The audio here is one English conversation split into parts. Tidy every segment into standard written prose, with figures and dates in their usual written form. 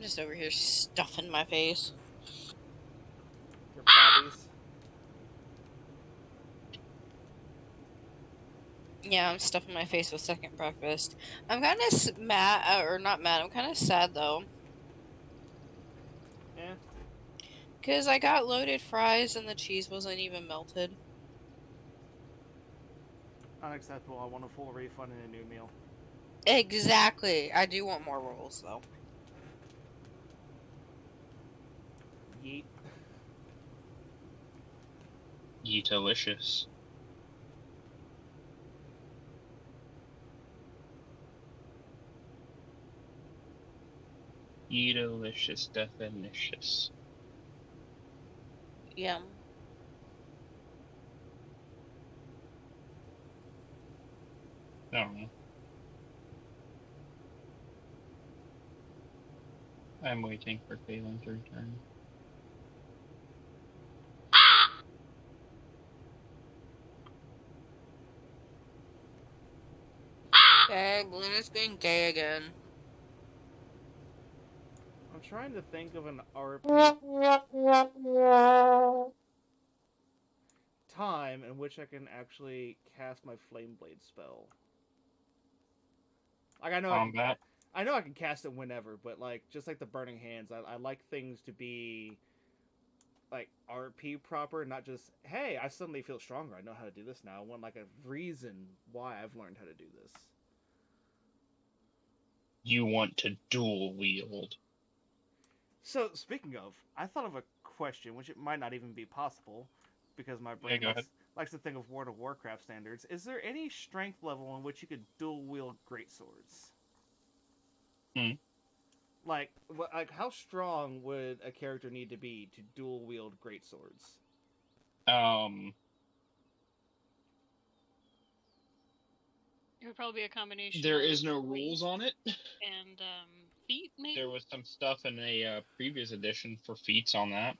just over here stuffing my face. Your patties. Yeah, I'm stuffing my face with second breakfast. I'm kind of mad, or not mad. I'm kind of sad though, Yeah. because I got loaded fries and the cheese wasn't even melted. Unacceptable. I want a full refund and a new meal. Exactly. I do want more rolls though. Yeet. Ye delicious. Ye delicious definitious. Yeah. I don't know. I'm waiting for Phelan to return. Okay, Luna's being gay again. I'm trying to think of an RP time in which I can actually cast my Flame Blade spell. Like Combat. I know I can cast it whenever, but like just like the Burning Hands, I like things to be like RP proper, not just hey, I suddenly feel stronger. I know how to do this now. I want like a reason why I've learned how to do this. You want to dual wield. So speaking of, I thought of a question, which it might not even be possible, because my Yeah, brain go ahead. likes to think of World of Warcraft standards. Is there any strength level in which you could dual wield greatswords? Hmm. Like how strong would a character need to be to dual wield greatswords? Um, It would probably be a combination there of is no weight rules on it. and feet, maybe? There was some stuff in a previous edition for feats on that.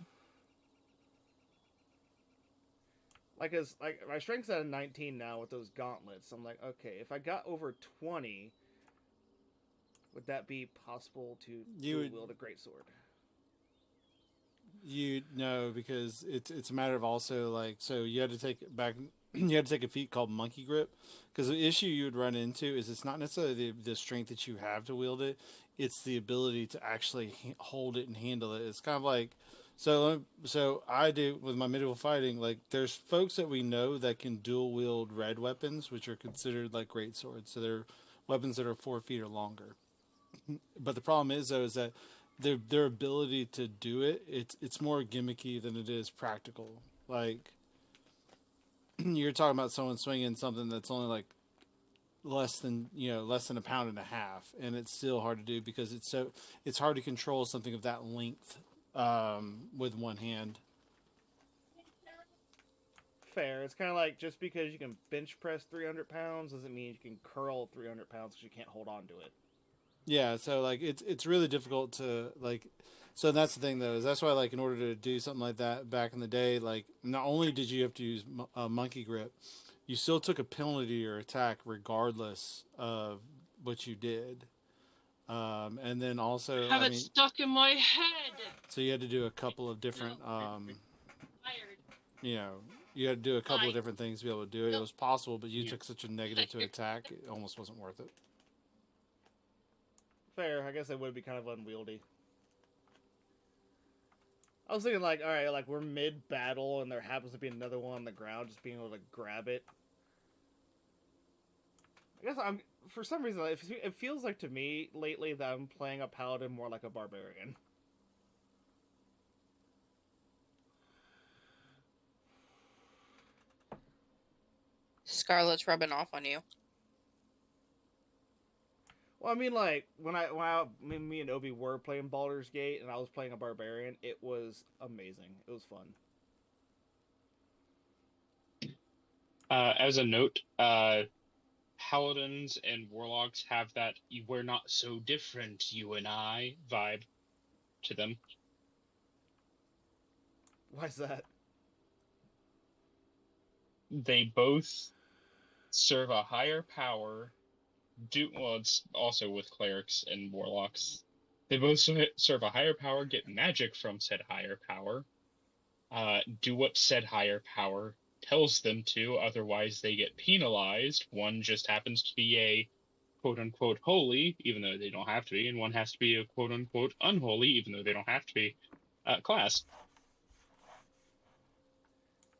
Like as like my strength's at a 19 now with those gauntlets. I'm like, okay, if I got over 20, would that be possible to dual wield a greatsword? You know, because it's a matter of also like, so you had to take it back. You had to take a feat called monkey grip, because the issue you would run into is it's not necessarily the strength that you have to wield it, it's the ability to actually hold it and handle it. It's kind of like, so I do with my medieval fighting, like there's folks that we know that can dual wield red weapons, which are considered like great swords, so they're weapons that are 4 feet or longer. But the problem is though is that their ability to do it, it's more gimmicky than it is practical. Like you're talking about someone swinging something that's only like less than a pound and a half, and it's still hard to do because it's hard to control something of that length with one hand. Fair. It's kind of like just because you can bench press 300 pounds doesn't mean you can curl 300 pounds because you can't hold on to it. Yeah, so like it's really difficult to like. So that's the thing though, is that's why like in order to do something like that back in the day, like not only did you have to use monkey grip, you still took a penalty to your attack regardless of what you did. And then also, Have I it mean, stuck in my head! so you had to do a couple of different, Tired. you know, you had to do a couple of Bye. different things to be able to do it. It was possible, but you Yeah. took such a negative to attack, it almost wasn't worth it. Fair. I guess it would be kind of unwieldy. I was thinking like, all right, like we're mid battle and there happens to be another one on the ground, just being able to grab it. I guess I'm for some reason it feels like to me lately that I'm playing a paladin more like a barbarian. Scarlet's rubbing off on you. Well, I mean, like me and Obi were playing Baldur's Gate and I was playing a barbarian, it was amazing. It was fun. As a note, paladins and warlocks have that "we're not so different, you and I" vibe to them. Why's that? They both serve a higher power. Well, it's also with clerics and warlocks. They both serve a higher power, get magic from said higher power, do what said higher power tells them to, otherwise they get penalized. One just happens to be a quote-unquote holy, even though they don't have to be, and one has to be a quote-unquote unholy, even though they don't have to be, class.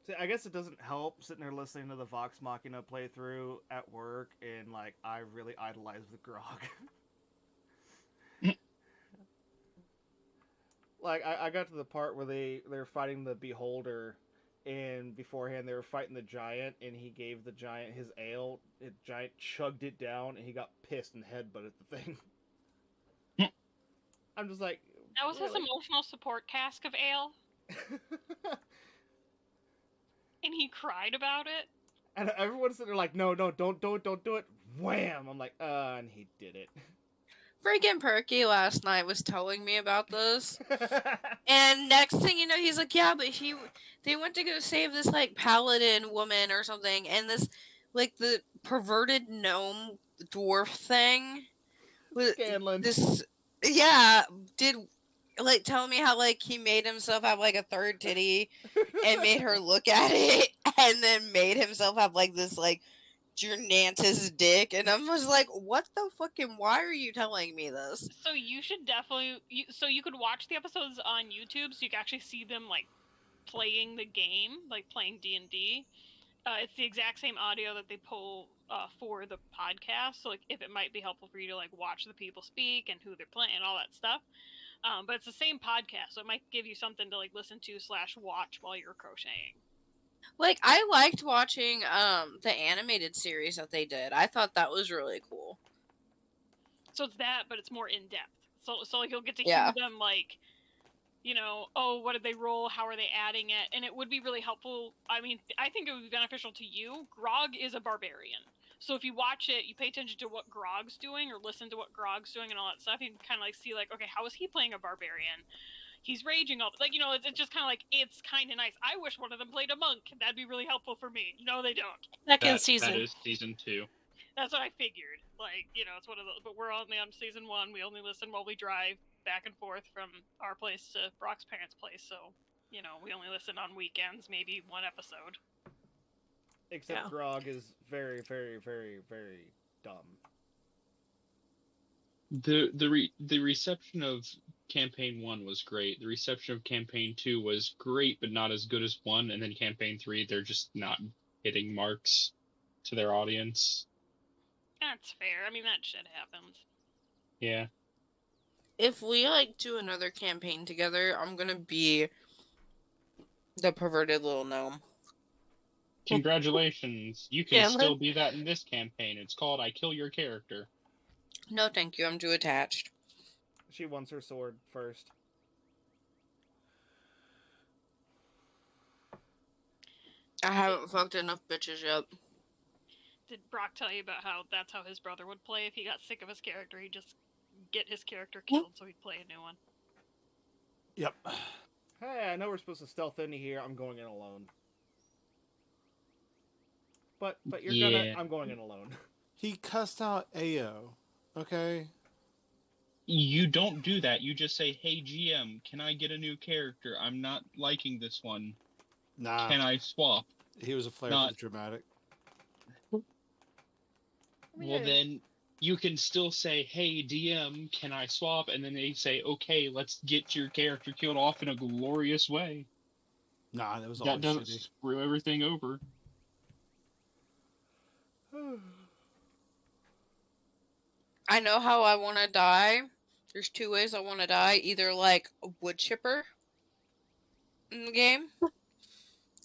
See, I guess it doesn't help sitting there listening to the Vox Machina playthrough at work, and like I really idolize the Grog. Like I got to the part where they're fighting the Beholder, and beforehand they were fighting the giant, and he gave the giant his ale. The giant chugged it down, and he got pissed and headbutted the thing. I'm just like, That was his really? emotional support cask of ale, and he cried about it. And everyone's sitting there like, no, don't do it. Wham! I'm like, and he did it. Freaking Perky last night was telling me about this. And next thing you know, he's like, yeah, but they went to go save this, like, paladin woman or something, and this, like, the perverted gnome dwarf thing, Scanlan. did, like, tell me how, like, he made himself have, like, a third titty, and made her look at it, and then made himself have, like, this, like, Jernantis dick, and I'm just like, what the fucking, why are you telling me this? So you should definitely, so you could watch the episodes on YouTube, so you can actually see them, like, playing the game, like playing D&D. It's the exact same audio that they pull for the podcast, so like if it might be helpful for you to like watch the people speak and who they're playing and all that stuff. But it's the same podcast, so it might give you something to like listen to / watch while you're crocheting. Like, I liked watching the animated series that they did. I thought that was really cool. So it's that, but it's more in depth. So like you'll get to Yeah. hear them like, you know, oh, what did they roll? How are they adding it? And it would be really helpful. I mean, I think it would be beneficial to you. Grog is a barbarian. So if you watch it, you pay attention to what Grog's doing or listen to what Grog's doing and all that stuff, you can kind of like see like, okay, how is he playing a barbarian? He's raging all like, you know, it's just kind of like, it's kind of nice. I wish one of them played a monk. That'd be really helpful for me. No, they don't. Second season. That is season 2. That's what I figured. Like, you know, it's one of those, but we're only on season 1. We only listen while we drive back and forth from our place to Brock's parents' place. So, you know, we only listen on weekends, maybe one episode. Except Yeah. Grog is very, very, very, very dumb. The reception of campaign 1 was great. The reception of campaign 2 was great, but not as good as 1. And then campaign 3, they're just not hitting marks to their audience. That's fair. I mean, that shit happens. Yeah. If we, like, do another campaign together, I'm gonna be the perverted little gnome. Congratulations. You can Yeah, still be that in this campaign. It's called I Kill Your Character. No, thank you. I'm too attached. She wants her sword first. I haven't fucked enough bitches yet. Did Brock tell you about how that's how his brother would play if he got sick of his character? He'd just get his character killed so he'd play a new one. Yep. Hey, I know we're supposed to stealth into here. I'm going in alone. But you're Yeah. I'm going in alone. He cussed out Ao. Okay. You don't do that. You just say, hey, GM, can I get a new character? I'm not liking this one. Nah. Can I swap? He was a flair Not- for the dramatic. Well, then you can still say, hey, DM, can I swap? And then they say, okay, let's get your character killed off in a glorious way. Nah, that was That always doesn't shitty. screw everything over. I know how I want to die. There's 2 ways I want to die. Either like a wood chipper in the game,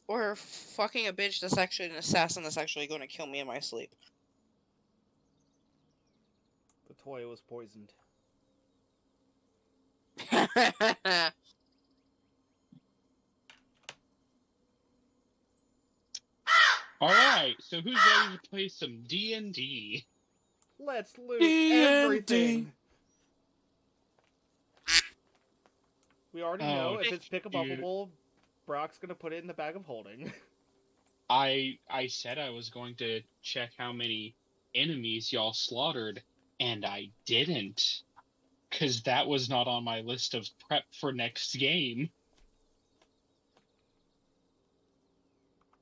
or fucking a bitch that's actually an assassin that's actually going to kill me in my sleep. The toy was poisoned. All right, so who's ready to play some D&D? Let's loot D&D. everything. We already know if it's pick a bubble dude. bowl, Brock's gonna put it in the bag of holding. I said I was going to check how many enemies y'all slaughtered, and I didn't. Because that was not on my list of prep for next game.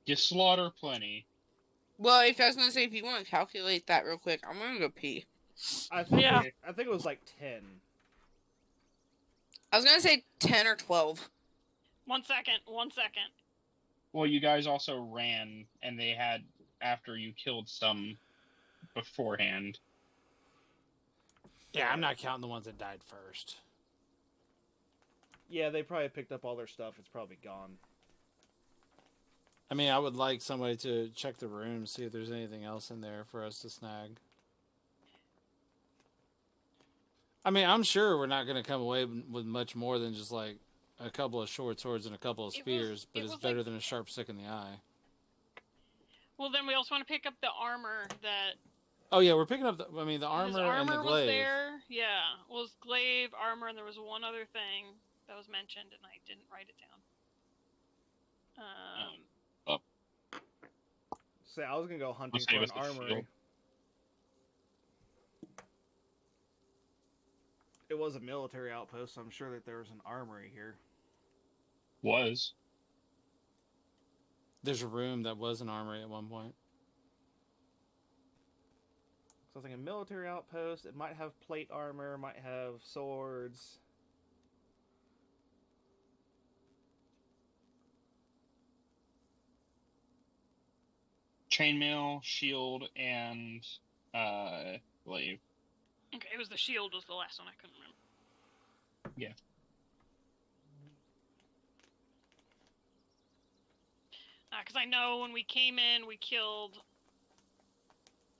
You slaughter plenty. Well, if I was gonna say, if you want to calculate that real quick, I'm gonna go pee. I think Yeah. I think it was like 10. I was gonna say 10 or 12. 1 second. 1 second. Well, you guys also ran, and they had, after you killed some beforehand. Yeah, I'm not counting the ones that died first. Yeah, they probably picked up all their stuff. It's probably gone. I mean, I would like somebody to check the room, see if there's anything else in there for us to snag. I mean, I'm sure we're not going to come away with much more than just like a couple of short swords and a couple of spears, but it's better than a sharp stick in the eye. Well, then we also want to pick up the armor that. Oh yeah, we're picking up the armor, His and the glaive. was there. Yeah, was glaive, armor, and there was one other thing that was mentioned, and I didn't write it down. Say, I was gonna go hunting Let's say for it an was the armory. shield. It was a military outpost, so I'm sure that there was an armory here. Was. There's a room that was an armory at one point. So I was thinking military outpost. It might have plate armor, might have swords. Chainmail, shield, and glaive. Okay, it was the shield was the last one I couldn't remember. Yeah. Because I know when we came in, we killed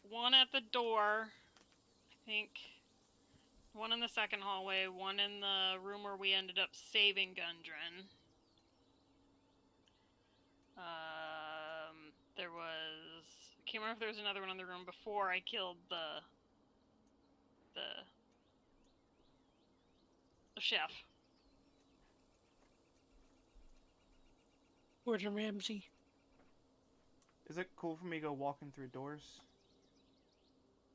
one at the door, I think, one in the second hallway, one in the room where we ended up saving Gundren. There was, I can't remember if there was another one in the room before I killed the chef. Gordon Ramsay. Is it cool for me to go walking through doors?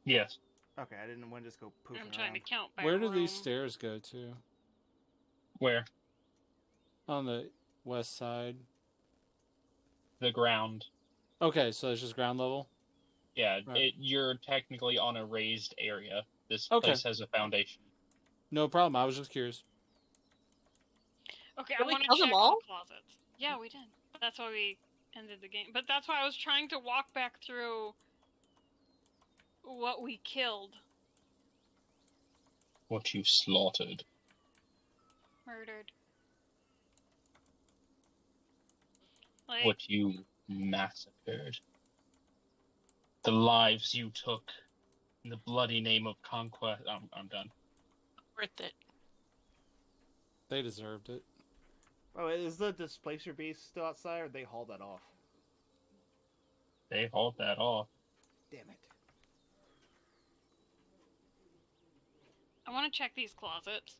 Yes. Okay, I didn't want to just go poofing I'm trying around. to count by Where do room. these stairs go to? Where? On the west side. The ground. Okay, so it's just ground level? Yeah, Right. you're technically on a raised area. This Okay. place has a foundation. No problem, I was just curious. Okay, Did I we want to kill check them all all? the closets. Yeah, we did. That's why we ended the game. But that's why I was trying to walk back through what we killed. What you slaughtered. Murdered. Like, What you massacred. The lives you took in the bloody name of conquest. I'm done. Worth it. They deserved it. Oh, is the displacer beast still outside, or they hauled that off? They hauled that off. Damn it. I want to check these closets.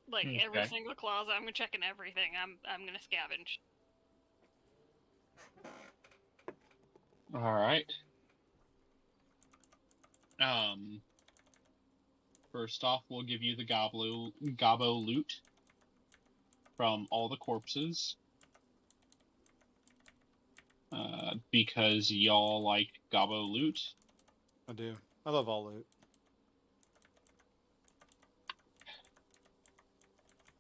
Like, every Okay. single closet, I'm checking everything. I'm gonna scavenge. Alright. First off, we'll give you the Gobbo loot from all the corpses. Because y'all like Gobbo loot. I do. I love all loot.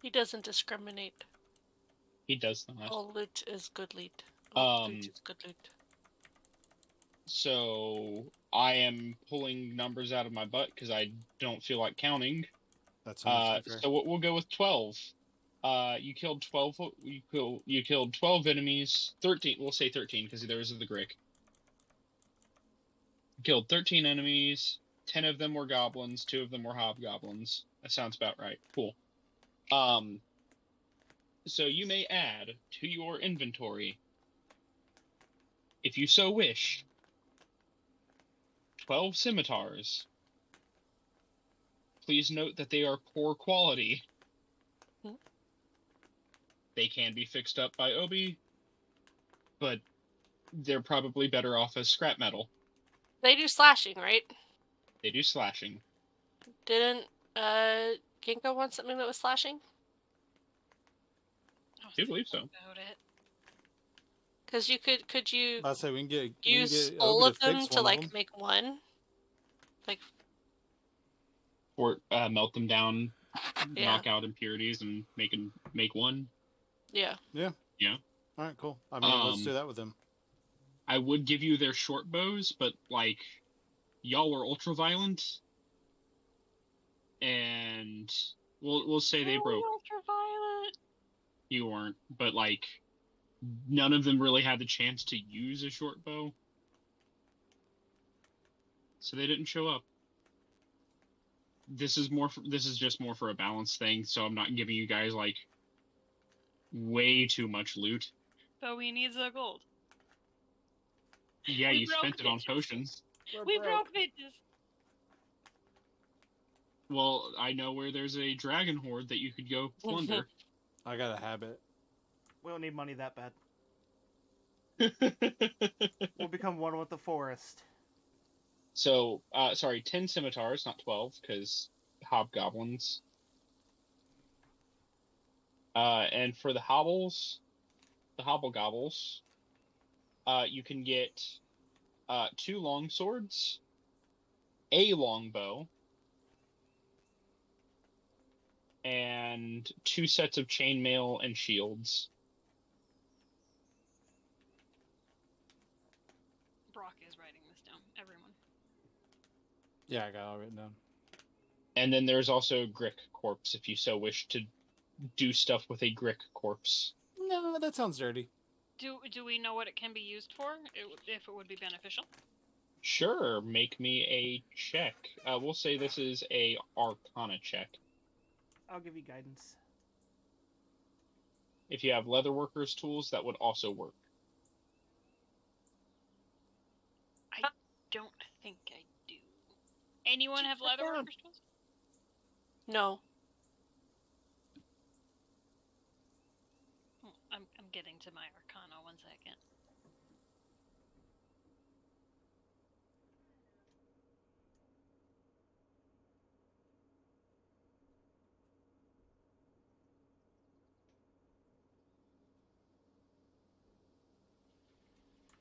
He doesn't discriminate. He does not. All loot is good loot. All loot is good loot. So I am pulling numbers out of my butt because I don't feel like counting. That's fair. So we'll go with 12. You killed 12. You killed 12 enemies. 13. We'll say 13 because there was the Grick. You killed 13 enemies. 10 of them were goblins. 2 of them were hobgoblins. That sounds about right. Cool. So you may add to your inventory, if you so wish, 12 scimitars. Please note that they are poor quality. They can be fixed up by Obi, but they're probably better off as scrap metal. They do slashing, right? They do slashing. Didn't Ginkgo want something that was slashing? I was I do believe thinking so. about it. Because could you I say we can get use Obi all to of them fix to one of like them. make one? Like, Or melt them down, yeah, knock out impurities, and make one. yeah. Yeah. Yeah. All right, cool. I mean, let's do that with them. I would give you their short bows, but like y'all were ultra violent, and we'll say they broke. Ultraviolet. You weren't, but like none of them really had the chance to use a short bow, so they didn't show up. This is just more for a balance thing, so I'm not giving you guys like way too much loot. Bowie needs the gold. Yeah, We you broke spent it on bitches. potions. We broke bitches. Well, I know where there's a dragon horde that you could go plunder. I got a habit. We don't need money that bad. We'll become one with the forest. So, sorry, 10 scimitars, not 12, because hobgoblins. And for the hobblegobbles, you can get 2 long swords, a longbow, and 2 sets of chainmail and shields. Brock is writing this down. Everyone. Yeah, I got it all written down. And then there's also Grick corpse, if you so wish to do stuff with a Grick corpse. No, that sounds dirty. Do we know what it can be used for? If it would be beneficial? Sure, make me a check. We'll say this is a Arcana check. I'll give you guidance. If you have leatherworkers tools, that would also work. I don't think I do. Anyone have leatherworkers tools? No. Oh, I'm getting to my Arcana. 1 second.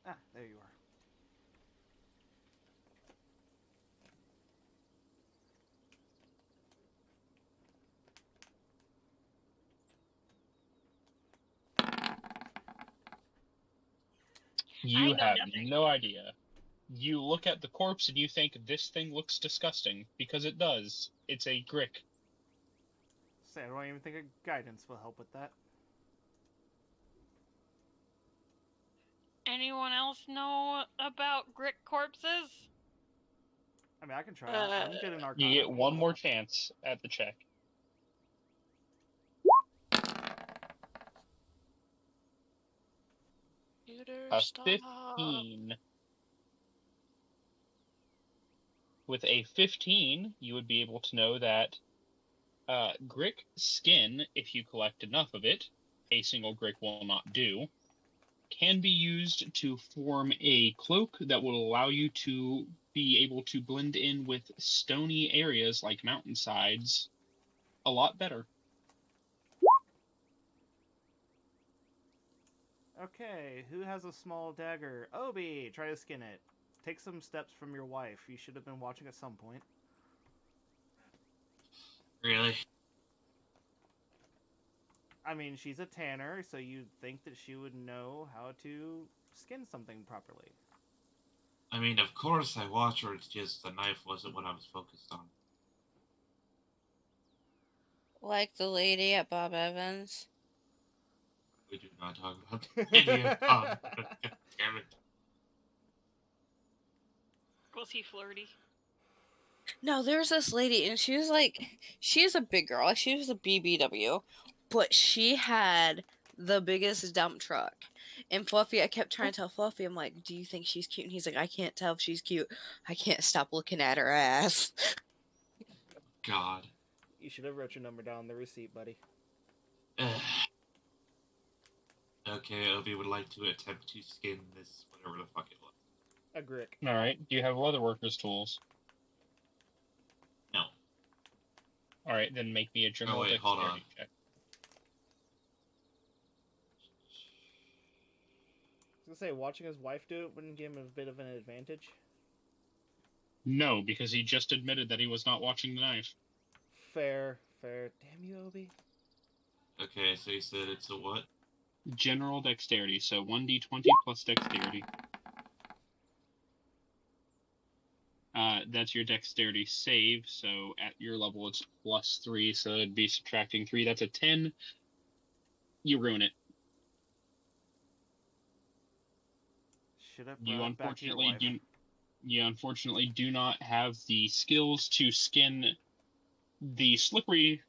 Ah, there you are. You know have nothing. no idea. You look at the corpse and you think this thing looks disgusting, because it does. It's a Grick. Say, I don't even think a guidance will help with that. Anyone else know about Grick corpses? I mean, I can try. I'm good in Arcana. You get one more chance at the check. A 15. With a 15, you would be able to know that Grick skin, if you collect enough of it, a single Grick will not do, can be used to form a cloak that will allow you to be able to blend in with stony areas like mountainsides a lot better. Okay, who has a small dagger? Obi, try to skin it. Take some steps from your wife. You should have been watching at some point. Really? I mean, she's a tanner, so you'd think that she would know how to skin something properly. I mean, of course I watch her, it's just the knife wasn't what I was focused on. Like the lady at Bob Evans. We do not talk about the idiot. God damn it. Was he flirty? No, there's this lady, and she was like, she's a big girl. Like, she was a BBW, but she had the biggest dump truck. And Fluffy, I kept trying to tell Fluffy, I'm like, do you think she's cute? And he's like, I can't tell if she's cute. I can't stop looking at her ass. God. You should have wrote your number down on the receipt, buddy. Okay, Obi would like to attempt to skin this, whatever the fuck it was. A Grick. Alright, do you have leatherworkers tools? No. All right, then make me a general wait, hold on. dexterity check. I was gonna say, watching his wife do it wouldn't give him a bit of an advantage. No, because he just admitted that he was not watching the knife. Fair. Damn you, Obi. Okay, so you said it's a what? General dexterity, so 1d20 plus dexterity. That's your dexterity save, so at your level it's +3, so it'd be subtracting 3. That's a 10. You ruin it. Should have You brought back to your unfortunately wife. you unfortunately do not have the skills to skin the slippery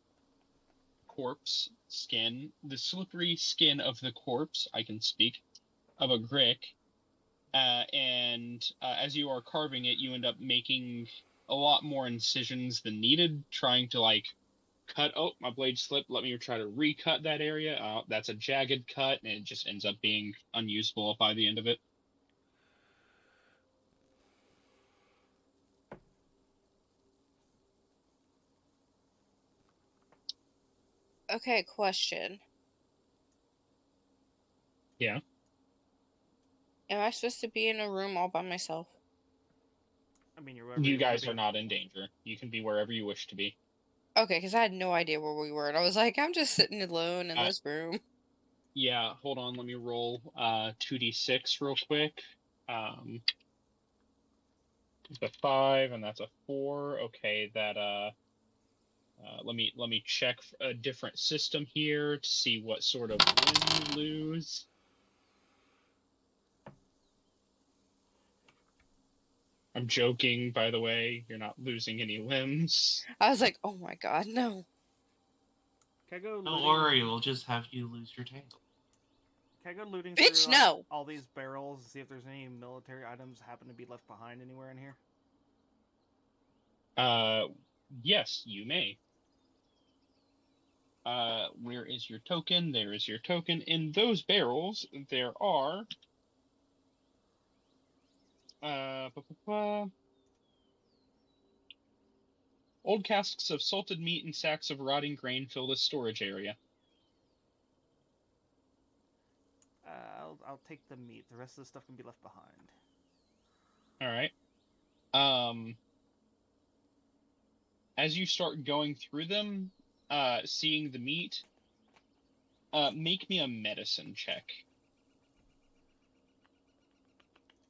the slippery skin of the corpse, I can speak, of a Grick. And as you are carving it, you end up making a lot more incisions than needed, trying to, like, cut. Oh, my blade slipped. Let me try to recut that area. That's a jagged cut, and it just ends up being unusable by the end of it. Okay, question. Yeah. Am I supposed to be in a room all by myself? I mean, you're wherever You you wanna guys be. are not in danger. You can be wherever you wish to be. Okay, because I had no idea where we were, and I was like, I'm just sitting alone in this room. Yeah, hold on. Let me roll 2d6 real quick. It's a 5, and that's a 4. Okay, that let me check a different system here to see what sort of limb you lose. I'm joking, by the way. You're not losing any limbs. I was like, oh my god, no. Can I go Don't looting? worry, we'll just have you lose your tail. Can I go looting Bitch, through no. all these barrels and see if there's any military items happen to be left behind anywhere in here? Yes, you may. Where is your token? There is your token. In those barrels, there are old casks of salted meat and sacks of rotting grain fill the storage area. I'll take the meat. The rest of the stuff can be left behind. All right. As you start going through them, seeing the meat, make me a medicine check.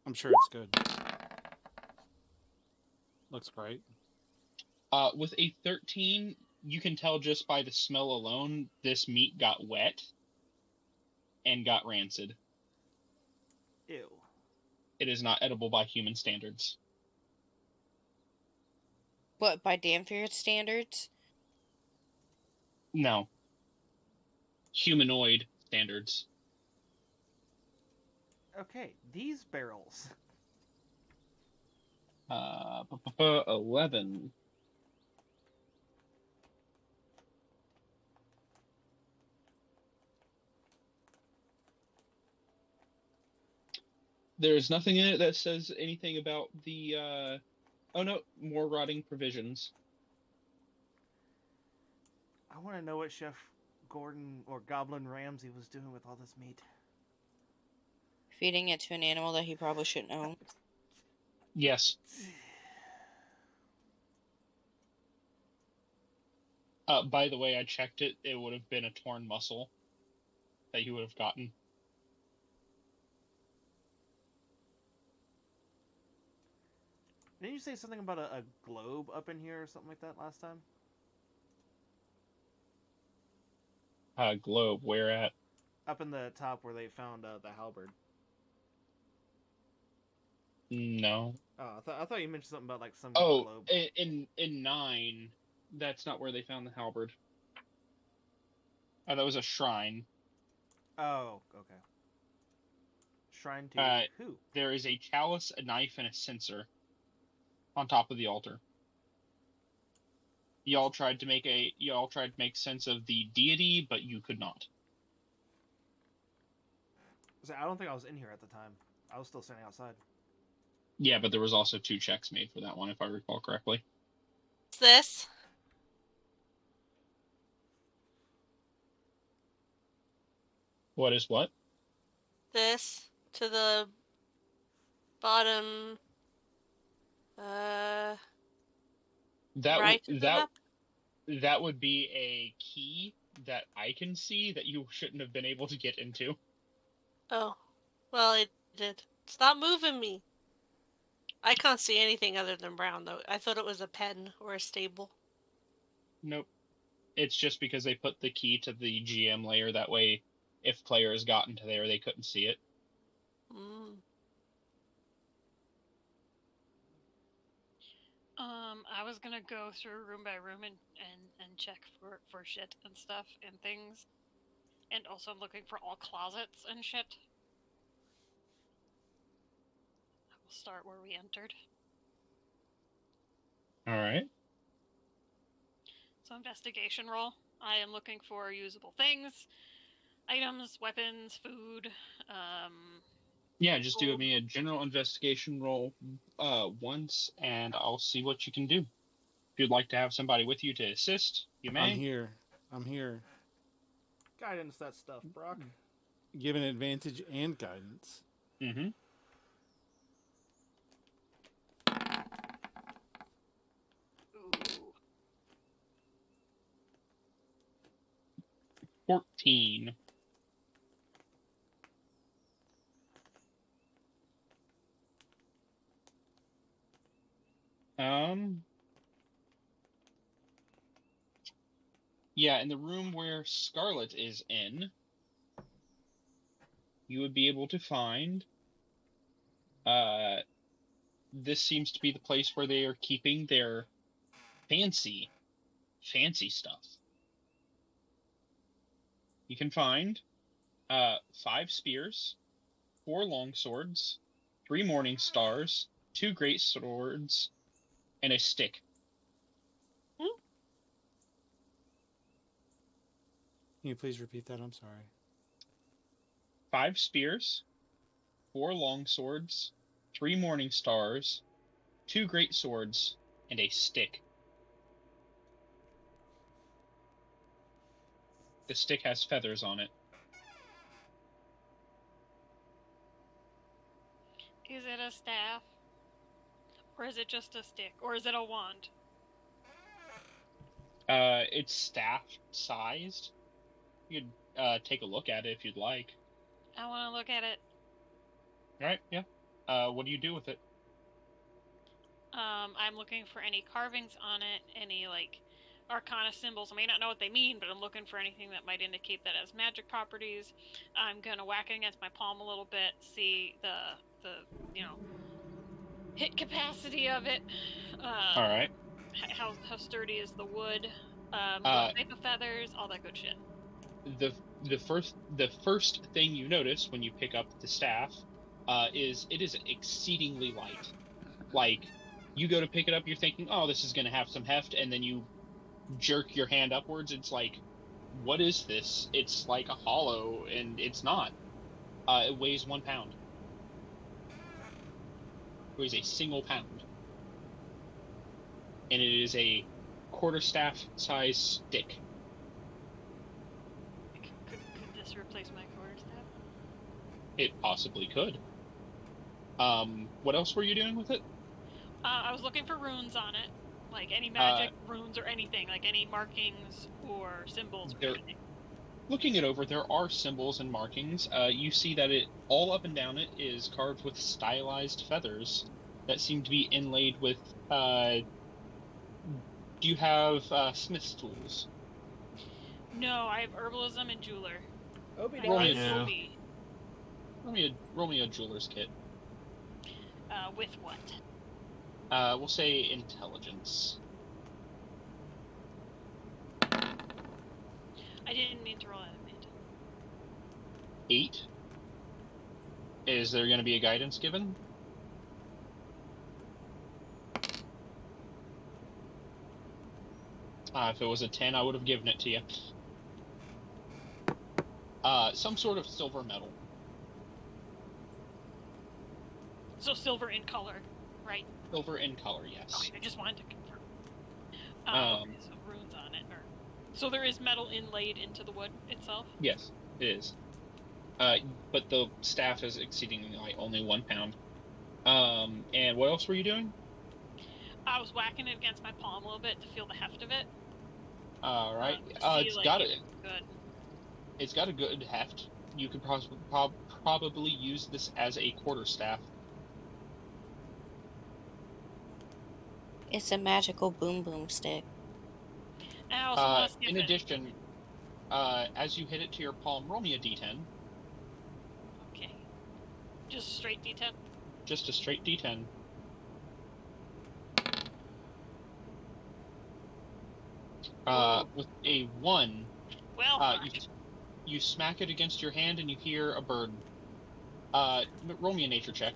I'm sure it's good. Looks great. With a 13, you can tell just by the smell alone, this meat got wet and got rancid. Ew. It is not edible by human standards. But by Danford standards? No. Humanoid standards. Okay, these barrels. 11. There's nothing in it that says anything about the, oh no, more rotting provisions. I want to know what Chef Gordon or Goblin Ramsay was doing with all this meat. Feeding it to an animal that he probably shouldn't own. Yes. By the way, I checked it. It would have been a torn muscle that you would have gotten. Didn't you say something about a globe up in here or something like that last time? Globe, where at? Up in the top where they found the halberd. No. Oh, I thought you mentioned something about like some Oh, globe. in 9, that's not where they found the halberd. That was a shrine. Oh, okay. Shrine to who? There is a chalice, a knife, and a censer on top of the altar. Y'all tried to make sense of the deity, but you could not. I don't think I was in here at the time. I was still standing outside. Yeah, but there was also 2 checks made for that one, if I recall correctly. What's this? What is what? This to the bottom. That Right of the map. that would be a key that I can see that you shouldn't have been able to get into. Oh, well, it did. Stop moving me. I can't see anything other than brown, though. I thought it was a pen or a stable. Nope. It's just because they put the key to the GM layer. That way, if players got into there, they couldn't see it. Mm. I was gonna go through room by room and check for shit and stuff and things. And also I'm looking for all closets and shit. I will start where we entered. Alright. So investigation roll. I am looking for usable things, items, weapons, food, Yeah, just do gold. me a general investigation roll once, and I'll see what you can do. If you'd like to have somebody with you to assist, you may. I'm here. Guidance that stuff, Brock. Given advantage and guidance. Mm-hmm. Ooh. 14. Yeah, in the room where Scarlet is in, you would be able to find, this seems to be the place where they are keeping their fancy stuff. You can find 5 spears, 4 long swords, 3 morning stars, 2 great swords, and a stick. Can you please repeat that? I'm sorry. 5 spears, 4 long swords, 3 morning stars, 2 great swords, and a stick. The stick has feathers on it. Is it a staff? Or is it just a stick? Or is it a wand? It's staff-sized. You could take a look at it if you'd like. I want to look at it. Alright, yeah. What do you do with it? I'm looking for any carvings on it, any, like, arcana symbols. I may not know what they mean, but I'm looking for anything that might indicate that it has magic properties. I'm gonna whack it against my palm a little bit, see the hit capacity of it. Alright. How sturdy is the wood? What type of feathers? All that good shit. The first thing you notice when you pick up the staff is it is exceedingly light. Like, you go to pick it up, you're thinking, oh, this is going to have some heft, and then you jerk your hand upwards. It's like, what is this? It's like a hollow, and it's not. It weighs 1 pound. It weighs a single pound. And it is a quarterstaff size stick. Could this replace my quarterstaff? It possibly could. What else were you doing with it? I was looking for runes on it, like any magic runes or anything, like any markings or symbols or anything. Looking it over, there are symbols and markings. You see that it all up and down it is carved with stylized feathers that seem to be inlaid with. Do you have smith's tools? No, I have herbalism and jeweler. Obi Roll me does. a- Obi. Roll me a jeweler's kit. With what? We'll say intelligence. I didn't mean to roll out of it. 8. Is there going to be a guidance given? If it was a 10, I would have given it to you. Some sort of silver metal. So silver in color, right? Silver in color, yes. Okay, I just wanted to confirm. Okay, so runes on it. So there is metal inlaid into the wood itself? Yes, it is. But the staff is exceedingly light, only 1 pound. And what else were you doing? I was whacking it against my palm a little bit to feel the heft of it. All right. To see, It's like, got if it. it was good. It's got a good heft. You could probably use this as a quarterstaff. It's a magical boom boom stick. And I also want to skip In it. addition, as you hit it to your palm, roll me a d10. Okay. Just straight D10. Just a straight d10. With a 1, Well, you smack it against your hand and you hear a bird. Roll me a nature check.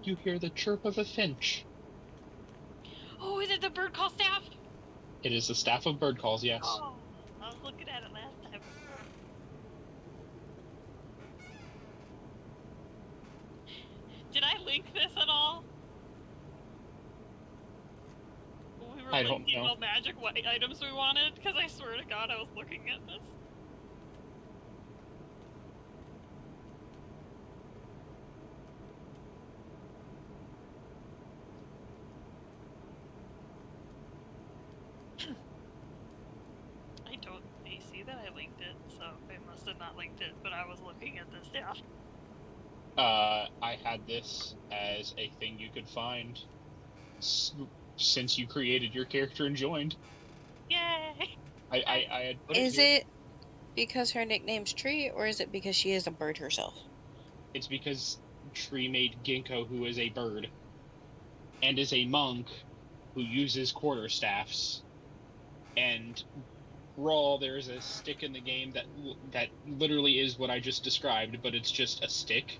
You hear the chirp of a finch. oh, is it the bird call staff? It is the staff of bird calls, yes. Oh, I was looking at it last time. Did I link this at all? We were I don't linking know. all magic items we wanted, because I swear to God I was looking at this. I don't see that I linked it, so I must have not linked it, but I was looking at this staff. I had this as a thing you could find since you created your character and joined. Yay! I had put Is here. it because her nickname's Tree, or is it because she is a bird herself? It's because Tree made Ginkgo, who is a bird, and is a monk who uses quarterstaffs. And Raw, there's a stick in the game that literally is what I just described, but it's just a stick.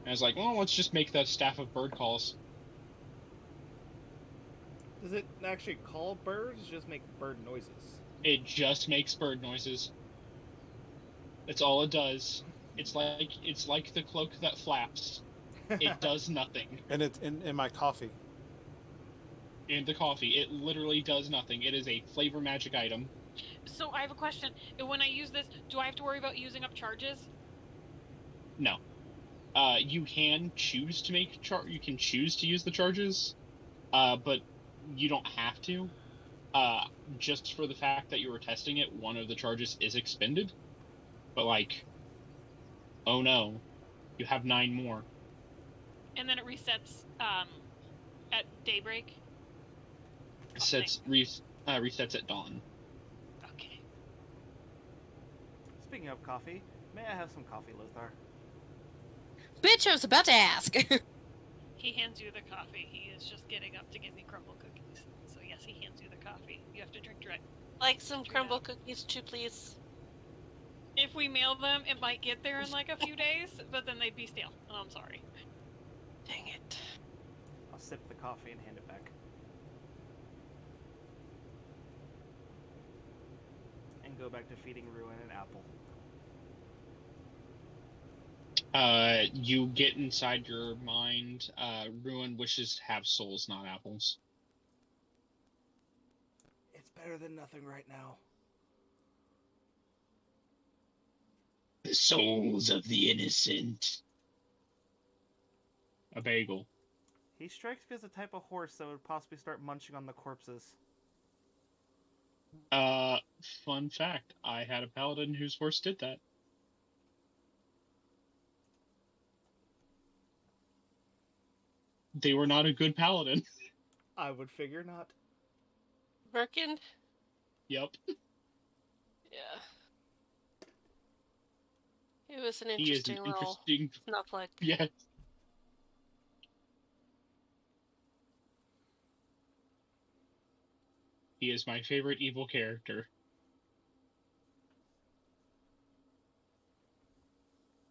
And I was like, well, let's just make that staff of bird calls. Does it actually call birds? Just make bird noises. It just makes bird noises. That's all it does. It's like the cloak that flaps. It does nothing. And it's in my coffee. In the coffee, it literally does nothing. It is a flavor magic item. So I have a question. When I use this, do I have to worry about using up charges? No. You can choose to you can choose to use the charges, but you don't have to. Just for the fact that you were testing it, one of the charges is expended. But like, oh no, you have 9 more. And then it resets at daybreak? Resets at dawn. Okay. Speaking of coffee, may I have some coffee, Lothar? Bitch, I was about to ask. He hands you the coffee. He is just getting up to give me crumble cookies. So yes, he hands you the coffee. You have to drink direct. Like some crumble cookies too, please. If we mail them, it might get there in like a few days, but then they'd be stale. And I'm sorry. Dang it. I'll sip the coffee and hand it back. And go back to feeding Ruin an apple. You get inside your mind. Ruin wishes to have souls, not apples. It's better than nothing right now. The souls of the innocent. A bagel. He strikes me as a type of horse that would possibly start munching on the corpses. Fun fact. I had a paladin whose horse did that. They were not a good paladin. I would figure not. Birkin? Yep. Yeah. It was an He is an interesting little interesting... snowflake. Yes. He is my favorite evil character.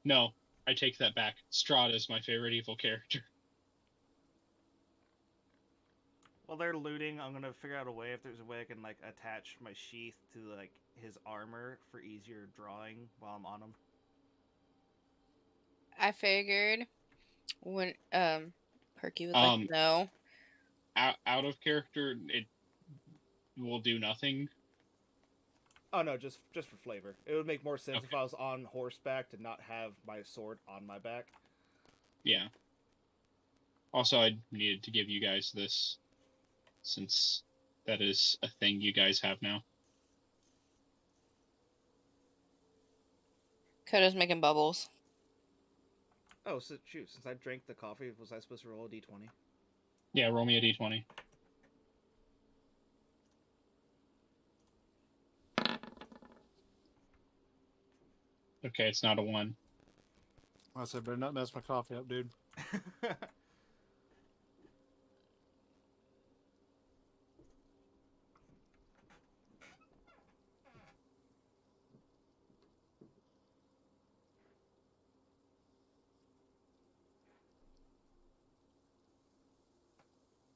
No, I take that back. Strahd is my favorite evil character. While they're looting, I'm gonna figure out a way, if there's a way I can like attach my sheath to like his armor for easier drawing while I'm on him. I figured when Perky would like to know out of character, it will do nothing. Oh no, just for flavor. It would make more sense if Okay. I was on horseback to not have my sword on my back. Yeah. Also, I needed to give you guys this, since that is a thing you guys have now. Coda's making bubbles. Oh, so shoot! Since I drank the coffee, was I supposed to roll a d20? Yeah, roll me a d20. Okay, it's not a 1. I said, better not mess my coffee up, dude.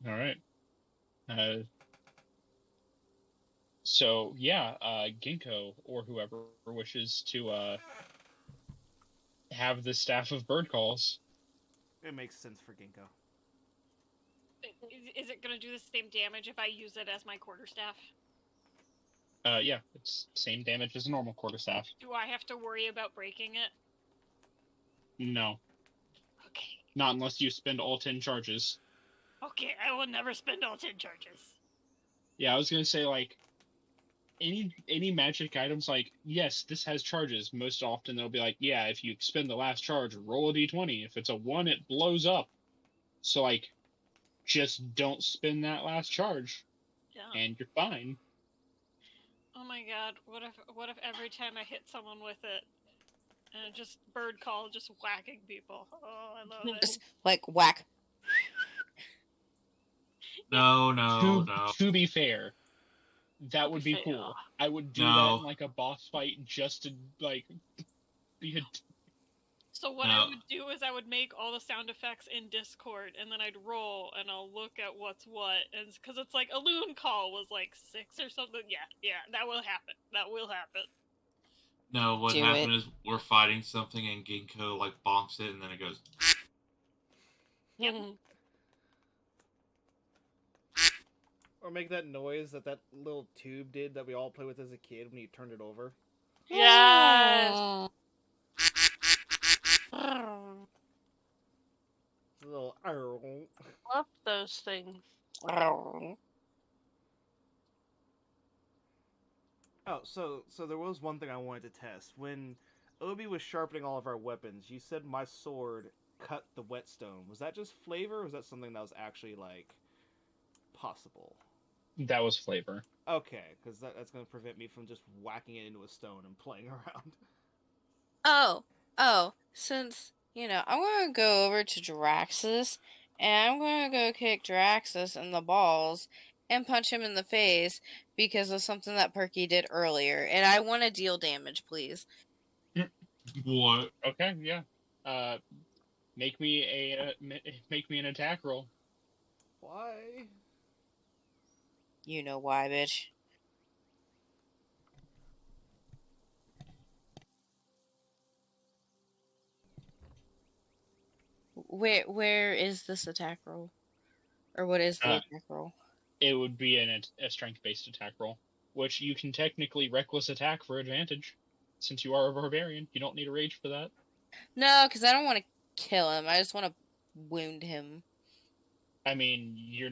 All right. So yeah, Ginkgo or whoever wishes to have the staff of bird calls. It makes sense for Ginkgo. Is it going to do the same damage if I use it as my quarterstaff? Yeah, it's same damage as a normal quarterstaff. Do I have to worry about breaking it? No, Okay. not unless you spend all 10 charges. Okay, I will never spend all 10 charges. Yeah, I was gonna say, like, any magic items, like, yes, this has charges. Most often they'll be like, yeah, if you spend the last charge, roll a d20. If it's a 1, it blows up. So, like, just don't spend that last charge, Yeah. and you're fine. Oh my god, what if every time I hit someone with it, and just bird call, just whacking people? Oh, I love it. Just like whack. No, To be fair, that would be fair. cool. I would do No. that in, like, a boss fight just to, like, be a... So what No. I would do is I would make all the sound effects in Discord, and then I'd roll, and I'll look at what's what, and because it's like a loon call was like 6 or something. Yeah, that will happen. That will happen. No, what Do happened it. is we're fighting something and Ginkgo like bonks it and then it goes. Yep. Or make that noise that little tube did that we all played with as a kid when you turned it over. Yes. It's a little. Love those things. Oh, so there was one thing I wanted to test. When Obi was sharpening all of our weapons, you said my sword cut the whetstone. Was that just flavor, or was that something that was actually, like, possible? That was flavor. Okay, because that's going to prevent me from just whacking it into a stone and playing around. Oh, since, I'm going to go over to Draxus, and I'm going to go kick Draxus in the balls and punch him in the face because of something that Perky did earlier. And I want to deal damage, please. What? Okay, yeah. Make me an attack roll. Why? You know why, bitch. Where is this attack roll? Or what is the attack roll? It would be a strength-based attack roll, which you can technically reckless attack for advantage. Since you are a barbarian, you don't need a rage for that. No, because I don't want to kill him. I just want to wound him. I mean, you're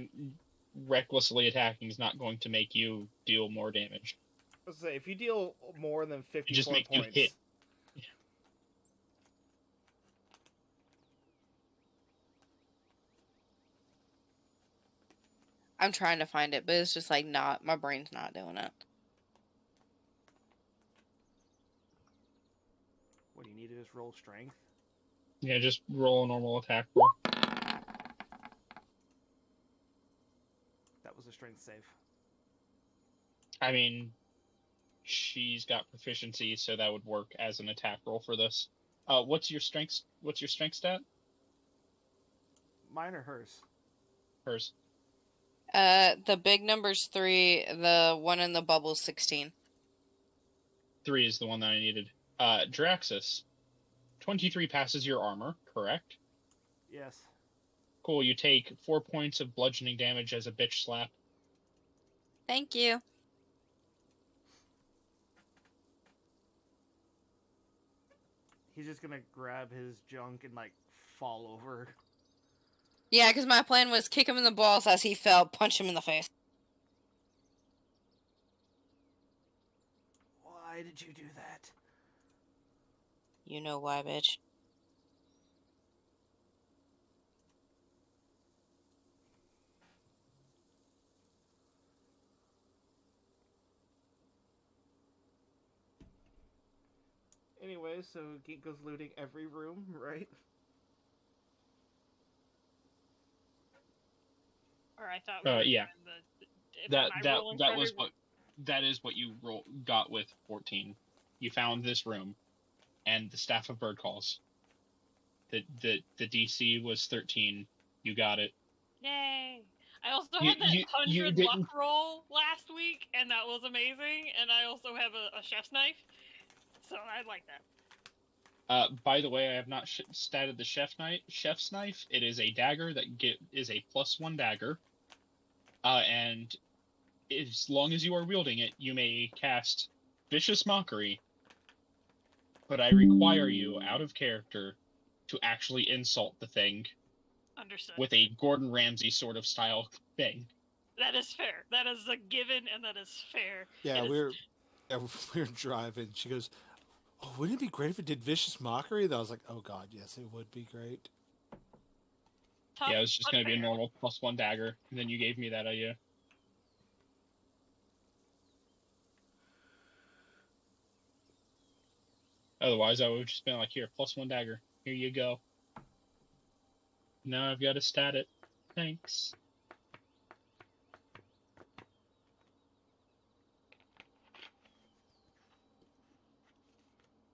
recklessly attacking is not going to make you deal more damage. Let's say if you deal more than 54 just make points, you hit. I'm trying to find it, but it's just like not. My brain's not doing it. what do you need to just roll strength? Yeah, just roll a normal attack roll. That was a strength save. I mean, she's got proficiency, so that would work as an attack roll for this. What's your strength stat? Mine or hers? Hers. The big number's 3. The one in the bubble's 16. 3 is the one that I needed. Draxus. 23 passes your armor, correct? Yes. Cool. You take 4 points of bludgeoning damage as a bitch slap. Thank you. He's just gonna grab his junk and like fall over. Yeah, because my plan was kick him in the balls as he fell, punch him in the face. Why did you do that? You know why, bitch. Anyway, so Ginkgo's looting every room, right? Or I thought we were Yeah. doing That is what you got with 14. You found this room, and the staff of bird calls. The DC was 13. You got it. Yay! I also had that 100 luck roll last week, and that was amazing. And I also have a chef's knife, so I like that. By the way, I have not statted the chef's knife. It is a dagger that is a +1 dagger. And as long as you are wielding it, you may cast Vicious Mockery. But I require you, out of character, to actually insult the thing. Understood. With a Gordon Ramsay sort of style thing. That is fair. That is a given, and that is fair. Yeah, we were driving. She goes, "Oh, wouldn't it be great if it did Vicious Mockery?" And I was like, "Oh God, yes, it would be great." Tough, yeah, it was just going to be a fair. normal +1 dagger, and then you gave me that idea. Otherwise, I would have just been like, here, +1 dagger. Here you go. Now I've got to stat it. Thanks.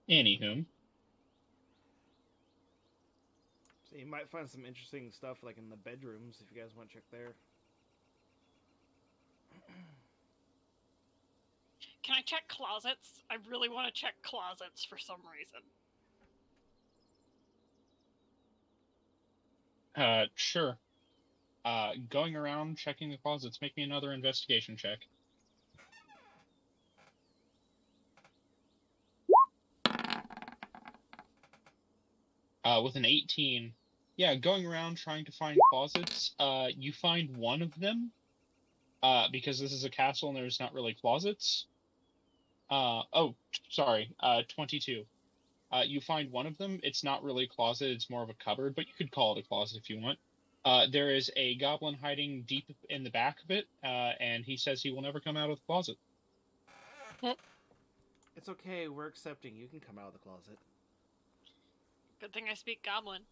Anywho. So you might find some interesting stuff like in the bedrooms if you guys want to check there. Can I check closets? I really want to check closets for some reason. Sure. Going around checking the closets, make me another investigation check. With an 18. Yeah, going around trying to find closets, you find one of them. Because this is a castle and there's not really closets. 22. You find one of them. It's not really a closet, it's more of a cupboard, but you could call it a closet if you want. There is a goblin hiding deep in the back of it, and he says he will never come out of the closet. It's okay, we're accepting. You can come out of the closet. Good thing I speak Goblin.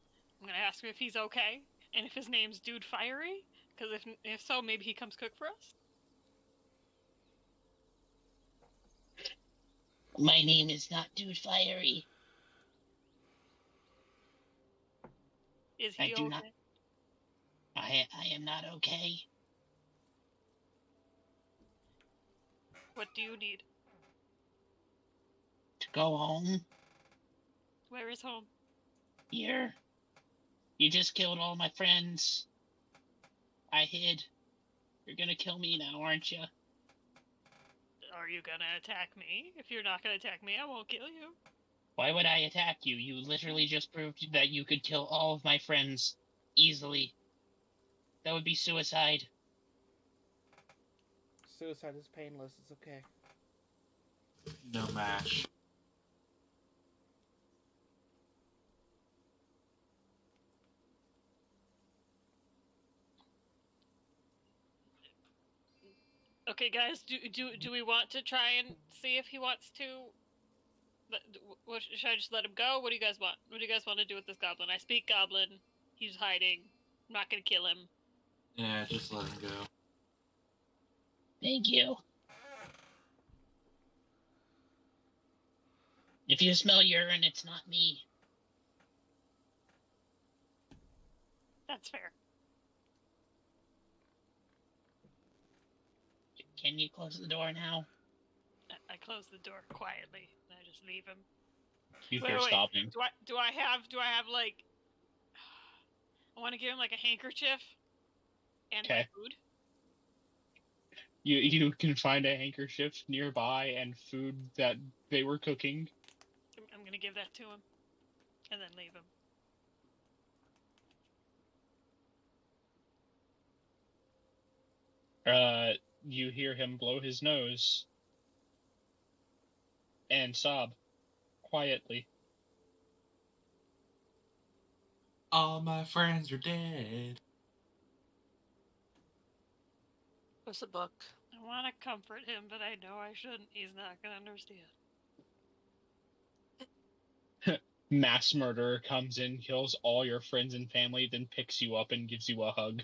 I'm gonna ask him if he's okay, and if his name's Dude Fiery, because if so, maybe he comes cook for us. My name is not Dude Fiery. Is he okay? I am not okay. What do you need? To go home. Where is home? Here. You just killed all my friends. I hid. You're gonna kill me now, aren't you? Are you gonna attack me? If you're not gonna attack me, I won't kill you. Why would I attack you? You literally just proved that you could kill all of my friends easily. That would be suicide. Suicide is painless, it's okay. No mash. Okay, guys, do we want to try and see if he wants to? Should I just let him go? What do you guys want? What do you guys want to do with this goblin? I speak Goblin. He's hiding. I'm not gonna kill him. Yeah, just let him go. Thank you. If you smell urine, it's not me. That's fair. Can you close the door now? I close the door quietly and I just leave him. You hear stopping. Do I have like I want to give him like a handkerchief and Okay. like food. You can find a handkerchief nearby and food that they were cooking. I'm going to give that to him and then leave him. You hear him blow his nose and sob quietly. All my friends are dead. What's the book? I want to comfort him, but I know I shouldn't. He's not going to understand. Mass murderer comes in, kills all your friends and family, then picks you up and gives you a hug.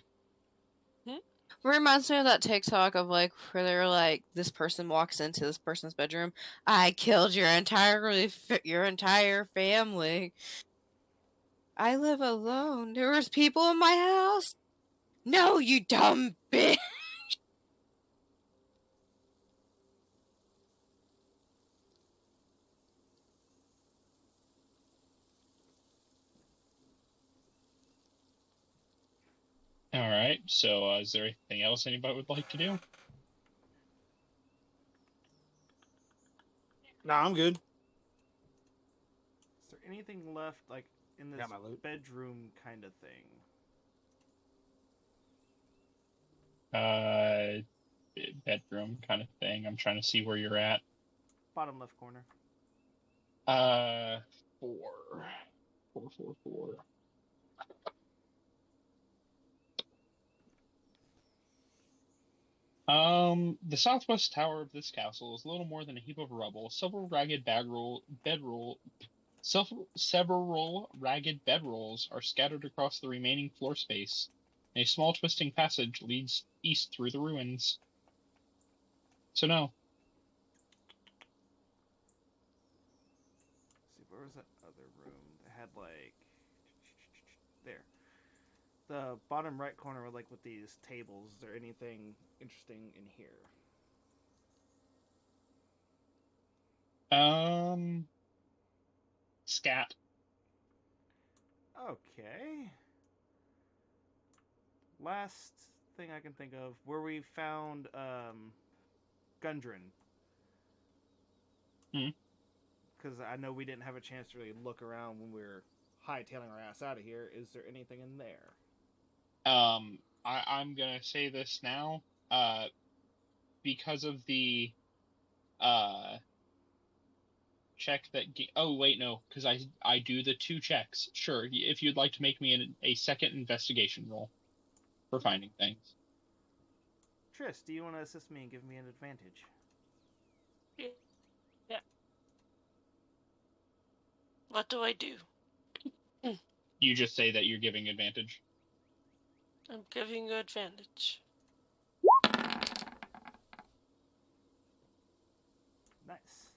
Reminds me of that TikTok of like where they're like, this person walks into this person's bedroom. I killed your entire family. I live alone. There was people in my house. No, you dumb bitch. Alright, so is there anything else anybody would like to do? Nah, I'm good. Is there anything left, like, in this Got my loot. bedroom kind of thing? Bedroom kind of thing. I'm trying to see where you're at. Bottom left corner. 4. 4. The southwest tower of this castle is little more than a heap of rubble. Several ragged bedrolls are scattered across the remaining floor space. A small twisting passage leads east through the ruins. So no. Let's see, where was that other room that had like there? The bottom right corner, like with these tables. Is there anything interesting in here? Scat. Okay. Last thing I can think of, where we found Gundren. Because I know we didn't have a chance to really look around when we were hightailing our ass out of here. Is there anything in there? I'm gonna say this now. Because of the check that oh wait, no, because I do the 2 checks. Sure, if you'd like to make me a second investigation roll for finding things. Triss, do you want to assist me and give me an advantage? Yeah. What do I do? You just say that you're giving advantage. I'm giving you advantage. Nice.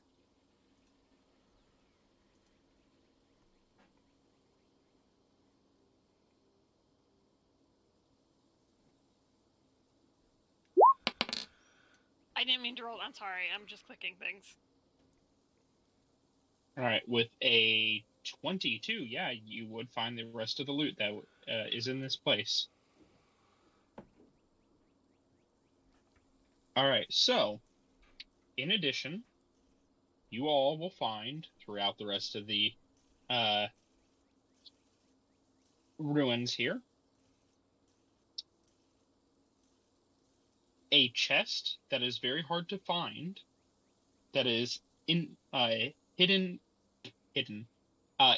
I didn't mean to roll. I'm sorry. I'm just clicking things. All right, with a 22, yeah, you would find the rest of the loot that is in this place. All right, so in addition, you all will find throughout the rest of the ruins here a chest that is very hard to find, that is hidden,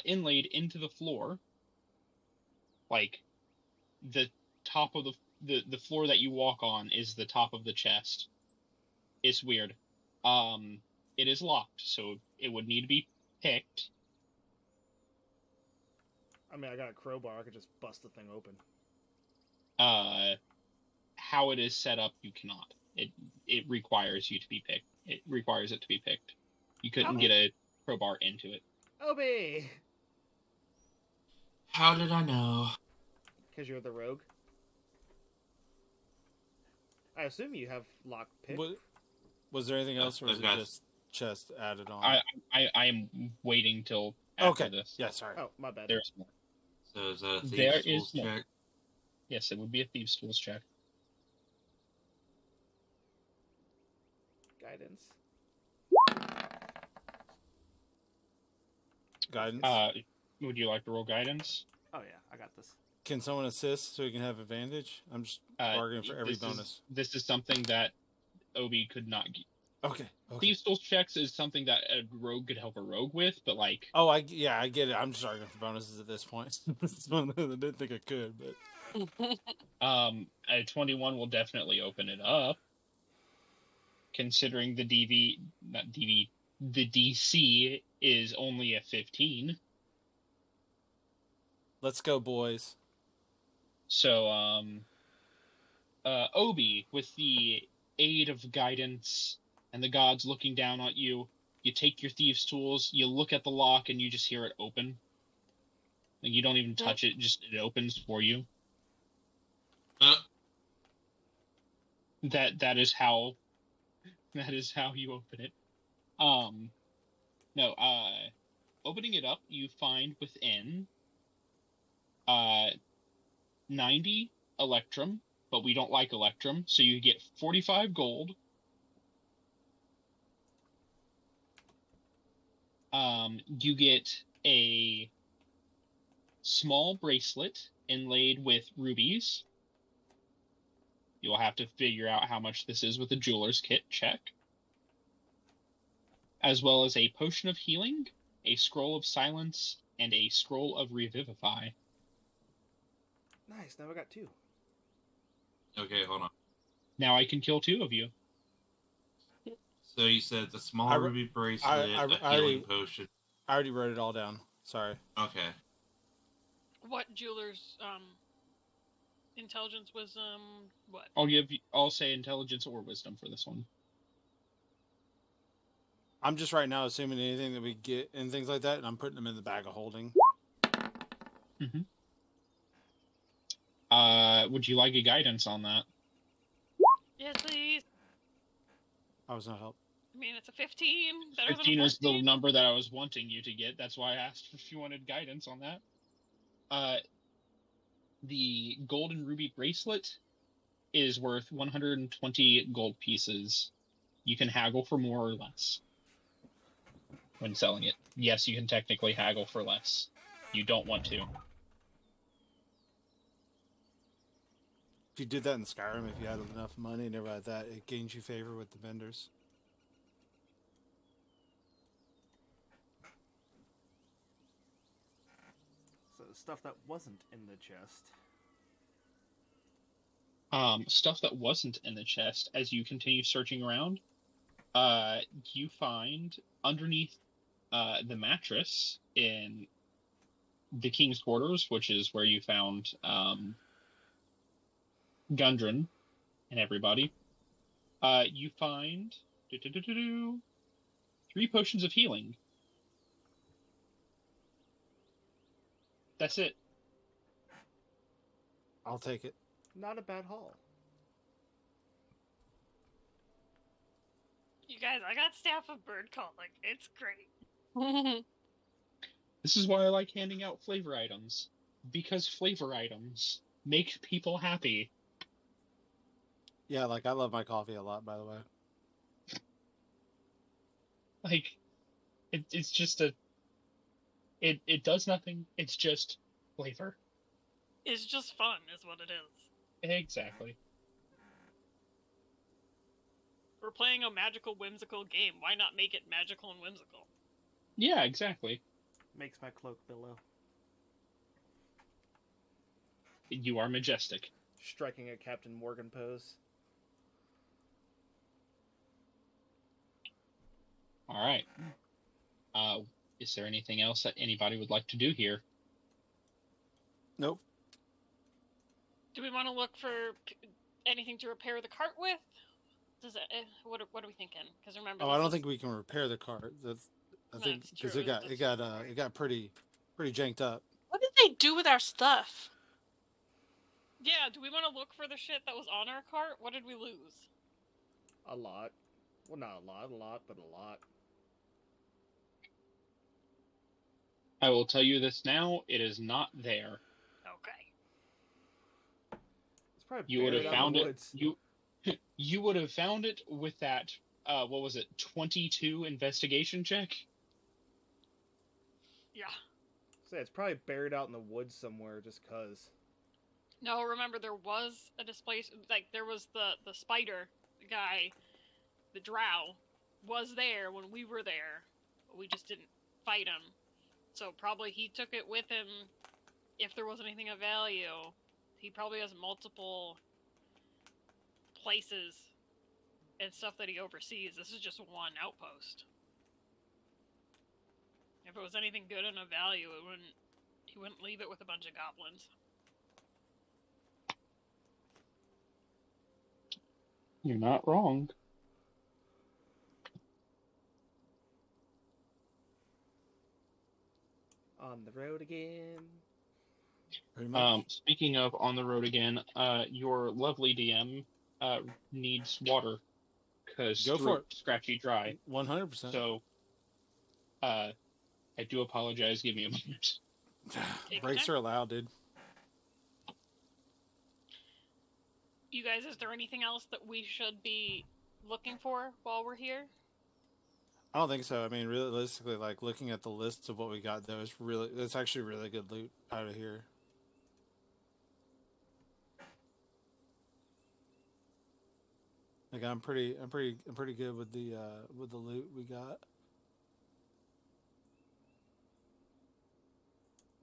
inlaid into the floor, like the top of the floor that you walk on is the top of the chest. It's weird. It is locked, so it would need to be picked. I mean, I got a crowbar. I could just bust the thing open. How it is set up, you cannot. It requires you to be picked. It requires it to be picked. You couldn't get a crowbar into it. Obi! How did I know? Because you're the rogue. I assume you have lock pick. Was there anything else, or was it Okay. just chest added on? I am waiting till after Okay. this. Yeah, sorry. Oh, my bad. There's more. So is that a There thieves' is tools more. check? Yes, it would be a thieves' tools check. Guidance. Guidance. Would you like to roll guidance? Oh yeah, I got this. Can someone assist so we can have advantage? I'm just bargaining for every bonus. This is something that Obi could not get. Okay. Thieves' tools checks is something that a rogue could help a rogue with, but like. Oh, I get it. I'm just arguing for bonuses at this point. I didn't think I could, but. A 21 will definitely open it up. Considering the DC is only a 15. Let's go, boys. So, Obi, with the aid of guidance and the gods looking down at you, you take your thieves' tools, you look at the lock, and you just hear it open. Like, you don't even touch it, just it opens for you. That is how you open it. Opening it up, you find within 90 electrum, but we don't like electrum, so you get 45 gold. You get a small bracelet inlaid with rubies. You'll have to figure out how much this is with a jeweler's kit check. As well as a potion of healing, a scroll of silence, and a scroll of revivify. Nice. Now I got 2. Okay, hold on. Now I can kill 2 of you. So you said the small ruby bracelet, a healing potion. I already wrote it all down. Sorry. Okay. What jeweler's intelligence, wisdom, what? I'll say intelligence or wisdom for this one. I'm just right now assuming anything that we get and things like that, and I'm putting them in the bag of holding. Mm-hmm. Would you like a guidance on that? Yes, please. I was not help. I mean, it's a 15. 15 is the number that I was wanting you to get. That's why I asked if you wanted guidance on that. The golden ruby bracelet is worth 120 gold pieces. You can haggle for more or less when selling it. Yes, you can technically haggle for less. You don't want to. If you did that in Skyrim, if you had enough money and everything like that, it gains you favor with the vendors. So stuff that wasn't in the chest. Stuff that wasn't in the chest, as you continue searching around, you find underneath the mattress in the king's quarters, which is where you found Gundren and everybody, you find 3 potions of healing. That's it. I'll take it. Not a bad haul. You guys, I got Staff of Bird Calling. It's great. This is why I like handing out flavor items. Because flavor items make people happy. Yeah, like I love my coffee a lot, by the way. Like, it's just it does nothing. It's just flavor. It's just fun, is what it is. Exactly. We're playing a magical, whimsical game. Why not make it magical and whimsical? Yeah, exactly. Makes my cloak billow. You are majestic. Striking a Captain Morgan pose. All right. Is there anything else that anybody would like to do here? Nope. Do we want to look for anything to repair the cart with? Does it? What are we thinking? Because remember. Oh, I don't think we can repair the cart. I think because it got pretty janked up. What did they do with our stuff? Yeah, do we want to look for the shit that was on our cart? What did we lose? A lot. Well, not a lot, but a lot. I will tell you this now, it is not there. Probably You would have buried out in found the it. woods. You would have found it with that. What was it? 22 investigation check. Yeah. So it's probably buried out in the woods somewhere, just cause. No, remember there was a displace. Like there was the spider guy, the drow, was there when we were there. We just didn't fight him. So probably he took it with him. If there was anything of value, he probably has multiple places and stuff that he oversees. This is just one outpost. If it was anything good and of value, he wouldn't leave it with a bunch of goblins. You're not wrong. On the road again. Pretty much. Speaking of on the road again, your lovely DM needs water because Go for it. scratchy dry. 100%. So, I do apologize. Give me a moment. Breaks are allowed, dude. You guys, is there anything else that we should be looking for while we're here? I don't think so. I mean, realistically, like looking at the list of what we got, though, it's actually really good loot out of here. Like I'm pretty good with the loot we got.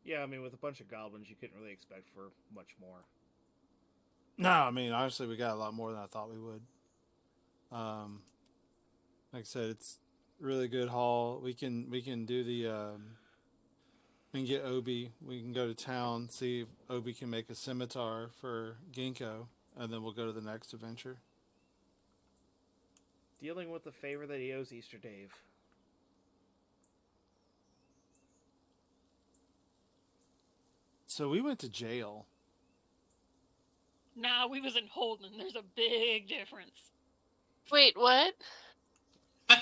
Yeah, I mean, with a bunch of goblins, you couldn't really expect for much more. No, I mean, honestly, we got a lot more than I thought we would. Like I said, it's really good haul. We can do the we can get Obi. We can go to town, see if Obi can make a scimitar for Ginkgo, and then we'll go to the next adventure. Dealing with the favor that he owes Easter Dave. So we went to jail. Nah, we was in Holden. There's a big difference. Wait, what? I'm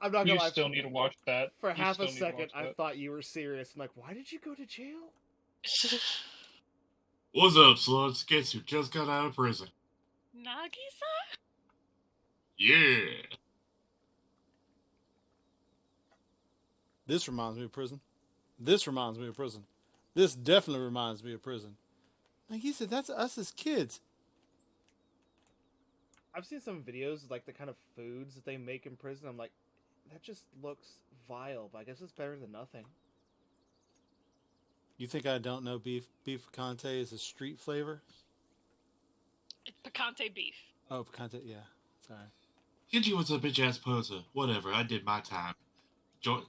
not gonna You lie. still need to watch that. For You half still a need to second, watch I that. thought you were serious. I'm like, why did you go to jail? What's up, sluts? Guess who just got out of prison? Nagisa? Yeah. This reminds me of prison. This reminds me of prison. This definitely reminds me of prison. Like he said, that's us as kids. I've seen some videos of, like, the kind of foods that they make in prison. I'm like, that just looks vile, but I guess it's better than nothing. You think I don't know beef picante is a street flavor? It's picante beef. Oh, picante, yeah. Sorry. Genji was a bitch ass poser. Whatever, I did my time. Got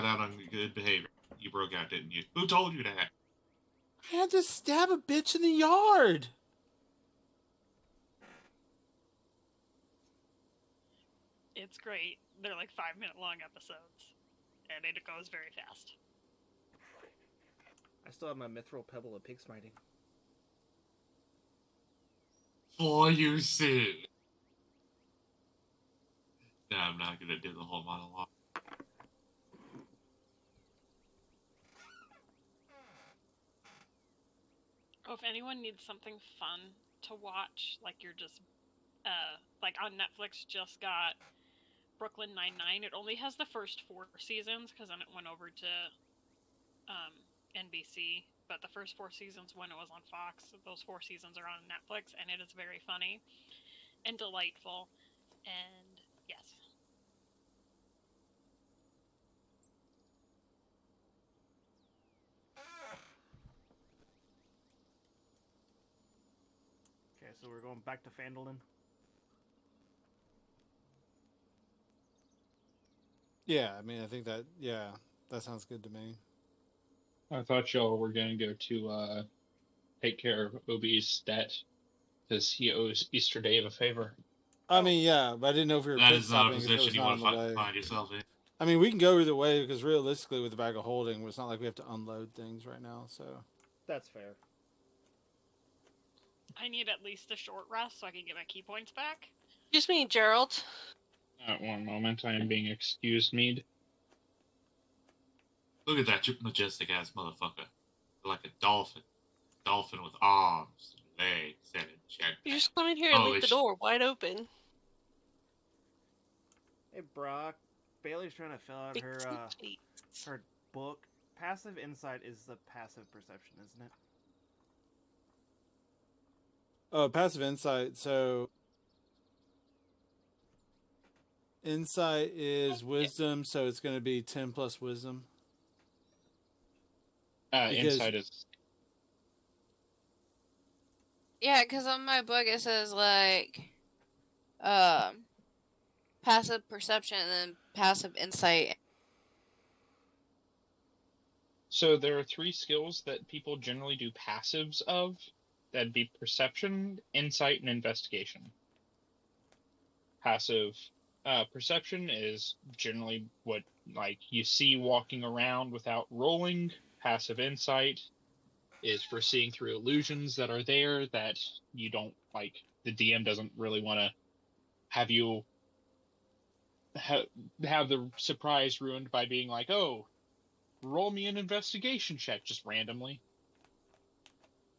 out on good behavior. You broke out, didn't you? Who told you that? I had to stab a bitch in the yard. It's great. They're like 5-minute long episodes. And it goes very fast. I still have my mithril pebble of pig smiting. For you see. No, I'm not gonna do the whole monologue. Oh, if anyone needs something fun to watch, like you're just, like on Netflix just got Brooklyn Nine-Nine. It only has the first 4 seasons, because then it went over to NBC. But the first 4 seasons, when it was on Fox, those 4 seasons are on Netflix, and it is very funny and delightful. And yes. Okay, so we're going back to Phandalin. Yeah, I mean, I think that sounds good to me. I thought y'all were gonna go to take care of Obi's debt because he owes Easter Dave a favor. I mean, yeah, but I didn't know if we were That pit is not a stopping if it was position you not want on to the way. find yourself in. I mean, we can go either way because realistically, with the bag of holding, it's not like we have to unload things right now. So That's fair. I need at least a short rest so I can get my key points back. Excuse me, Gerald. At one moment, I am being excused, Mead. Look at that majestic ass motherfucker. like a dolphin. Dolphin with arms and legs and a jetpack. You just come in here and leave the it's- door wide open. Hey, Brock. Bailey's trying to fill out her book. Passive insight is the passive perception, isn't it? Oh, passive insight. So insight is wisdom, so it's going to be 10 plus wisdom. Because- Insight is Yeah, because on my book it says like, passive perception and then passive insight. so there are 3 skills that people generally do passives of. That'd be perception, insight, and investigation. Passive perception is generally what like you see walking around without rolling. Passive insight is for seeing through illusions that are there that you don't like. The DM doesn't really want to have you have the surprise ruined by being like, oh, roll me an investigation check just randomly.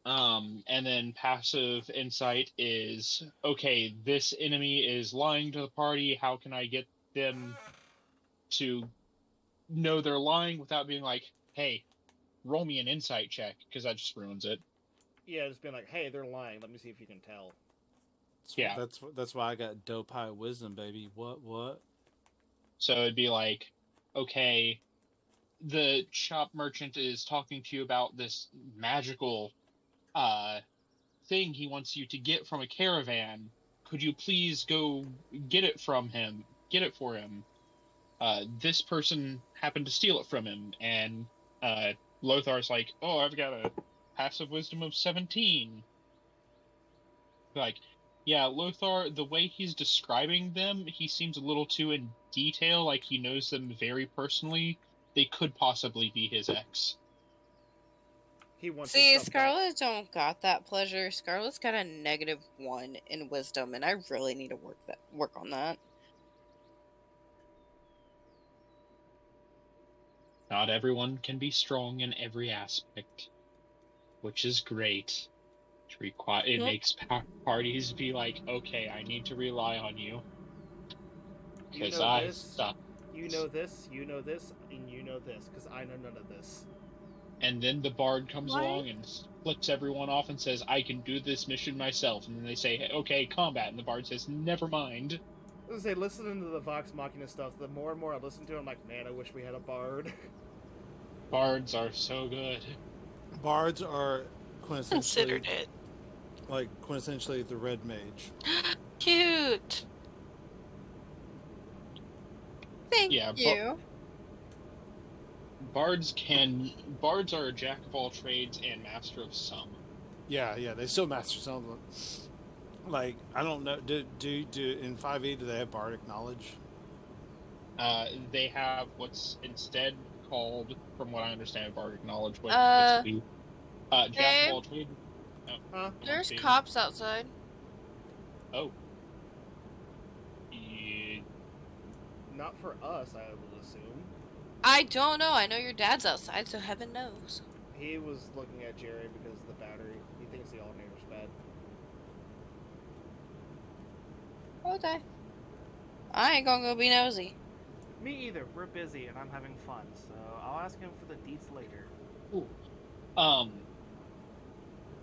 And then passive insight is, okay, this enemy is lying to the party. How can I get them to know they're lying without being like, hey, roll me an insight check, because that just ruins it. Yeah, just being like, hey, they're lying. Let me see if you can tell. Yeah. That's why I got dope high wisdom, baby. What? So it'd be like, okay, the shop merchant is talking to you about this magical thing he wants you to get from a caravan. Could you please go get it from him? Get it for him. This person happened to steal it from him, and Lothar's like, oh, I've got a passive wisdom of 17. Like, yeah, Lothar, the way he's describing them, he seems a little too in detail, like he knows them very personally. They could possibly be his ex. He wants See, his stuff back. Scarlet don't got that pleasure. Scarlet's got a -1 in wisdom, and I really need to work on that. Not everyone can be strong in every aspect, which is great. It makes parties be like, okay, I need to rely on you. You Because know I this, suck. you know this, you know this, and you know this, because I know none of this. And then the bard comes Why? along and flips everyone off and says, I can do this mission myself. And then they say, hey, okay, combat. And the bard says, never mind. I was gonna say, listening to the Vox Machina stuff, the more and more I listen to it, I'm like, man, I wish we had a bard. Bards are so good. Bards are Considered it. quintessentially the red mage. Cute. Thank Yeah, you. Bards are a jack of all trades and master of some. Yeah, they still master some of them. Like, I don't know, do in 5e do they have bardic knowledge? They have what's instead called, from what I understand, bardic knowledge, what Uh, used to be jack of all trades. Oh, Huh? There's see. cops outside. Oh. Yeah. Not for us, I would assume. I don't know. I know your dad's outside, so heaven knows. He was looking at Jerry because of the battery. He thinks the alternator's bad. Okay. I ain't gonna go be nosy. Me either. We're busy and I'm having fun, so I'll ask him for the deets later.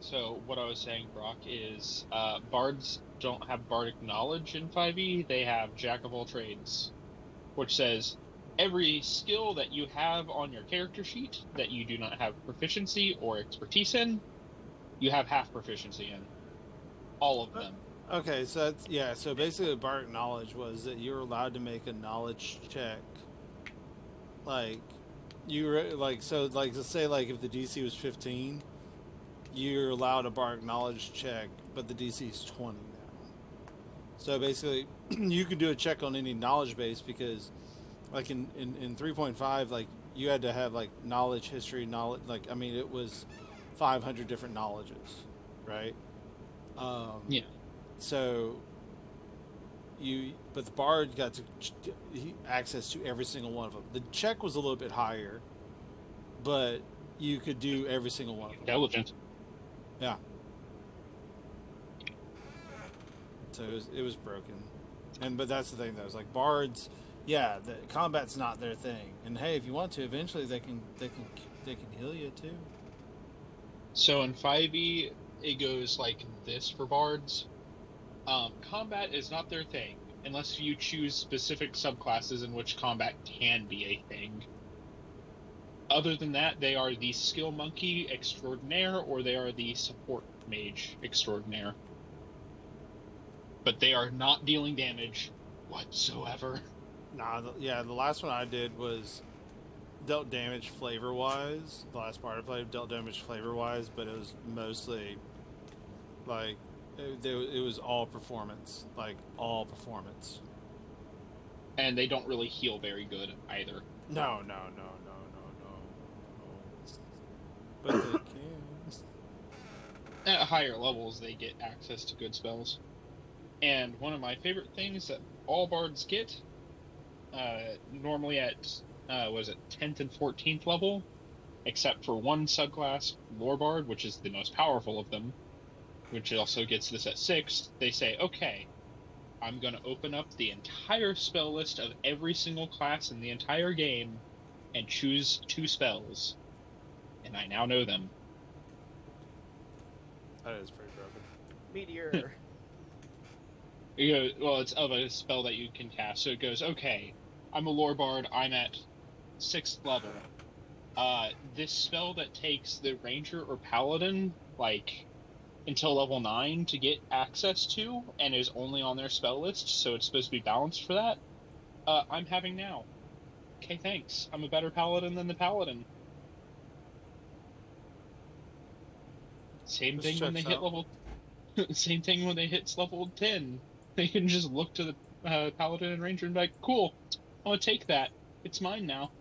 So what I was saying, Brock, is bards don't have bardic knowledge in 5e. They have jack of all trades, which says every skill that you have on your character sheet that you do not have proficiency or expertise in, you have half proficiency in. All of them. Okay, so that's, yeah, so basically bardic knowledge was that you were allowed to make a knowledge check. Like, let's say, like, if the DC was 15, you're allowed a bardic knowledge check, but the DC is 20 now. So basically, you can do a check on any knowledge base because, like, in 3.5, like, you had to have, like, knowledge, history, knowledge, like, I mean, it was 500 different knowledges, right? Yeah. So, but the bard got to access to every single one of them. The check was a little bit higher, but you could do every single one of them. Intelligent. Yeah. So it was broken, but that's the thing though. It's like bards, yeah, the combat's not their thing. And hey, if you want to, eventually they can heal you too. So in 5e, it goes like this for bards. Combat is not their thing, unless you choose specific subclasses in which combat can be a thing. Other than that, they are the skill monkey extraordinaire, or they are the support mage extraordinaire. But they are not dealing damage whatsoever. Nah, the last one I did was dealt damage flavor wise. The last part I played dealt damage flavor wise, but it was mostly like it was all performance, like all performance. And they don't really heal very good either. No. But they can. At higher levels, they get access to good spells. And one of my favorite things that all bards get, normally at, 10th and 14th level, except for one subclass, Lore Bard, which is the most powerful of them, which also gets this at 6th, they say, okay, I'm going to open up the entire spell list of every single class in the entire game and choose 2 spells. And I now know them. That is pretty broken. Meteor. Well, it's of a spell that you can cast. So it goes, okay, I'm a Lore Bard, I'm at 6th level. This spell that takes the Ranger or Paladin, like, until level 9 to get access to, and is only on their spell list, so it's supposed to be balanced for that, I'm having now. Okay, thanks. I'm a better Paladin than the Paladin. Same thing when they hit level... Same thing when they hit level 10. They can just look to the Paladin and Ranger and be like, cool, I'm gonna take that. It's mine now.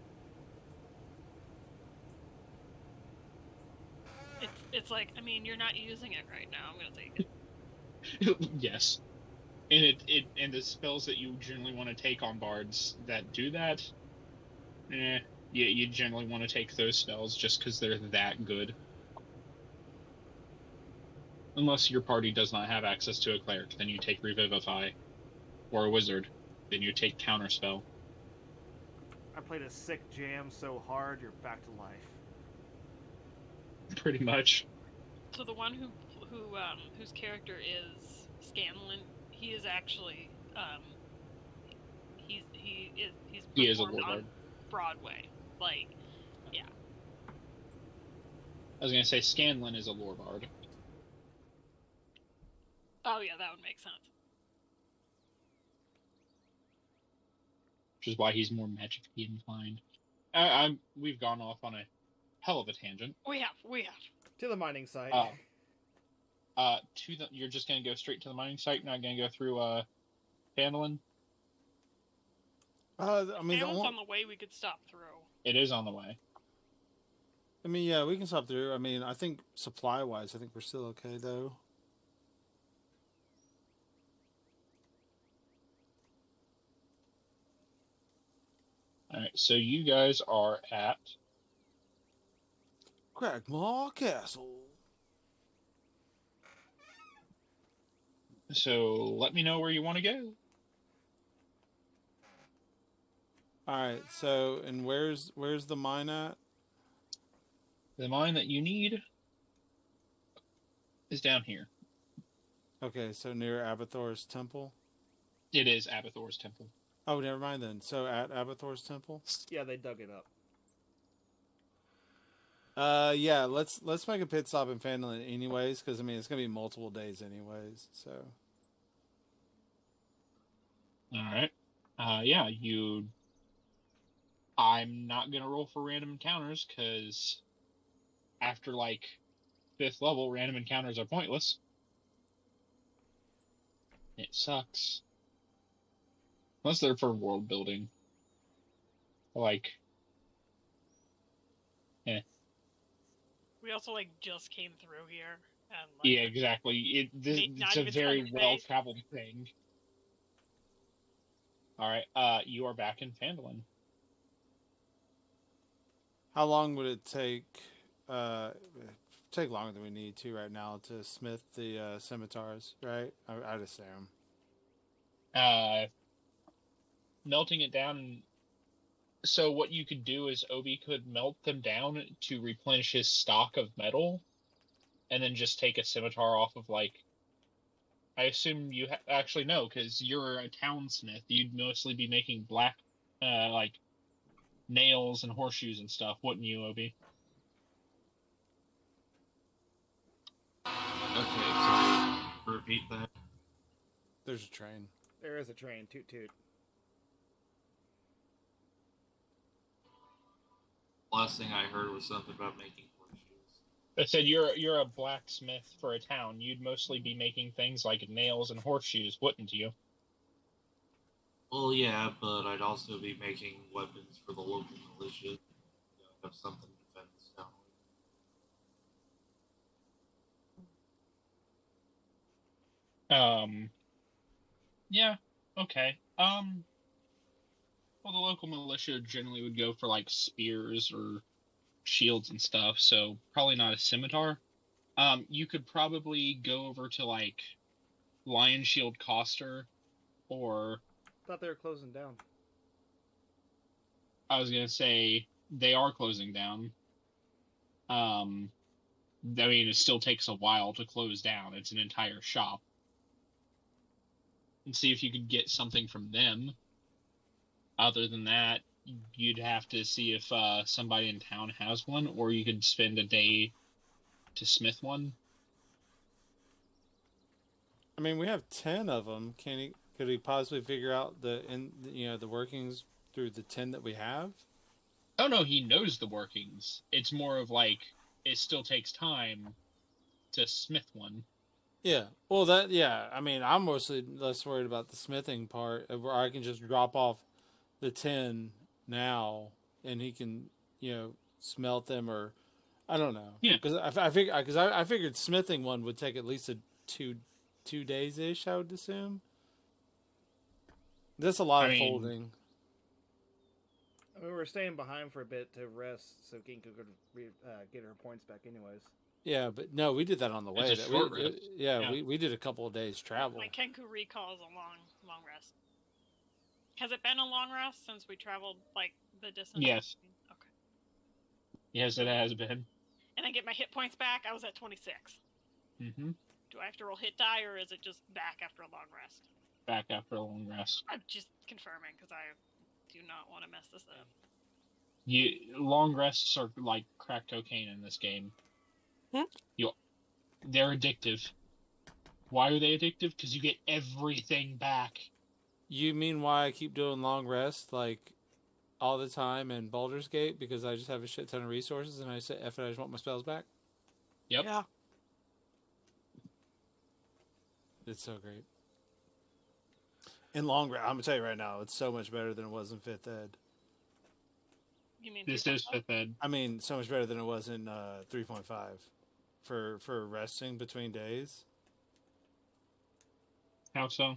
It's like, I mean, you're not using it right now. I'm gonna take it. Yes. And and the spells that you generally want to take on bards that do that, you generally want to take those spells just because they're that good. Unless your party does not have access to a cleric, then you take Revivify. Or a wizard, then you take Counterspell. I played a sick jam so hard, you're back to life. Pretty much. So the one whose character is Scanlan, he is actually He is a performed Lore Bard. on Broadway. Like, yeah. I was gonna say Scanlan is a Lore Bard. Oh yeah, that would make sense. Which is why he's more magically inclined. We've gone off on a hell of a tangent. We have. To the mining site. You're just gonna go straight to the mining site, not gonna go through Phandalin? I mean, If on the way, we could stop through. It is on the way. I mean, yeah, we can stop through. I mean, I think supply-wise, I think we're still okay, though. Alright, so you guys are at... Cragmaw Castle. So, let me know where you want to go. Alright, so, and where's the mine at? The mine that you need is down here. Okay, so near Abathor's temple? It is Abathor's temple. Oh, never mind then. So at Abathor's temple? Yeah, they dug it up. Yeah, let's make a pit stop in Phandalin anyways, because I mean it's gonna be multiple days anyways, so. Alright. Yeah, I'm not gonna roll for random encounters, because after, like, 5th level, random encounters are pointless. It sucks. Unless they're for world building. Like, We also like just came through here, and like, yeah, exactly. It's a very well-traveled thing. Alright, you are back in Phandalin. How long would it take take longer than we need to right now to smith the scimitars, right? I'd assume. Uh, melting it down. So what you could do is Obi could melt them down to replenish his stock of metal, and then just take a scimitar off of like. I assume you actually no, because you're a townsmith. You'd mostly be making black, like nails and horseshoes and stuff, wouldn't you, Obi? Okay, sorry. Repeat that. There's a train. There is a train. Toot toot. Last thing I heard was something about making horseshoes. I said you're a blacksmith for a town. You'd mostly be making things like nails and horseshoes, wouldn't you? Well, yeah, but I'd also be making weapons for the local militia. Have something to defend this town with. Yeah, okay. Well, the local militia generally would go for like spears or shields and stuff, so probably not a scimitar. You could probably go over to like Lion Shield Coster, or Thought they were closing down. I was gonna say they are closing down. I mean, it still takes a while to close down. It's an entire shop. And see if you could get something from them. Other than that, you'd have to see if somebody in town has one, or you could spend a day to smith one. I mean, we have 10 of them. Could he possibly figure out the workings through the 10 that we have? Oh no, he knows the workings. It's more of like it still takes time to smith one. Yeah. Well, I mean, I'm mostly less worried about the smithing part, where I can just drop off the 10 now, and he can, smelt them, or I don't know. Yeah. Because I figured smithing one would take at least a two days ish. I would assume. That's a lot of folding. We were staying behind for a bit to rest, so Ginko could get her points back, anyways. Yeah, but no, we did that on the way. It's a short rest. We did a couple of days travel. My Kenku recall is a long rest. Has it been a long rest since we traveled like the distance? Yes. Okay. Yes, it has been. And I get my hit points back. I was at 26. Mm-hmm. Do I have to roll hit die, or is it just back after a long rest? Back after a long rest. I'm just confirming because I do not want to mess this up. Long rests are like crack cocaine in this game. They're addictive. Why are they addictive? Because you get everything back. You mean why I keep doing long rest like all the time in Baldur's Gate? Because I just have a shit ton of resources and I say, F it, I just want my spells back? Yep. Yeah. It's so great. In long rest, I'm going to tell you right now, it's so much better than it was in 5th Ed. You mean this is 5th Ed? I mean, so much better than it was in 3.5 for resting between days. How so?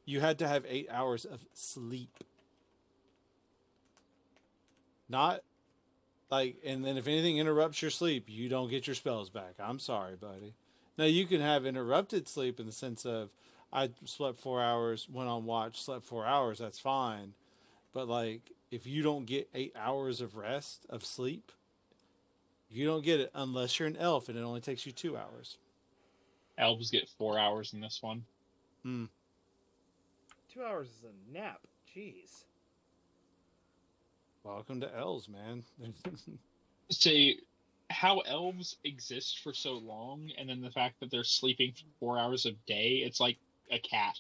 You had to have 8 hours of sleep. Not like, and then if anything interrupts your sleep, you don't get your spells back. I'm sorry, buddy. Now, you can have interrupted sleep in the sense of, I slept 4 hours, went on watch, slept 4 hours, that's fine. But, like, if you don't get 8 hours of rest, of sleep, you don't get it unless you're an elf, and it only takes you 2 hours. Elves get 4 hours in this one. 2 hours is a nap. Jeez. Welcome to elves, man. Say, how elves exist for so long, and then the fact that they're sleeping for 4 hours a day, it's like a cat.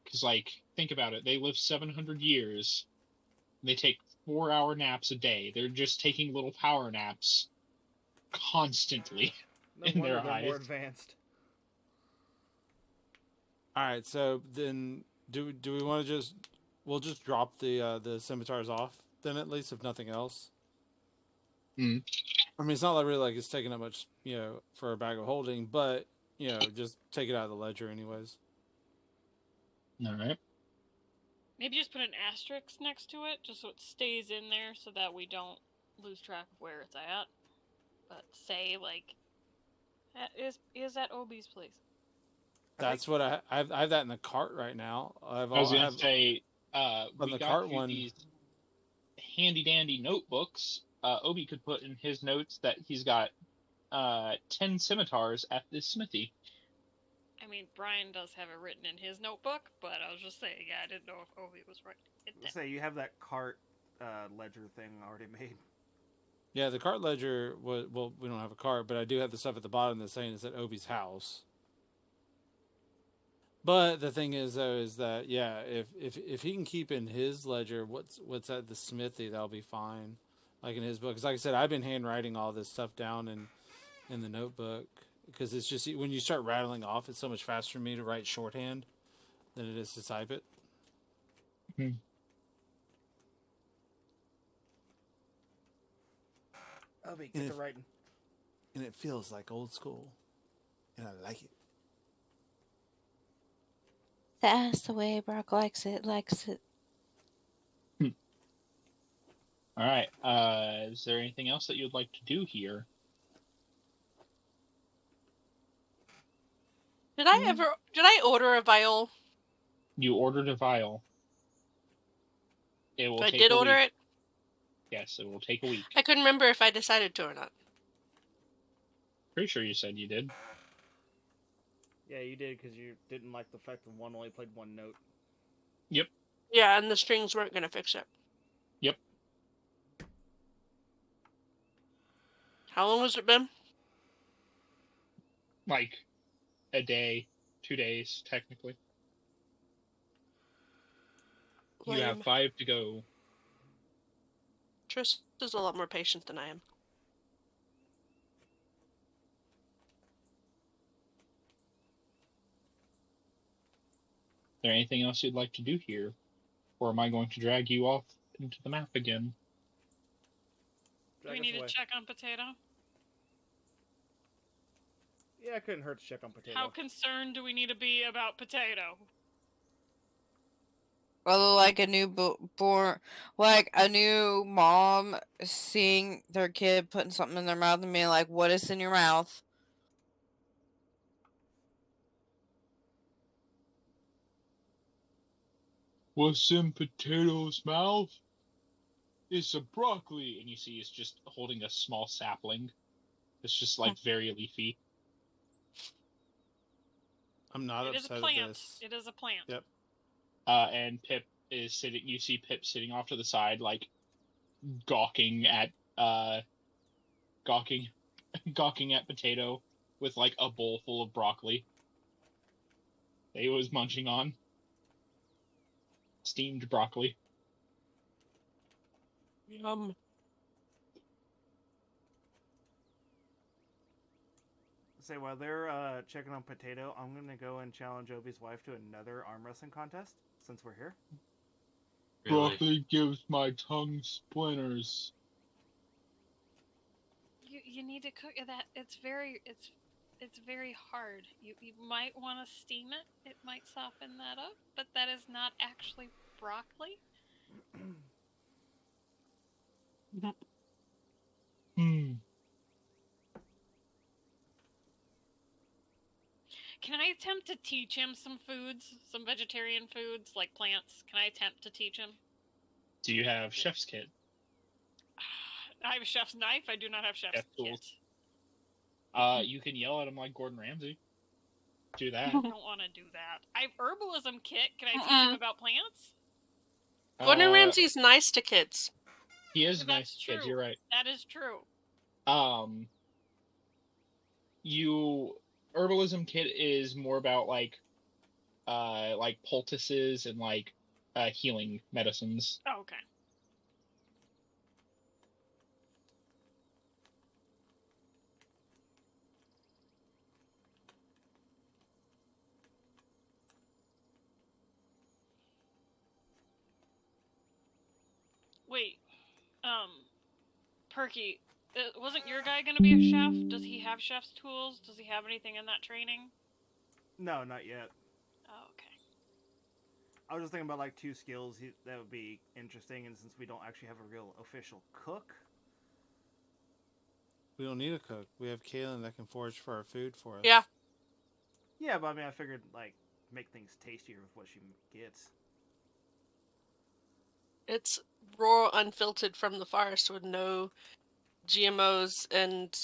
Because, like, think about it. They live 700 years. They take 4-hour naps a day. They're just taking little power naps constantly No in wonder their they're eyes. more advanced. All right, so then do we want to we'll just drop the scimitars off then, at least, if nothing else. I mean, it's not like really like it's taking up much, for a bag of holding, but just take it out of the ledger anyways. All right. Maybe just put an asterisk next to it, just so it stays in there, so that we don't lose track of where it's at. but say like, is at Obi's place. That's what I have that in the cart right now. I was I gonna have say, on we the got cart you one. these handy dandy notebooks. Obi could put in his notes that he's got 10 scimitars at this smithy. I mean, Brian does have it written in his notebook, but I was just saying, yeah, I didn't know if Obi was right. Say you have that cart ledger thing already made. Yeah, the cart ledger was, well, we don't have a cart, but I do have the stuff at the bottom that's saying it's at Obi's house. But the thing is, though, is that yeah, if he can keep in his ledger what's at the smithy, that'll be fine. Like in his book, because like I said, I've been handwriting all this stuff down in the notebook because it's just when you start rattling off, it's so much faster for me to write shorthand than it is to type it. Obi, get to writing. And it feels like old school, and I like it. That's the way Brock likes it. All right. Is there anything else that you'd like to do here? Did I order a vial? You ordered a vial. It will I take did a order week. it? Yes, it will take a week. I couldn't remember if I decided to or not. Pretty sure you said you did. Yeah, you did because you didn't like the fact that one only played one note. Yep. Yeah, and the strings weren't going to fix it. Yep. How long has it been? Like a day, 2 days, technically. You have 5 to go. Trish is a lot more patient than I am. Is there anything else you'd like to do here? Or am I going to drag you off into the map again? Do we need to check on Potato? Yeah, it couldn't hurt to check on Potato. How concerned do we need to be about Potato? Well, like a a new mom seeing their kid putting something in their mouth and being like, "What is in your mouth?" What's in Potato's mouth? It's a broccoli. And you see he's just holding a small sapling. It's just like very leafy. I'm not It is a upset plant. at this. It is a plant. Yep. And Pip is sitting. You see Pip sitting off to the side, like gawking at Potato with like a bowl full of broccoli that he was munching on. Steamed broccoli. Yum. Say while they're checking on Potato, I'm gonna go and challenge Obi's wife to another arm wrestling contest since we're here. Really? Broccoli gives my tongue splinters. You need to cook that. It's very hard. You might want to steam it. It might soften that up, but that is not actually broccoli. Can I attempt to teach him some foods, some vegetarian foods like plants? Can I attempt to teach him? Do you have chef's kit? I have a chef's knife. I do not have chef's kit. You can yell at him like Gordon Ramsay. Do that. I don't want to do that. I have herbalism kit. Can I teach him about plants? Gordon Ramsay's nice to kids. He is nice to kids. You're right. That is true. Herbalism kit is more about like poultices and like healing medicines. Oh, okay. Wait, Perky, wasn't your guy gonna be a chef? Does he have chef's tools? Does he have anything in that training? No, not yet. Oh, okay. I was just thinking about like 2 skills that would be interesting, and since we don't actually have a real official cook, We don't need a cook. We have Kaylin that can forage for our food for us. Yeah. Yeah, but I mean, I figured like make things tastier with what she gets. It's raw, unfiltered from the forest with no GMOs and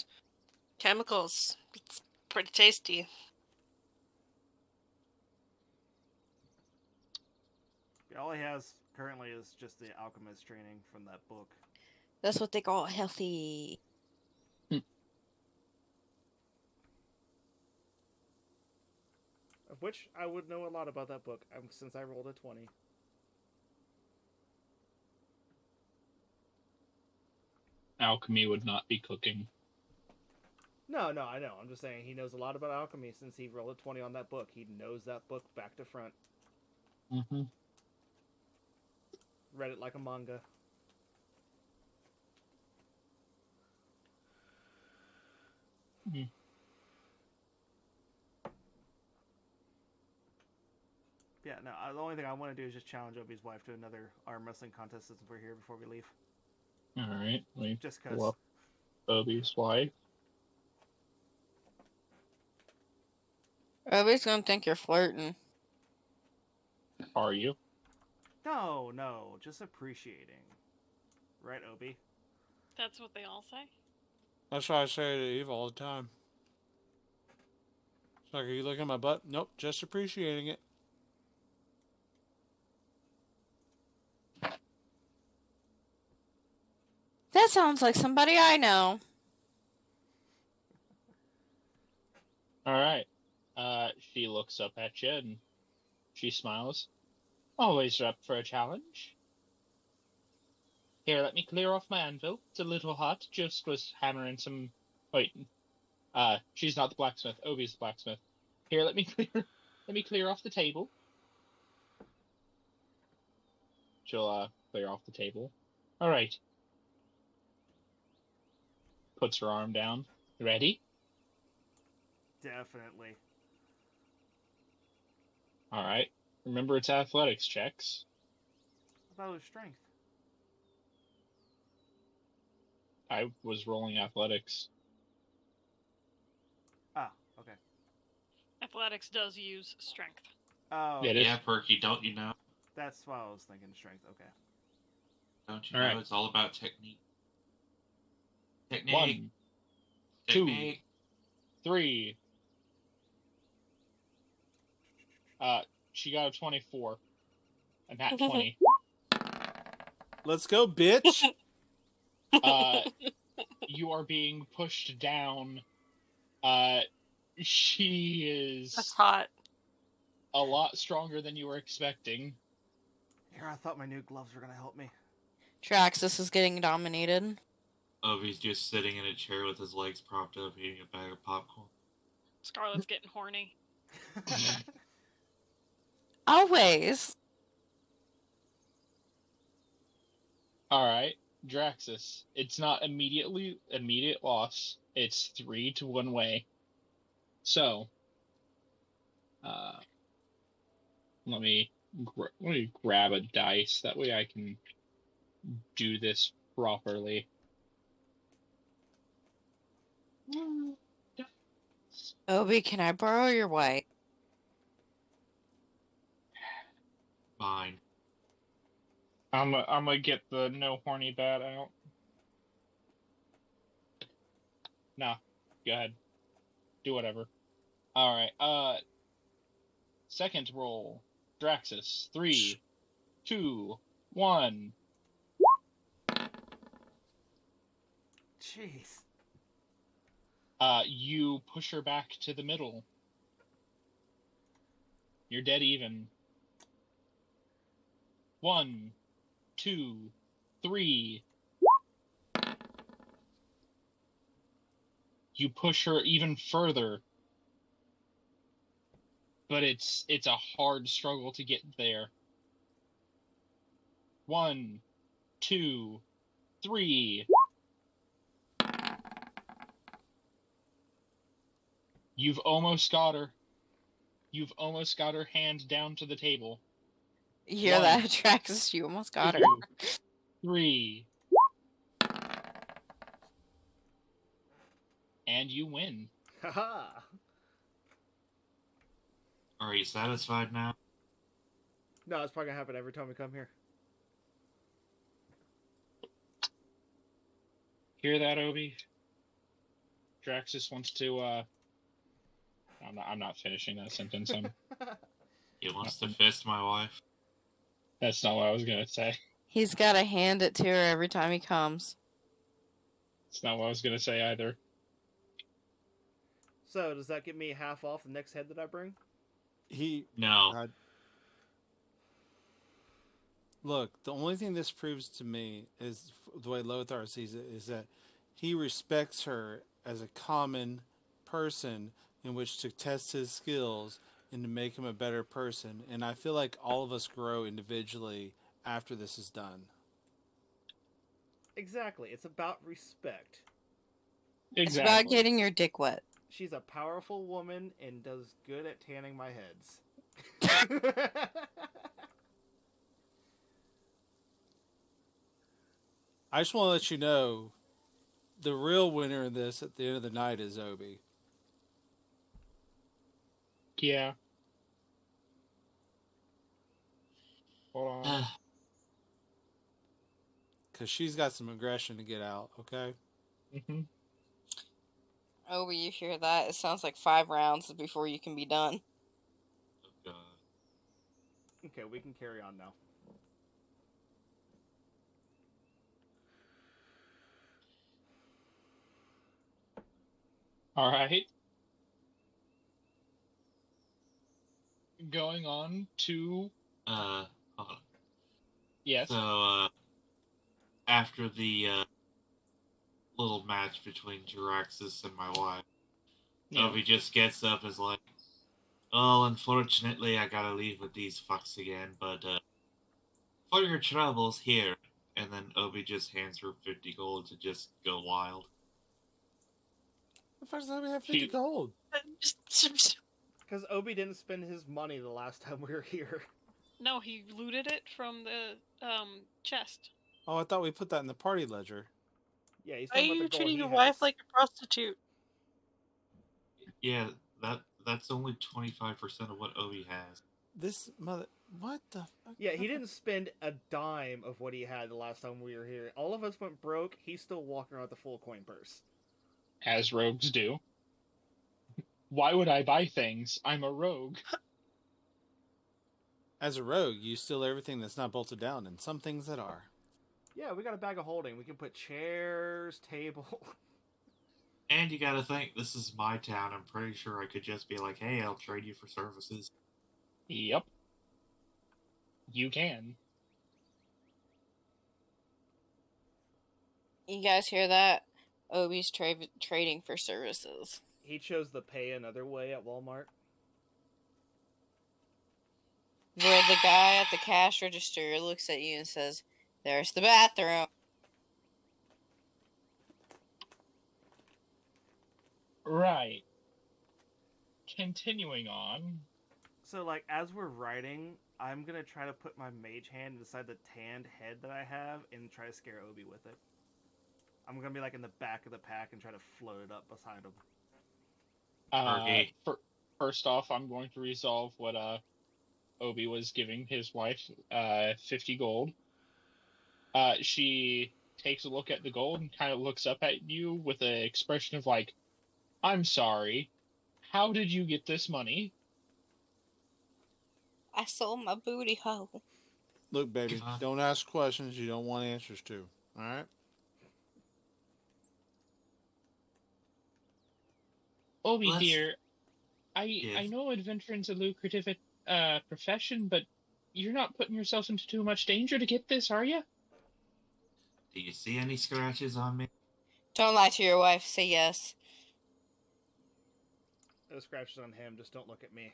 chemicals. It's pretty tasty. Yeah, all he has currently is just the alchemist training from that book. That's what they call healthy. Of which I would know a lot about that book since I rolled a 20. Alchemy would not be cooking. No, I know. I'm just saying he knows a lot about alchemy since he rolled a 20 on that book. He knows that book back to front. Mm-hmm. Read it like a manga. Mm. Yeah, no, the only thing I want to do is just challenge Obi's wife to another arm wrestling contest since we're here before we leave. Alright, we Just pull because. up Obi's wife. Everybody's gonna think you're flirting. Are you? No, just appreciating. Right, Obi? That's what they all say. That's why I say to Eve all the time. It's like, are you looking at my butt? Nope, just appreciating it. That sounds like somebody I know. Alright. She looks up at you and she smiles. Always up for a challenge. Here, let me clear off my anvil. It's a little hot. Just was hammering some... Wait. She's not the blacksmith. Obi's the blacksmith. Here, let me clear off the table. She'll, clear off the table. Alright. Puts her arm down. Ready? Definitely. Alright. Remember, it's athletics checks. I thought it was strength. I was rolling athletics. Ah, okay. Athletics does use strength. Oh, It is. Yeah, Perky, don't you know? that's why I was thinking strength. Okay. Don't you All know right. it's all about technique? Technique. 1, 2, Technique. 3. She got a 24. A nat 20. Let's go, bitch. You are being pushed down. She is That's hot. a lot stronger than you were expecting. Here, I thought my new gloves were gonna help me. Traxxas is getting dominated. Obi's just sitting in a chair with his legs propped up, eating a bag of popcorn. Scarlet's getting horny. Always. Alright, Draxus. It's not immediate loss. It's 3 to 1 way. So, let me grab a dice. That way I can do this properly. Obi, can I borrow your white? Fine. I'm gonna get the no horny bat out. Nah, go ahead. Do whatever. Alright, second roll. Draxus. 3, 2, 1. Jeez. You push her back to the middle. You're dead even. 1, 2, 3. You push her even further. But it's a hard struggle to get there. 1, 2, 3. You've almost got her. You've almost got her hand down to the table. You hear 1, that, Traxxas? You almost got her. 2, 3. and you win. Haha. Are you satisfied now? No, it's probably gonna happen every time we come here. Hear that, Obi? Draxus wants to. I'm not finishing that sentence. He wants to fist my wife. That's not what I was gonna say. He's got to hand it to her every time he comes. It's not what I was gonna say either. So, does that get me half off the next head that I bring? No. Look, the only thing this proves to me is the way Lothar sees it is that he respects her as a common person in which to test his skills and to make him a better person. And I feel like all of us grow individually after this is done. Exactly. It's about respect. Exactly. It's about getting your dick wet. She's a powerful woman and does good at tanning my heads. I just want to let you know the real winner in this at the end of the night is Obi. Yeah. Hold on. Because she's got some aggression to get out, okay? Mm-hmm. Oh, will you hear that? It sounds like 5 rounds before you can be done. Oh, God. Okay, we can carry on now. All right. Going on to Hold on. yes. So, after the little match between Jiraxis and my wife, Yeah. Obi just gets up and is like, "Oh, unfortunately, I gotta leave with these fucks again, but for your troubles, here." And then Obi just hands her 50 gold to just go wild. The fuck does Obi have 50 gold? Because Obi didn't spend his money the last time we were here. No, he looted it from the chest. Oh, I thought we put that in the party ledger. Yeah, he's Why are talking about you the gold treating he your has. wife like a prostitute? Yeah, that's only 25% of what Obi has. This mother... What the fuck? Yeah, he didn't spend a dime of what he had the last time we were here. All of us went broke. He's still walking around with a full coin purse. As rogues do. Why would I buy things? I'm a rogue. As a rogue, you steal everything that's not bolted down, and some things that are. Yeah, we got a bag of holding. We can put chairs, table. And you gotta think, this is my town. I'm pretty sure I could just be like, "Hey, I'll trade you for services." Yep. You can. You guys hear that? Obi's trading for services. He chose the pay another way at Walmart. Where the guy at the cash register looks at you and says, "There's the bathroom." Right. Continuing on. So, like, as we're writing, I'm gonna try to put my mage hand inside the tanned head that I have and try to scare Obi with it. I'm gonna be, like, in the back of the pack and try to float it up beside him. Okay. First off, I'm going to resolve what Obi was giving his wife 50 gold. She takes a look at the gold and kind of looks up at you with an expression of like, "I'm sorry. How did you get this money?" I sold my booty hole. Look, baby, don't ask questions you don't want answers to. All right? Obi, dear, I Yes. know adventuring's a lucrative profession, but you're not putting yourself into too much danger to get this, are you? Do you see any scratches on me? Don't lie to your wife. Say yes. No scratches on him. Just don't look at me.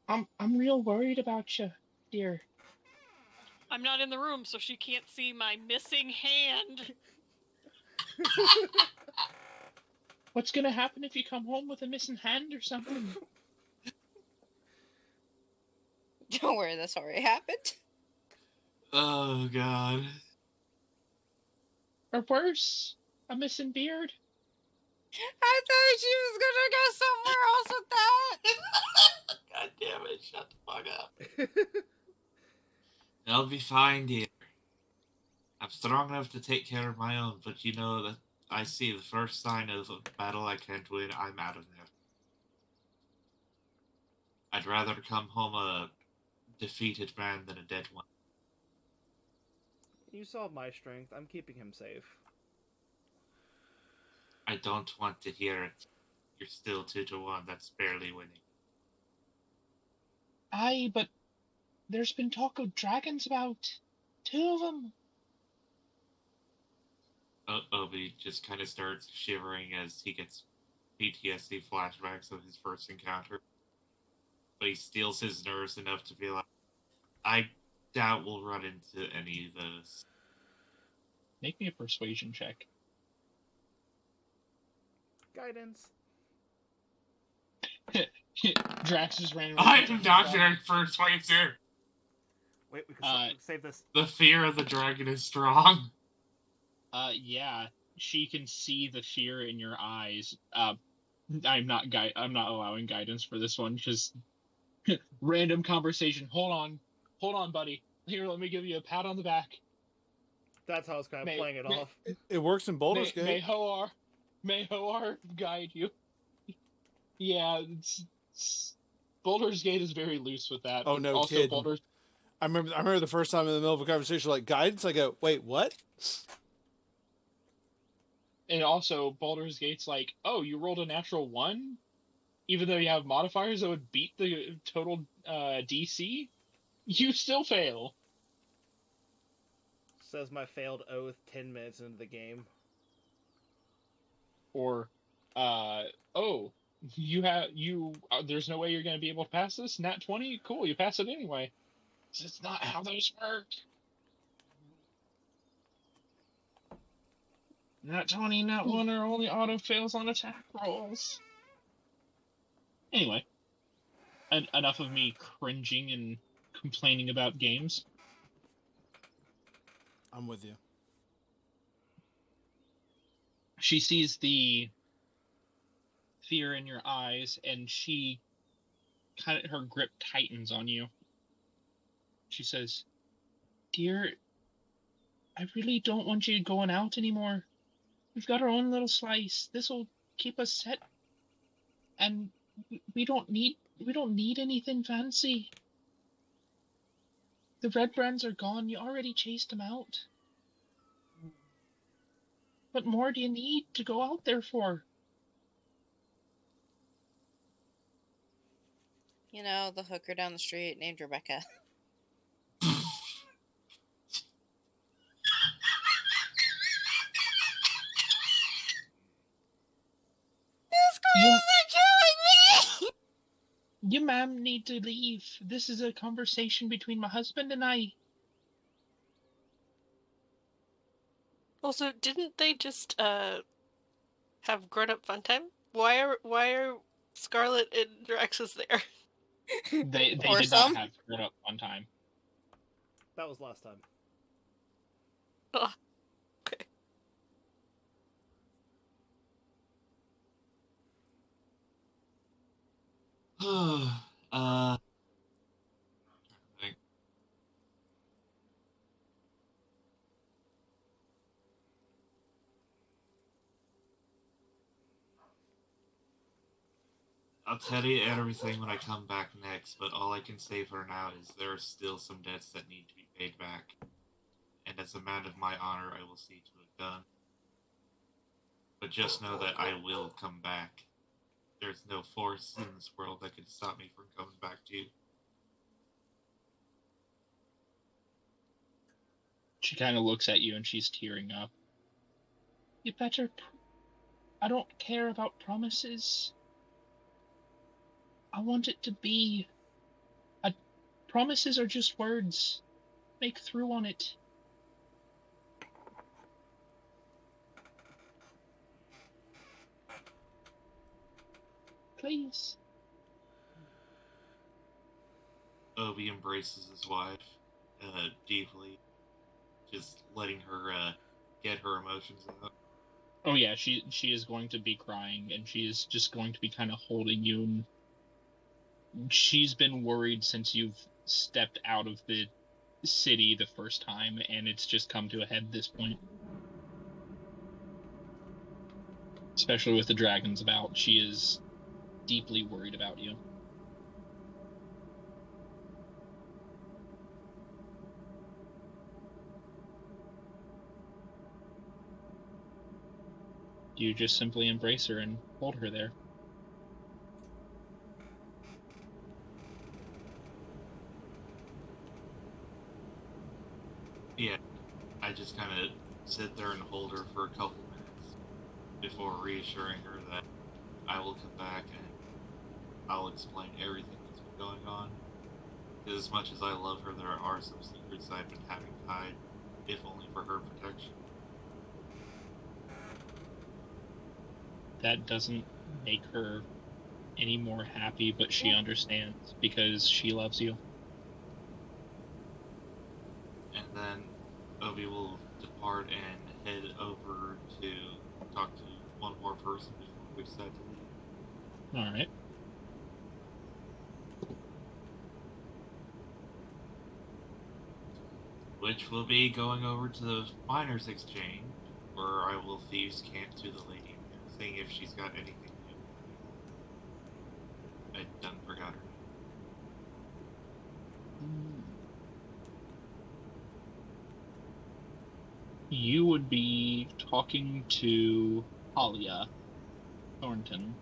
I'm real worried about you, dear. I'm not in the room, so she can't see my missing hand. What's gonna happen if you come home with a missing hand or something? Don't worry, that's already happened. Oh, God. Or worse, a missing beard. I thought she was gonna go somewhere else with that. God damn it, shut the fuck up. I'll be fine, dear. I'm strong enough to take care of my own, but you know that I see the first sign of a battle I can't win, I'm out of there. I'd rather come home a defeated man than a dead one. You saw my strength. I'm keeping him safe. I don't want to hear it. You're still 2-1, that's barely winning. Aye, but there's been talk of dragons about. 2 of them. Obi just kind of starts shivering as he gets PTSD flashbacks of his first encounter. But he steals his nerves enough to be like, I doubt we'll run into any of those. Make me a persuasion check. Guidance. Drax just randomly. I'm not very persuasive. Wait, we can save this. The fear of the dragon is strong. Yeah, she can see the fear in your eyes. I'm not allowing guidance for this one. Just random conversation. Hold on, buddy. Here, let me give you a pat on the back. That's how I was kind of playing it off. It works in Baldur's Gate. May Hoar guide you. Yeah, Baldur's Gate is very loose with that. Oh, no also, kidding. I remember the first time in the middle of a conversation, like, guidance? I go, wait, what? And also, Baldur's Gate's like, oh, you rolled a natural 1? Even though you have modifiers that would beat the total DC? You still fail. Says my failed oath 10 minutes into the game. Or, there's no way you're going to be able to pass this? Nat 20? Cool, you pass it anyway. It's not how those work. Nat 20, Nat 1 are only auto fails on attack rolls. Anyway, enough of me cringing and complaining about games. I'm with you. She sees the fear in your eyes, and her grip tightens on you. She says, "Dear, I really don't want you going out anymore. We've got our own little slice. This'll keep us set, and we don't need anything fancy. The red brands are gone. You already chased them out. What more do you need to go out there for?" You know, the hooker down the street named Rebecca. This girl is killing me! You, ma'am, need to leave. This is a conversation between my husband and I. Also, didn't they just have grown-up fun time? Why are Scarlet and Draxus there? They Or did some. not have grown up one time. That was last time. Oh, okay. I'll tell you everything when I come back next, but all I can say for now is there are still some debts that need to be paid back. And as a man of my honor, I will see to it done. But just know that I will come back. There's no force in this world that can stop me from coming back to you. She kind of looks at you and she's tearing up. You better... I don't care about promises. I want it to be... Promises are just words. Make through on it. Please. Obi embraces his wife deeply, just letting her get her emotions out. Oh yeah, she is going to be crying, and she is just going to be kind of holding you. And she's been worried since you've stepped out of the city the first time, and it's just come to a head at this point. Especially with the dragons about, she is deeply worried about you. You just simply embrace her and hold her there. Yeah, I just kind of sit there and hold her for a couple minutes before reassuring her that I will come back and I'll explain everything that's been going on. Because as much as I love her, there are some secrets I've been having to hide, if only for her protection. That doesn't make her any more happy, but she understands because she loves you. And then Obi will depart and head over to talk to one more person before we decide to leave. All right. Which will be going over to the Miners Exchange, where I will thieves camp to the lady, seeing if she's got anything new. I done forgot her. You would be talking to Talia Thornton.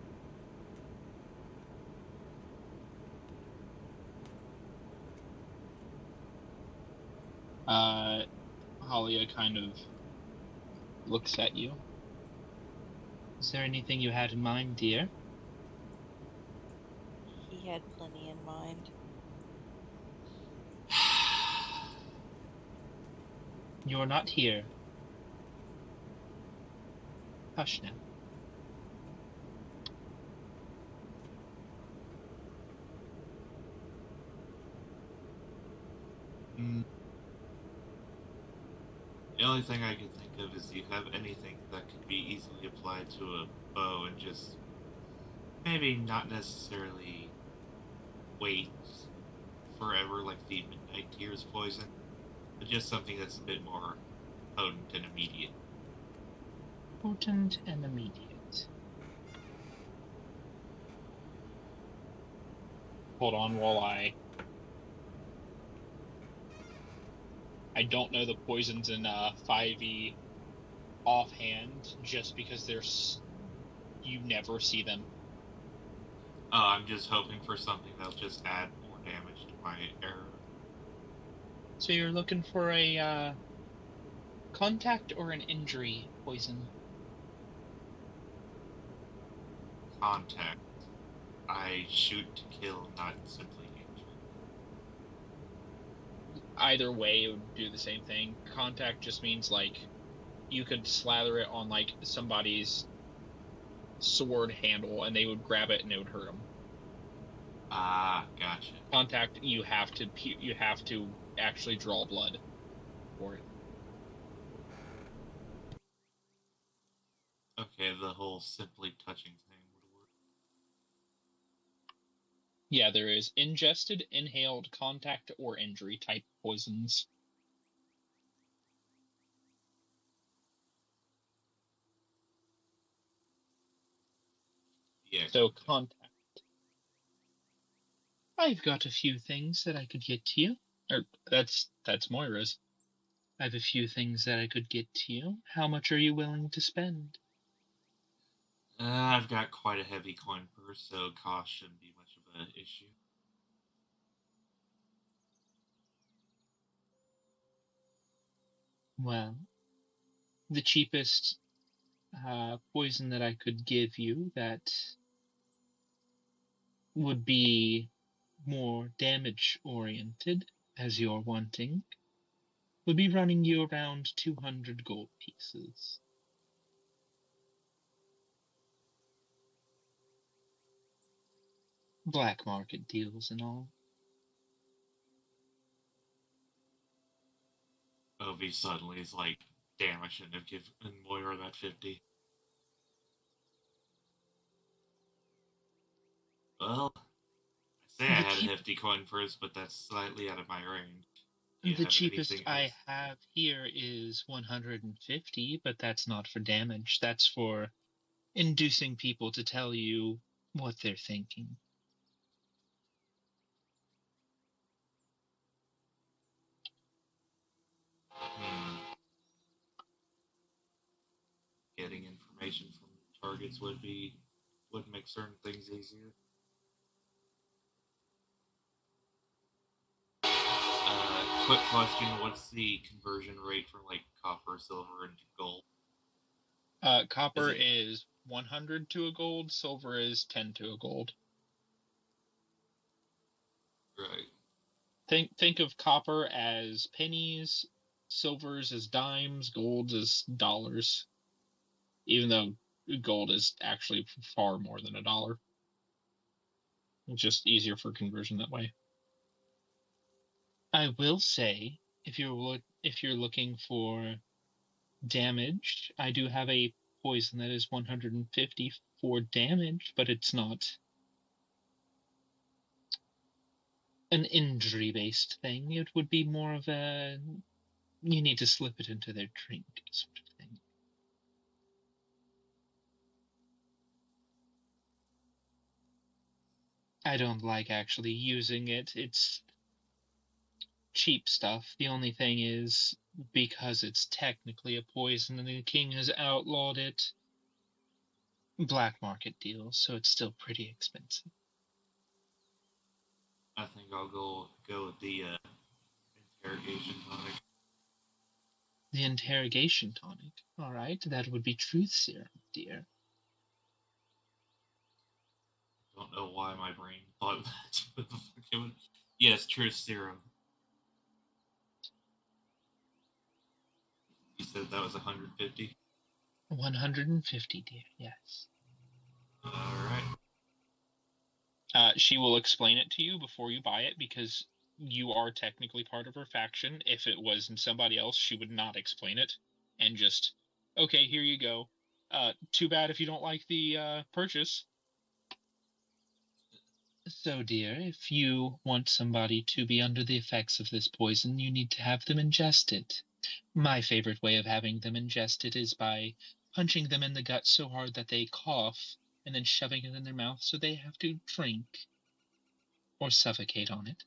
Talia kind of looks at you. Is there anything you had in mind, dear? He had plenty in mind. You're not here. Hush now. The only thing I can think of is, do you have anything that could be easily applied to a bow and just maybe not necessarily wait forever like the Midnight Tears poison, but just something that's a bit more potent and immediate. Potent and immediate. Hold on while I don't know the poisons in 5e offhand, just because you never see them. I'm just hoping for something that'll just add more damage to my arrow. So you're looking for a contact or an injury poison? Contact. I shoot to kill, not simply injure. Either way, it would do the same thing. Contact just means, like, you could slather it on, like, somebody's sword handle, and they would grab it, and it would hurt them. Ah, gotcha. Contact, you have to actually draw blood for it. Okay, the whole simply touching thing would work. Yeah, there is ingested, inhaled, contact, or injury type poisons. Yeah. So contact. I've got a few things that I could get to you. Or that's Moira's. I have a few things that I could get to you. How much are you willing to spend? I've got quite a heavy coin purse, so cost shouldn't be much of an issue. Well, the cheapest poison that I could give you that would be more damage oriented, as you're wanting, would be running you around 200 gold pieces. Black market deals and all. Ovi suddenly is like, Damn, I shouldn't have given Moira that 50. Well, I say I The had a cheap, hefty coin purse, but that's slightly out of my range. Do you the have cheapest anything I else? have here is 150, but that's not for damage. That's for inducing people to tell you what they're thinking. Hmm. Getting information from targets would make certain things easier. Quick question: what's the conversion rate from like copper, silver, into gold? Copper it- is 100 to a gold, silver is 10 to a gold. Right. Think of copper as pennies, silvers as dimes, golds as dollars. Even though gold is actually far more than $1. It's just easier for conversion that way. I will say, if you're looking for damage, I do have a poison that is 150 for damage, but it's not an injury based thing. It would be more of a you need to slip it into their drink sort of thing. I don't like actually using it. It's cheap stuff. The only thing is, because it's technically a poison and the king has outlawed it, black market deals, so it's still pretty expensive. I think I'll go with the interrogation tonic. The interrogation tonic. All right, that would be truth serum, dear. Don't know why my brain thought that. Yes, truth serum. You said that was 150. 150, dear. Yes. All right. She will explain it to you before you buy it because you are technically part of her faction. If it was in somebody else, she would not explain it and just, okay, here you go. Too bad if you don't like the purchase. So, dear, if you want somebody to be under the effects of this poison, you need to have them ingest it. My favorite way of having them ingest it is by punching them in the gut so hard that they cough and then shoving it in their mouth so they have to drink or suffocate on it.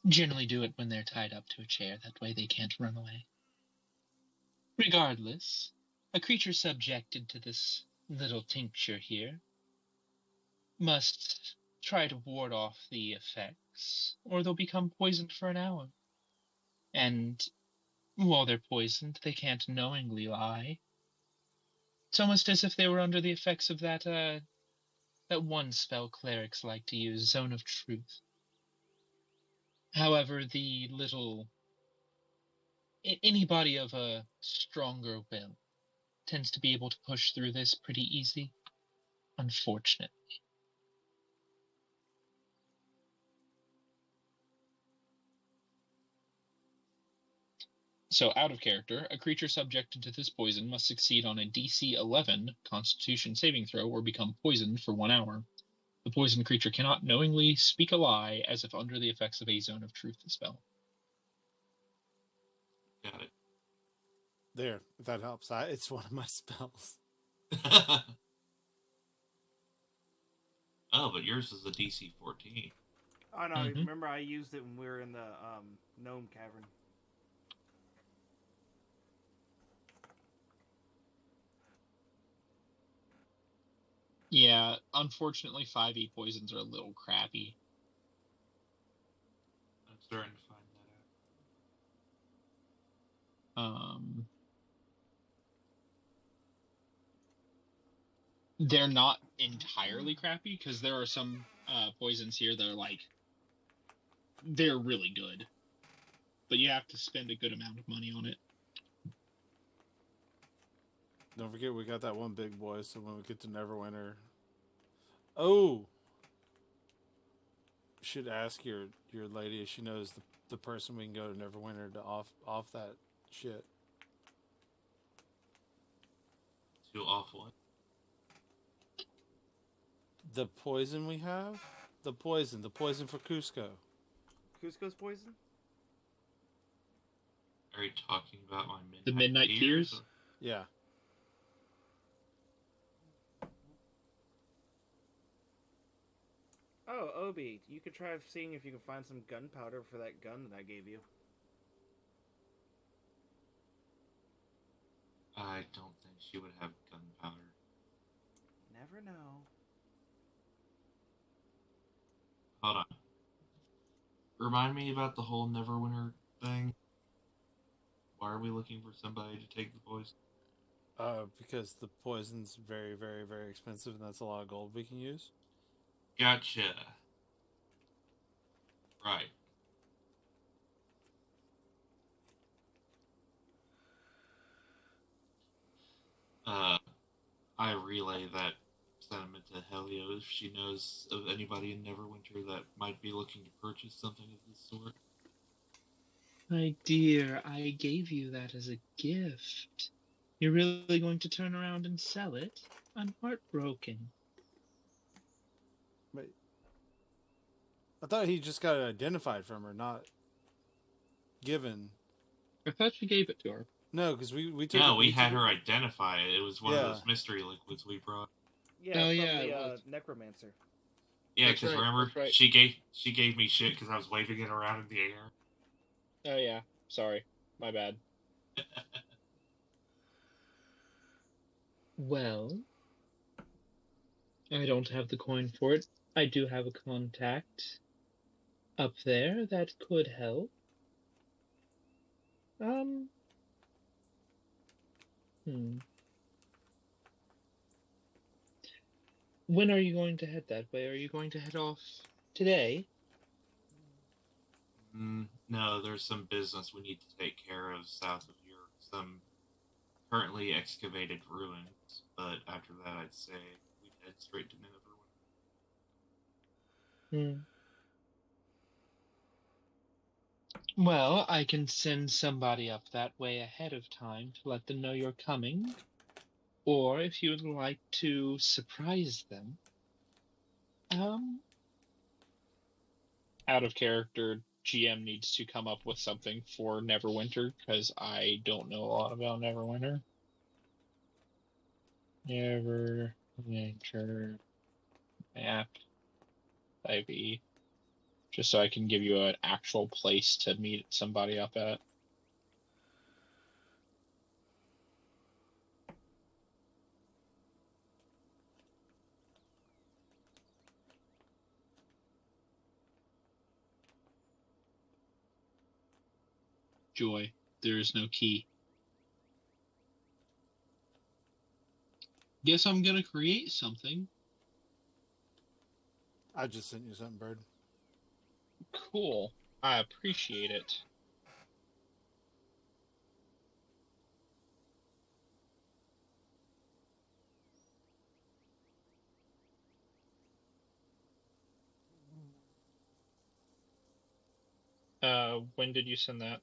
Generally do it when they're tied up to a chair, that way they can't run away. Regardless, a creature subjected to this little tincture here must try to ward off the effects, or they'll become poisoned for an hour. And while they're poisoned, they can't knowingly lie. It's almost as if they were under the effects of that one spell clerics like to use, Zone of Truth. However, anybody of a stronger will tends to be able to push through this pretty easy, unfortunately. So, out of character, a creature subjected to this poison must succeed on a DC 11 Constitution saving throw or become poisoned for 1 hour. The poisoned creature cannot knowingly speak a lie as if under the effects of a Zone of Truth spell. Got it. There, if that helps. It's one of my spells. Oh, but yours is a DC 14. Oh no! Mhm. Remember, I used it when we were in the gnome cavern. Yeah, unfortunately, 5e poisons are a little crappy. I'm starting to find that out. They're not entirely crappy because there are some poisons here that are they're really good, but you have to spend a good amount of money on it. Don't forget, we got that one big boy, so when we get to Neverwinter. Oh! should ask your lady if she knows the person we can go to Neverwinter to off that shit. Too awful. The poison we have, the poison for Cusco. Cusco's poison? Are you talking about my midnight The Midnight Tears? Tears? Yeah. Oh, Obi, you could try seeing if you can find some gunpowder for that gun that I gave you. I don't think she would have gunpowder. Never know. Hold on. Remind me about the whole Neverwinter thing. Why are we looking for somebody to take the poison? Because the poison's very, very, very expensive, and that's a lot of gold we can use. Gotcha. Right. I relay that sentiment to Helio if she knows of anybody in Neverwinter that might be looking to purchase something of this sort. My dear, I gave you that as a gift. You're really going to turn around and sell it? I'm heartbroken. Wait, I thought he just got it identified from her, not given. I thought you gave it to her. No, because we took. No, it, we had took her it- identify it. It was one of Yeah. those mystery liquids we brought. Yeah, Oh, from yeah, the it was. necromancer. Yeah, That's because right, remember, that's right. she gave me shit because I was waving it around in the air. Oh yeah, sorry, my bad. Well, I don't have the coin for it. I do have a contact up there that could help. Hmm. When are you going to head that way? Are you going to head off today? No, there's some business we need to take care of south of here. Some currently excavated ruins. But after that, I'd say we'd head straight to Neverwinter. Hmm. Well, I can send somebody up that way ahead of time to let them know you're coming. Or if you would like to surprise them, out of character, GM needs to come up with something for Neverwinter because I don't know a lot about Neverwinter. Neverwinter map, IV, just so I can give you an actual place to meet somebody up at. Joy, there is no key. Guess I'm gonna create something. I just sent you something, Bird. Cool. I appreciate it. When did you send that?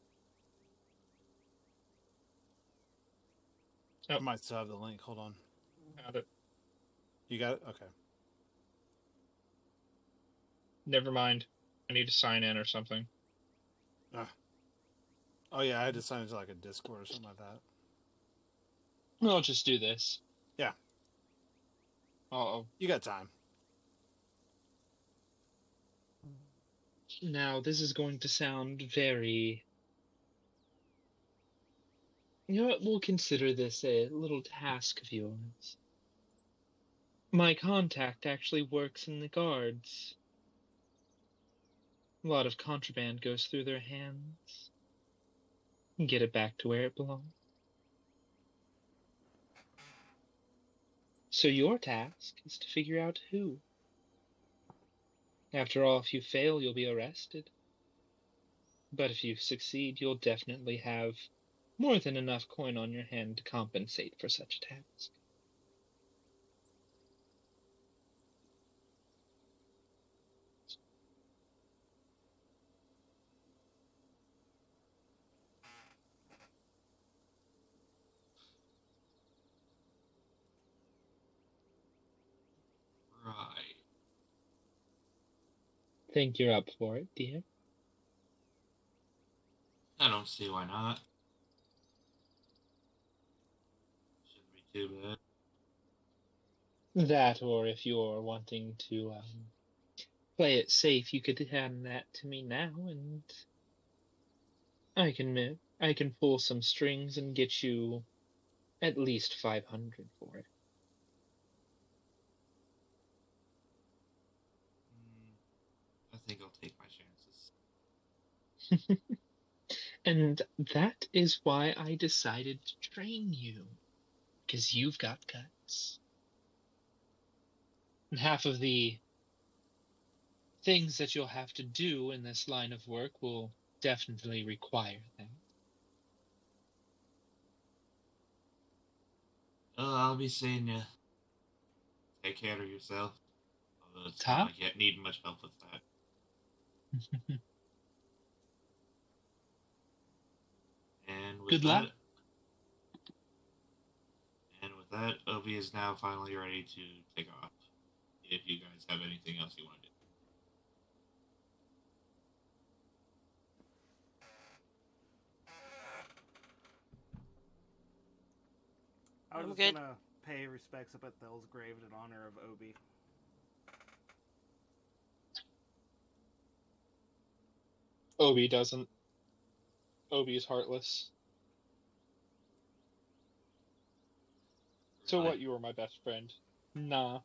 I might still have the link. Hold on. Got it. You got it? Okay. Never mind. I need to sign in or something. Oh yeah, I had to sign into like a Discord or something like that. I'll just do this. Yeah. You got time. Now, this is going to sound very... You know what? We'll consider this a little task of yours. My contact actually works in the guards. A lot of contraband goes through their hands. Get it back to where it belongs. So your task is to figure out who. After all, if you fail, you'll be arrested. But if you succeed, you'll definitely have more than enough coin on your hand to compensate for such a task. think you're up for it, dear. I don't see why not. Shouldn't be too bad. That, or if you're wanting to play it safe, you could hand that to me now, and I can pull some strings and get you at least 500 for it. I think I'll take my chances. And that is why I decided to train you, because you've got guts. And half of the things that you'll have to do in this line of work will definitely require that. Well, I'll be seeing you. Take care of yourself. Although it's Ta? not like you need much help with that. And with Good that, luck. Obi is now finally ready to take off. If you guys have anything else you want to do. I was I'm just good. gonna pay respects up at Thel's grave in honor of Obi. Obi doesn't. Obi is heartless. So Really? what? You were my best friend. Nah.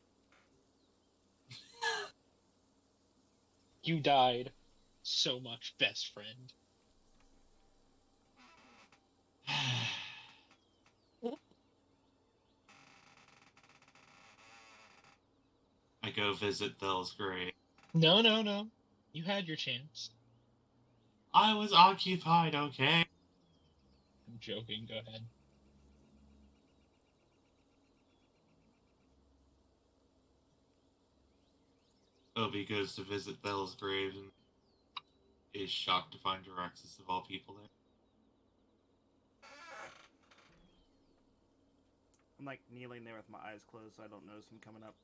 You died. So much best friend. I go visit Thel's grave. No, no, no. You had your chance. I was occupied, okay? I'm joking. Go ahead. Obi goes to visit Thel's grave and is shocked to find Draxus of all people there. I'm like kneeling there with my eyes closed so I don't notice him coming up.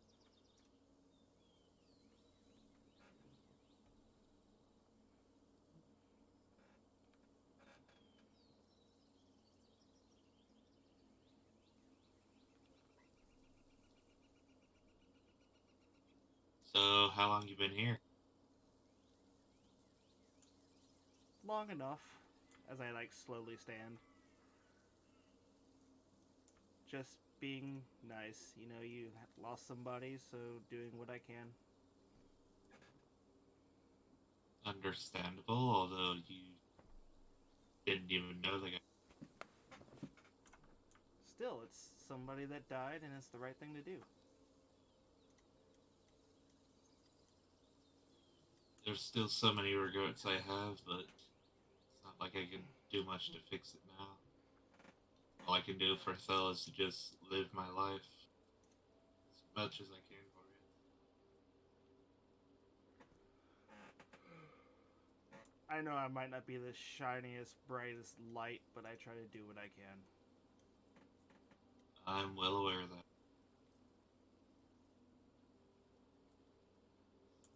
So, how long you been here? Long enough, as I like slowly stand. Just being nice. You know, you lost somebody, so doing what I can. Understandable, although you didn't even know the guy. Still, it's somebody that died, and it's the right thing to do. There's still so many regrets I have, but it's not like I can do much to fix it now. All I can do for Thel is to just live my life as much as I can for it. I know I might not be the shiniest, brightest light, but I try to do what I can. I'm well aware of that.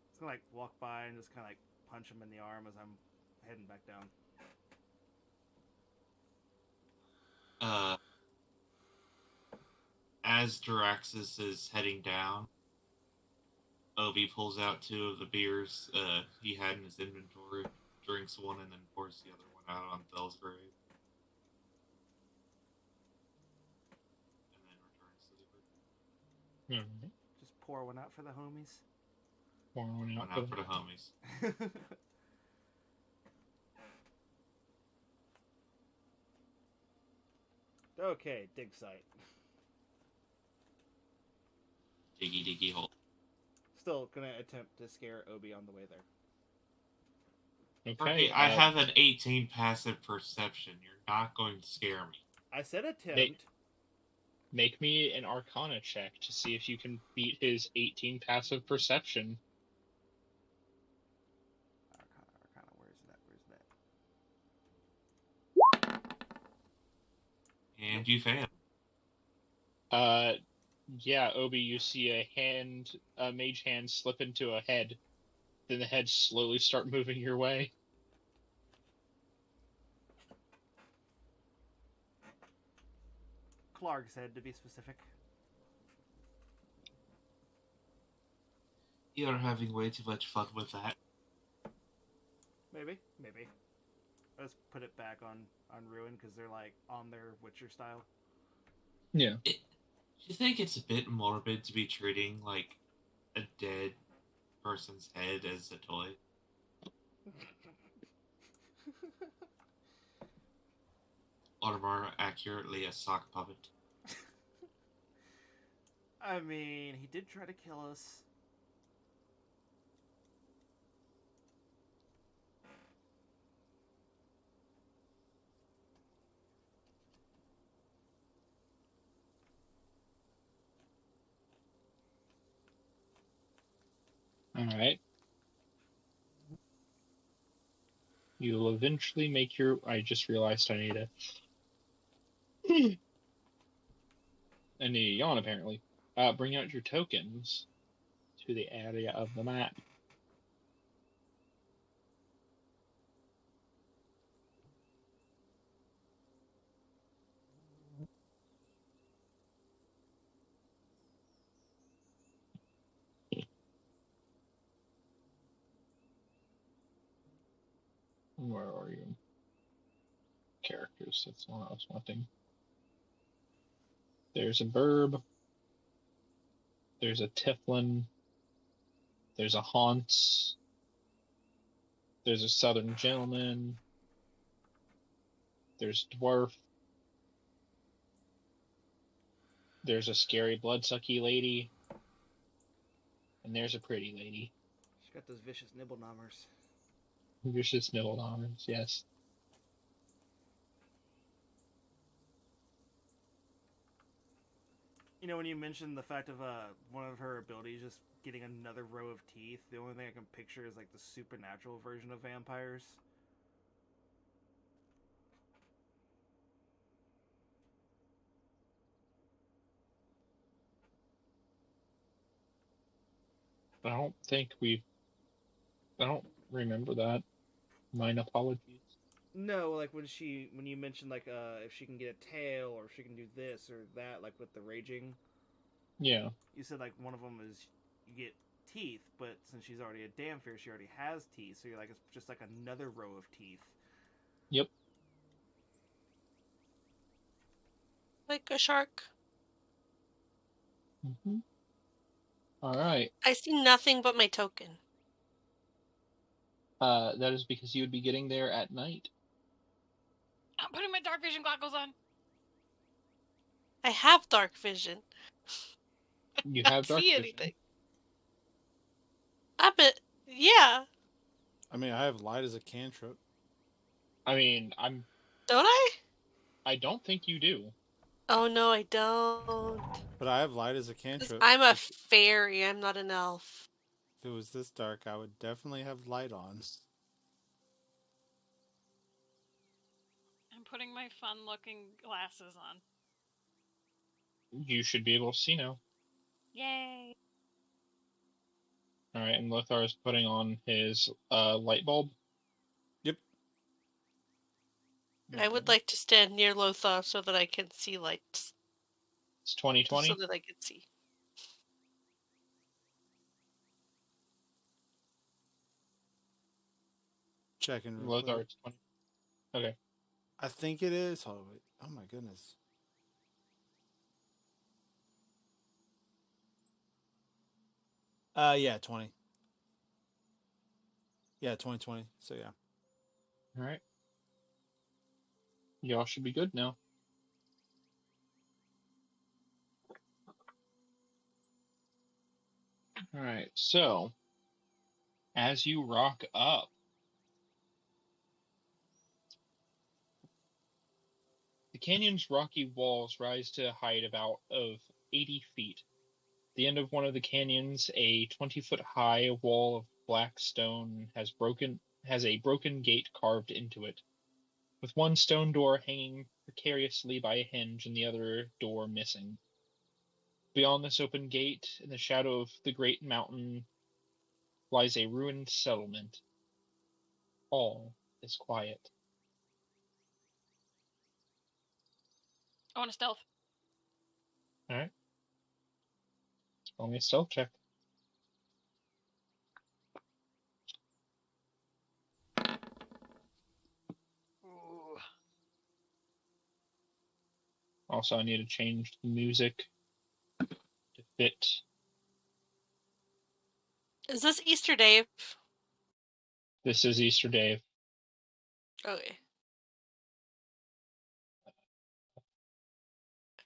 Just gonna like walk by and just kind of like punch him in the arm as I'm heading back down. As Draxus is heading down, Obi pulls out 2 of the beers he had in his inventory, drinks one, and then pours the other one out on Thel's grave. And then returns to the group. Mm-hmm. Just pour one out for the homies. One out for the homies. Okay, dig site. Diggy diggy hole. Still gonna attempt to scare Obi on the way there. Okay. I have an 18 passive perception. You're not going to scare me. I said attempt. Make me an Arcana check to see if you can beat his 18 passive perception. Arcana, where's that? And you fail. Yeah, Obi, you see a mage hand slip into a head Then the heads slowly start moving your way. Clark's head, to be specific. You're having way too much fun with that. Maybe. Let's put it back on Ruin because they're like on their Witcher style. Yeah. Do you think it's a bit morbid to be treating like a dead person's head as a toy? Or more accurately, a sock puppet? I mean, he did try to kill us. Alright. You'll eventually make your... I just realized I need a... I need a yawn, apparently. Bring out your tokens to the area of the map. Where are you? Characters, that's what I was wanting. There's a Burb. There's a Tiflin. There's a Haunts. There's a Southern Gentleman. There's Dwarf. There's a scary bloodsucky lady. And there's a pretty lady. She's got those vicious nibblenomers. Vicious Nibbledommers, yes. You know, when you mentioned the fact of one of her abilities just getting another row of teeth, the only thing I can picture is like the supernatural version of vampires. I don't think we've... I don't remember that. Mine apologies. No, like when you mentioned like if she can get a tail or if she can do this or that, like with the raging. Yeah. You said like one of them is you get teeth, but since she's already a Damphir, she already has teeth, so you're like it's just like another row of teeth. Yep. Like a shark. Mm-hmm. Alright. I see nothing but my token. That is because you would be getting there at night. I'm putting my dark vision goggles on. I have dark vision. You I have dark see vision. anything. I bet. Yeah. I mean, I have light as a cantrip. I mean, Don't I? I don't think you do. Oh no, I don't. But I have light as a 'Cause cantrip. I'm a If fairy. I'm not an elf. it was this dark, I would definitely have light on. I'm putting my fun-looking glasses on. You should be able to see now. Yay! Alright, and Lothar is putting on his light bulb. Yep. I would like to stand near Lothar so that I can see lights. It's 2020. So that I can see. Checking real Lothar, quick. it's 20. Okay. I think it is. Oh, wait. Oh my goodness. Yeah, 20. Yeah, 2020. So yeah. Alright. Y'all should be good now. Alright, so as you rock up, the canyon's rocky walls rise to a height about of 80 feet. The end of one of the canyons, a 20-foot high wall of black stone has a broken gate carved into it, with one stone door hanging precariously by a hinge and the other door missing. Beyond this open gate, in the shadow of the great mountain, lies a ruined settlement. All is quiet. I want a stealth. Alright. Only a stealth check. Ooh. Also, I need to change the music to fit. Is this Easter Dave? This is Easter Dave. Okay.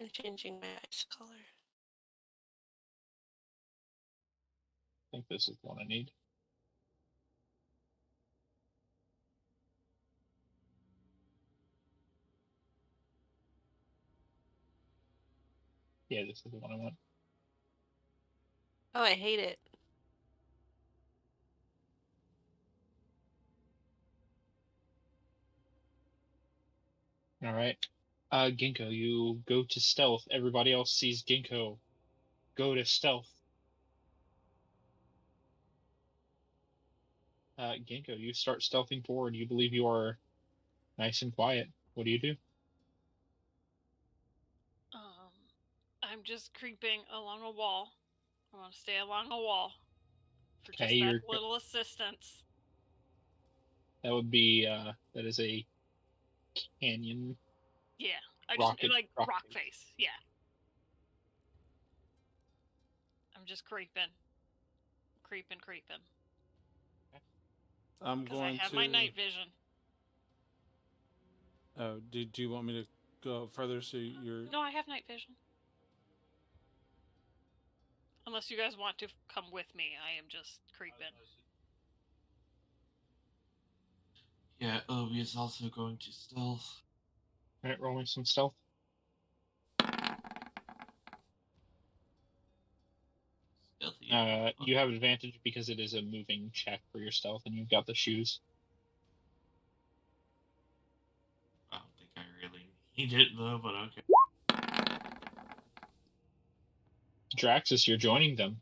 I'm changing my ice color. I think this is the one I need. Yeah, this is the one I want. Oh, I hate it. Alright. Ginkgo, you go to stealth. Everybody else sees Ginkgo. Go to stealth. Ginkgo, you start stealthing forward. You believe you are nice and quiet. What do you do? I'm just creeping along a wall. I want to stay along a wall for just Okay, that little assistance. that would be that is a canyon. Yeah, I just Rocket- like rock rock face. face. Yeah, I'm just creeping. I'm Because I going have to. my night vision. Oh, do you want me to go further? So you're. No, I have night vision. Unless you guys want to come with me, I am just creeping. Yeah, Obi is also going to stealth. Alright, roll me some stealth. Stealthy. You have advantage because it is a moving check for your stealth, and you've got the shoes. I don't think I really need it though, but okay. Draxus, you're joining them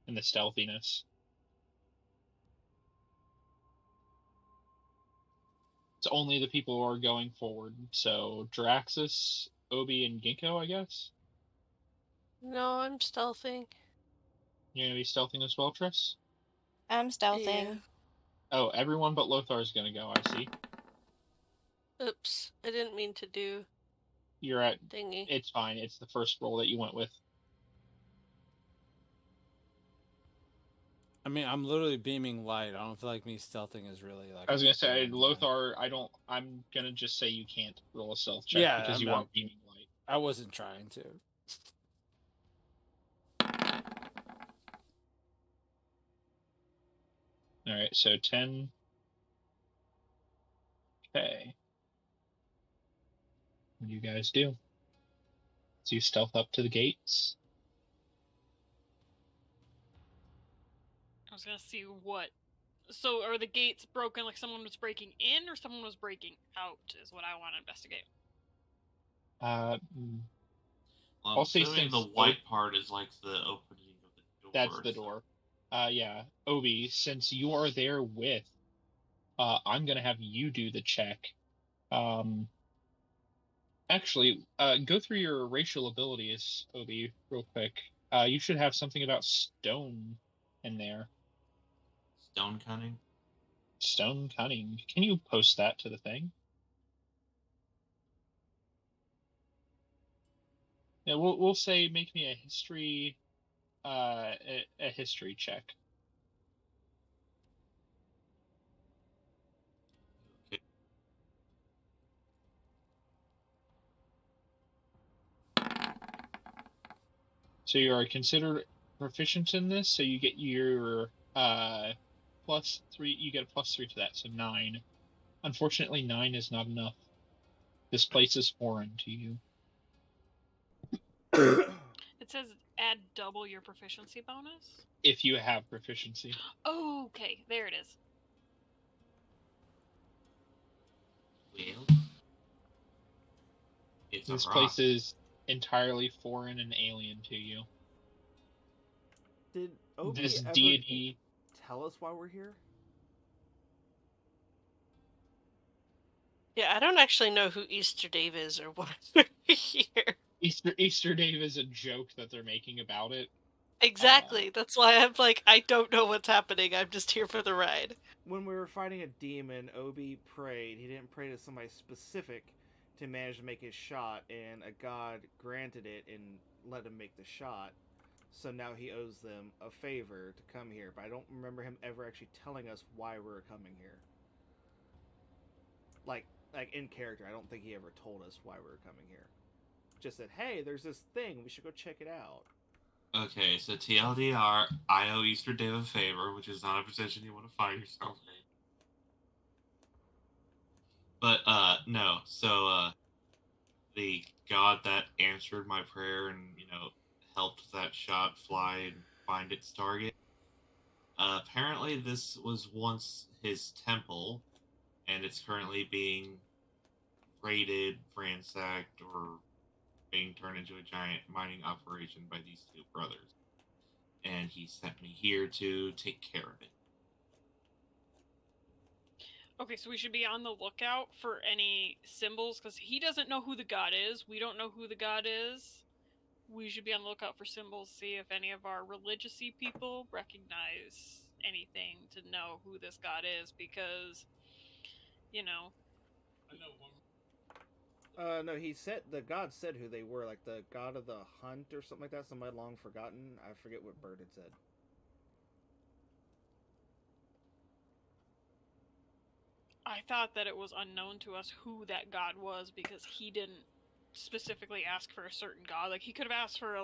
in the stealthiness. It's only the people who are going forward. So Draxus, Obi, and Ginkgo, I guess. No, I'm stealthing. You're gonna be stealthing as well, Triss? I'm stealthing. Yeah. Oh, everyone but Lothar is gonna go, I see. Oops, I didn't mean to do You're at... thingy. It's fine, it's the first roll that you went with. I mean, I'm literally beaming light. I don't feel like me stealthing is really like. I was gonna say, a- Lothar, I'm gonna just say you can't roll a stealth check Yeah, because you are beaming light. I wasn't trying to. Alright, so 10. Okay. What do you guys do? So you stealth up to the gates. I was gonna see what. So are the gates broken like someone was breaking in or someone was breaking out is what I want to investigate. Uh, Well, I'll I'm say assuming since the white part is like the opening of the door. That's the door. Yeah. Obi, since you are there with, I'm gonna have you do the check. Actually, go through your racial abilities, Obi, real quick. You should have something about stone in there. Stone cunning? Stone cunning. Can you post that to the thing? Yeah, we'll say make me a history, a history check. Okay. So you are considered proficient in this, so you get your +3. You get a +3 to that, so 9. Unfortunately, 9 is not enough. This place is foreign to you. It says add double your proficiency bonus. If you have proficiency. Oh, okay, there it is. Well, it's This a rock. place is entirely foreign and alien to you. Did Obi This ever deity tell us why we're here? Yeah, I don't actually know who Easter Dave is or why we're here. Easter Dave is a joke that they're making about it. Exactly. That's why I'm like, I don't know what's happening. I'm just here for the ride. When we were fighting a demon, Obi prayed. He didn't pray to somebody specific to manage to make his shot, and a god granted it and let him make the shot. So now he owes them a favor to come here, but I don't remember him ever actually telling us why we were coming here. Like in character, I don't think he ever told us why we were coming here. Just said, hey, there's this thing, we should go check it out. Okay, so TLDR, I owe Easter Dave a favor, which is not a position you want to find yourself in. But, no, so, the god that answered my prayer and, helped that shot fly and find its target, apparently this was once his temple, and it's currently being raided, ransacked, or being turned into a giant mining operation by these two brothers. And he sent me here to take care of it. Okay, so we should be on the lookout for any symbols, because he doesn't know who the god is. We don't know who the god is. We should be on the lookout for symbols, see if any of our religious-y people recognize anything to know who this god is, because, I know one. No, the god said who they were, like the god of the hunt or something like that, somebody long forgotten. I forget what bird it said. I thought that it was unknown to us who that god was because he didn't specifically ask for a certain god. Like, he could have asked for,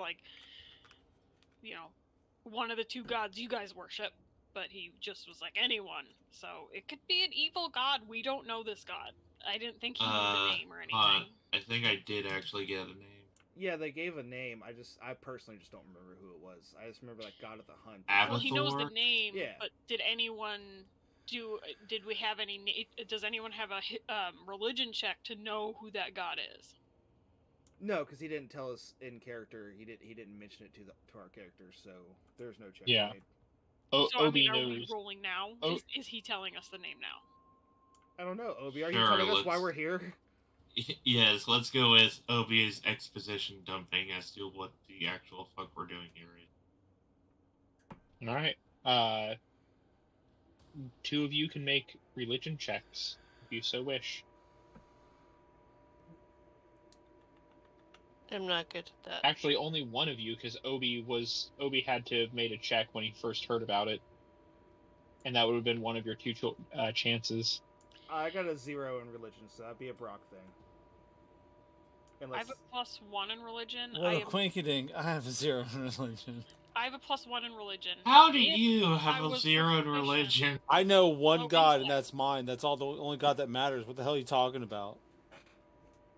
one of the two gods you guys worship, but he just was like, anyone. So it could be an evil god. We don't know this god. I didn't think he knew the name or anything. I think I did actually get a name. Yeah, they gave a name. I personally just don't remember who it was. I just remember, like, God of the Hunt. Well, he knows the name, yeah. But did we have any, does anyone have a religion check to know who that god is? No, because he didn't tell us in character. He didn't mention it to our characters, so there's no check made. So, Obi are knows. we rolling now? Is he telling us the name now? I don't know, Obi. Are you telling us why we're here? Yes, let's go with Obi's exposition dumping as to what the actual fuck we're doing here is. Alright. Two of you can make religion checks, if you so wish. I'm not good at that. Actually, only one of you, because Obi had to have made a check when he first heard about it. And that would have been one of your two chances. I got a 0 in religion, so that'd be a Brock thing. I have a +1 in religion. What a quinky-dink. I have a 0 in religion. I have a +1 in religion. How do you have a 0 in religion? I know one god, and that's mine. That's the only god that matters. What the hell are you talking about?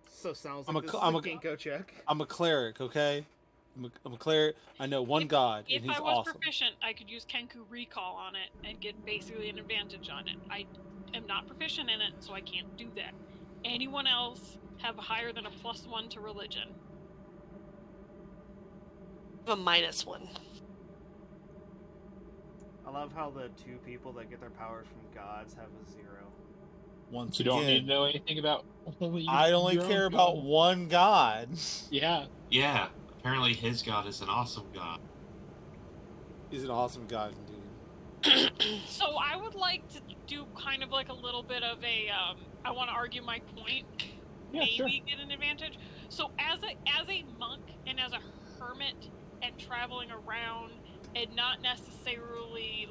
So sounds like this is a Ginkgo check. I'm a cleric, okay? I'm a cleric. I know one god, and he's awesome. If I was proficient, I could use Kenku Recall on it and get basically an advantage on it. I am not proficient in it, so I can't do that. Anyone else have higher than a +1 to religion? I have a -1. I love how the two people that get their powers from gods have a 0. Once you don't need to know anything about. I only care about one god. Yeah. Yeah. Apparently, his god is an awesome god. He's an awesome god, indeed. So I would like to do kind of like a little bit of a. I want to argue my point. Yeah, maybe sure. get an advantage. So as a monk and as a hermit and traveling around and not necessarily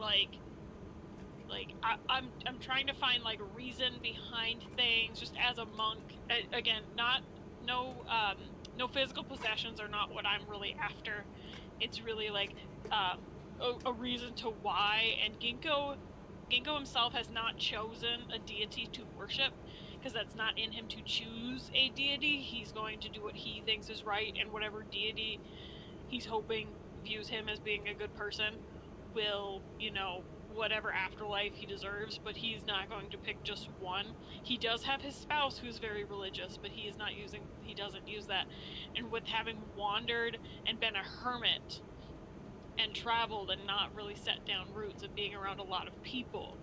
I'm trying to find like reason behind things just as a monk. Again, no physical possessions are not what I'm really after. It's really like a reason to why. And Ginkgo himself has not chosen a deity to worship because that's not in him to choose a deity. He's going to do what he thinks is right, and whatever deity he's hoping views him as being a good person will, whatever afterlife he deserves, but he's not going to pick just one. He does have his spouse who's very religious, but he doesn't use that. And with having wandered and been a hermit and traveled and not really set down roots of being around a lot of people,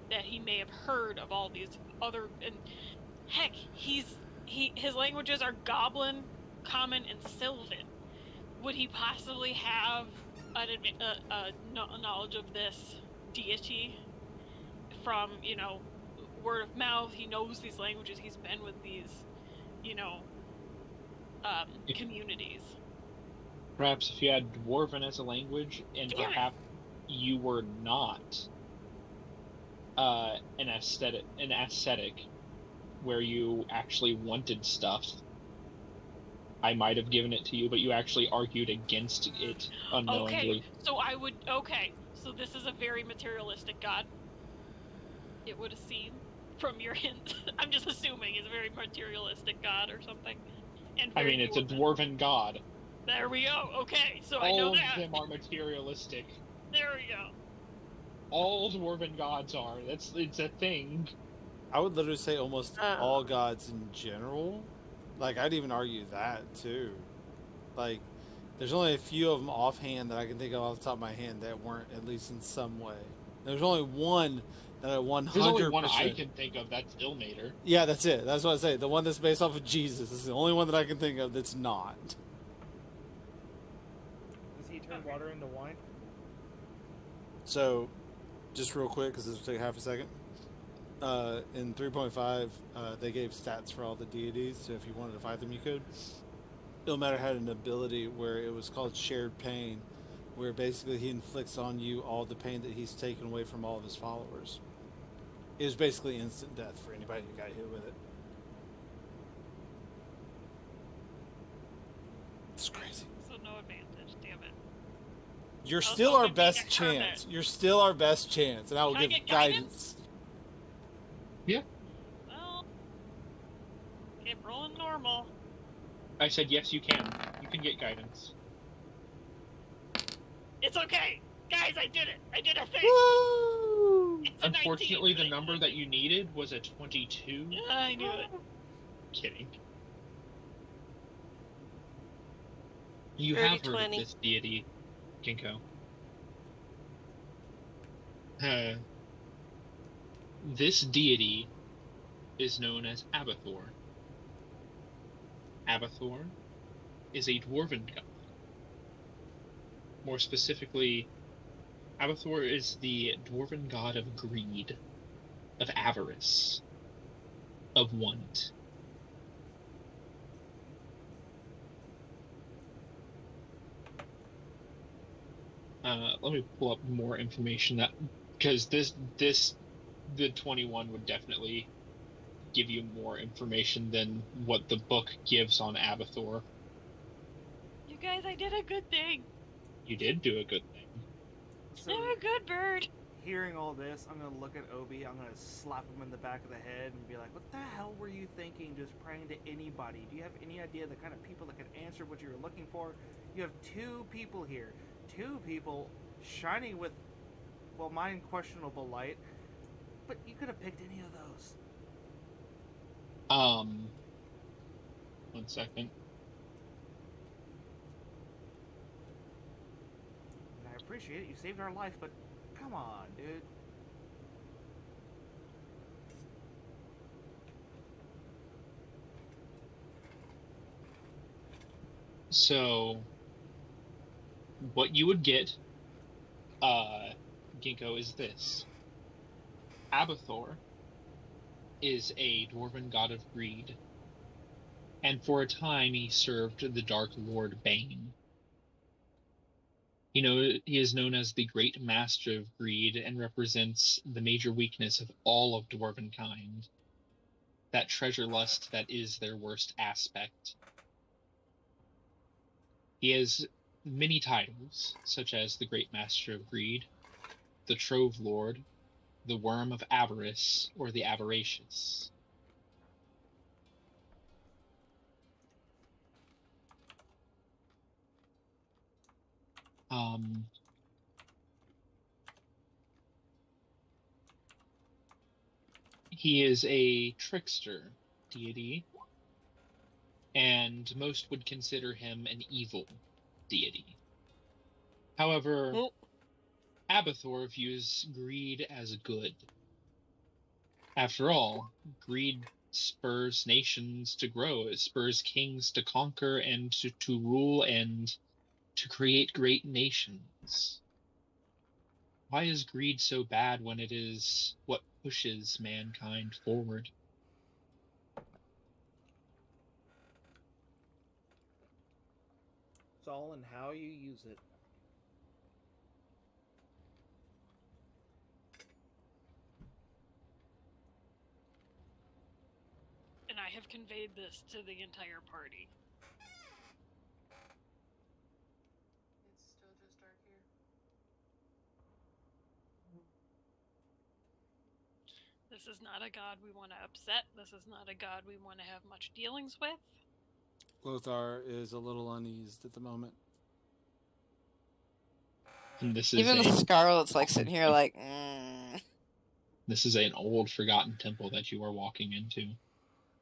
that he may have heard of all these other, and heck, his languages are Goblin, Common, and Sylvan. Would he possibly have a knowledge of this deity from, word of mouth? He knows these languages. He's been with these, communities. Perhaps if you had Dwarven as a language, and Damn it. perhaps you were not an ascetic, where you actually wanted stuff, I might have given it to you, but you actually argued against it unknowingly. Okay, so this is a very materialistic god. It would seem from your hint. I'm just assuming it's a very materialistic god or something. And I mean, it's a dwarven god. There we go. Okay, so All I know of that. them are materialistic. There we go. All dwarven gods are. It's a thing. I would literally say almost all gods in general. Like, I'd even argue that, too. Like, there's only a few of them offhand that I can think of off the top of my hand that weren't, at least in some way. There's only one that I 100%... There's only one I can think of, that's Ilmater. Yeah, that's it. That's what I say. The one that's based off of Jesus is the only one that I can think of that's not. Does he turn water into wine? So, just real quick, because this will take half a second. In 3.5, they gave stats for all the deities, so if you wanted to fight them, you could. Ilmater had an ability where it was called Shared Pain, where basically he inflicts on you all the pain that he's taken away from all of his followers. It was basically instant death for anybody who got hit with it. It's crazy. So no advantage, damn it. You're still our best chance. You're still our best chance, and I will Can I give get guidance. Yeah. Well, keep rolling normal. I said yes, you can. You can get guidance. It's okay. Guys, I did it. I did a thing. Woo! It's a Unfortunately, 19, the number that you needed was a 22. I knew it. Kidding. You Dirty have heard 20. of this deity, Ginkgo. This deity is known as Abathor. Abathor is a dwarven god. More specifically, Abathor is the dwarven god of greed, of avarice, of want. Let me pull up more information because the 21 would definitely give you more information than what the book gives on Abathor. You guys, I did a good thing. You did do a good thing. So, I'm a good bird. hearing all this, I'm gonna look at Obi, I'm gonna slap him in the back of the head and be like, what the hell were you thinking just praying to anybody? Do you have any idea the kind of people that could answer what you were looking for? You have two people here. Two people shining with, well, mine questionable light, but you could have picked any of those. 1 second. And I appreciate it, you saved our life, but come on, dude. So, what you would get, Ginkgo, is this. Abathor is a dwarven god of greed, and for a time he served the Dark Lord Bane. You know, he is known as the Great Master of Greed and represents the major weakness of all of dwarven kind, that treasure lust that is their worst aspect. He has many titles, such as the Great Master of Greed, the Trove Lord, the Worm of Avarice, or the Avaricious. He is a trickster deity, and most would consider him an evil deity. However, Nope. Abathor views greed as good. After all, greed spurs nations to grow. It spurs kings to conquer and to rule and to create great nations. Why is greed so bad when it is what pushes mankind forward? It's all in how you use it. And I have conveyed this to the entire party. It's still just dark here. This is not a god we want to upset. This is not a god we want to have much dealings with. Lothar is a little uneased at the moment. And this is Even the Scarlet's like sitting here like, This is an old forgotten temple that you are walking into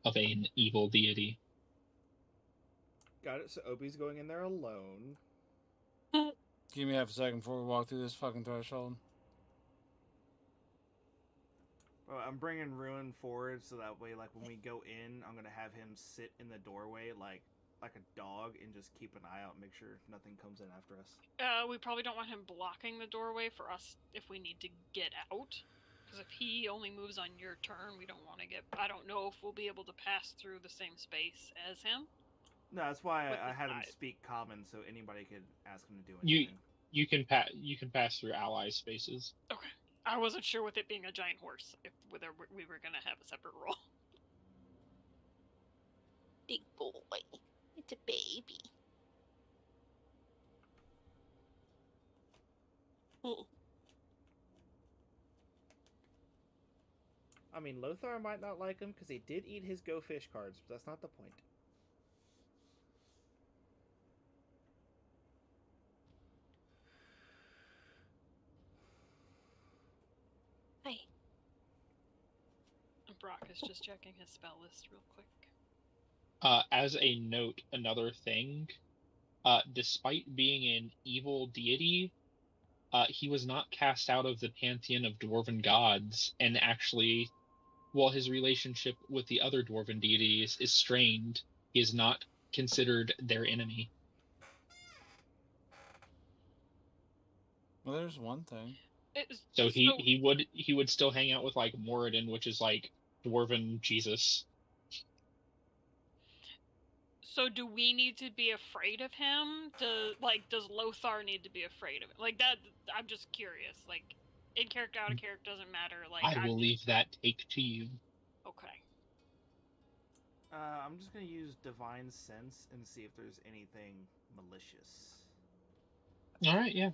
of an evil deity. Got it. So Obi's going in there alone. Give me half a second before we walk through this fucking threshold. Well, I'm bringing Ruin forward so that way, like, when we go in, I'm gonna have him sit in the doorway like a dog and just keep an eye out and make sure nothing comes in after us. We probably don't want him blocking the doorway for us if we need to get out. Because if he only moves on your turn, we don't want to get... I don't know if we'll be able to pass through the same space as him. No, that's why With I the had him side. speak common so anybody could ask him to do anything. You can pass through ally spaces. Okay. I wasn't sure with it being a giant horse if whether we were going to have a separate roll. Big boy. It's a baby. I mean, Lothar might not like him because he did eat his Go Fish cards, but that's not the point. Hi. And Brock is just checking his spell list real quick. As a note, another thing, despite being an evil deity, he was not cast out of the pantheon of dwarven gods, and actually, while his relationship with the other dwarven deities is strained, he is not considered their enemy. Well, there's one thing. So he would still hang out with like Moradin, which is like dwarven Jesus. So do we need to be afraid of him? Does Lothar need to be afraid of him? Like that, I'm just curious. Like, in character, out of character, doesn't matter. Like, I will leave that take to you. Okay. I'm just gonna use Divine Sense and see if there's anything malicious. All right, yeah.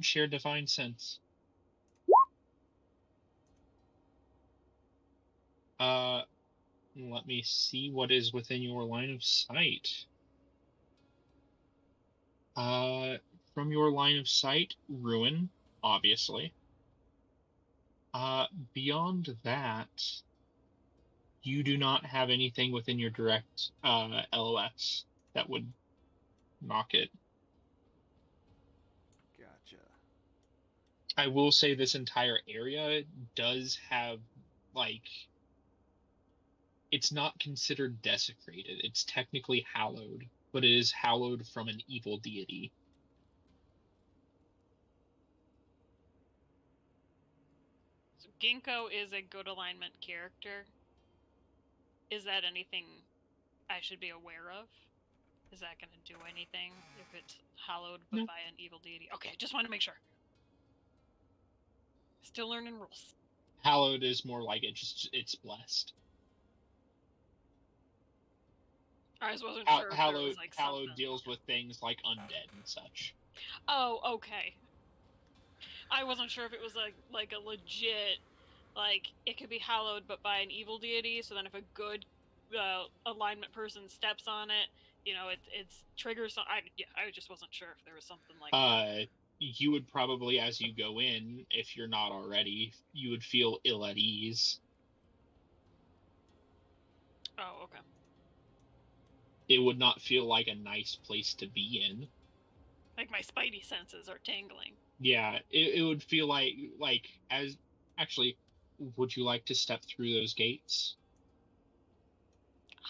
Share divine sense. Let me see what is within your line of sight. From your line of sight, Ruin, obviously. Beyond that, you do not have anything within your direct LOS that would knock it. Gotcha. I will say this entire area does have, like, it's not considered desecrated. It's technically hallowed, but it is hallowed from an evil deity. So Ginkgo is a good alignment character. Is that anything I should be aware of? Is that going to do anything if it's hallowed but No. by an evil deity? Okay, just want to make sure. Still learning rules. Hallowed is more like it's blessed. I just wasn't sure if there was like Hallowed something. deals with things like undead and such. Oh, okay. I wasn't sure if it was like a legit, like it could be hallowed but by an evil deity. So then if a good alignment person steps on it, you know, it's triggers. I just wasn't sure if there was something like that. You would probably, as you go in, if you're not already, you would feel ill at ease. Oh, okay. It would not feel like a nice place to be in. Like my spidey senses are tingling. Yeah, it would feel like as actually, would you like to step through those gates?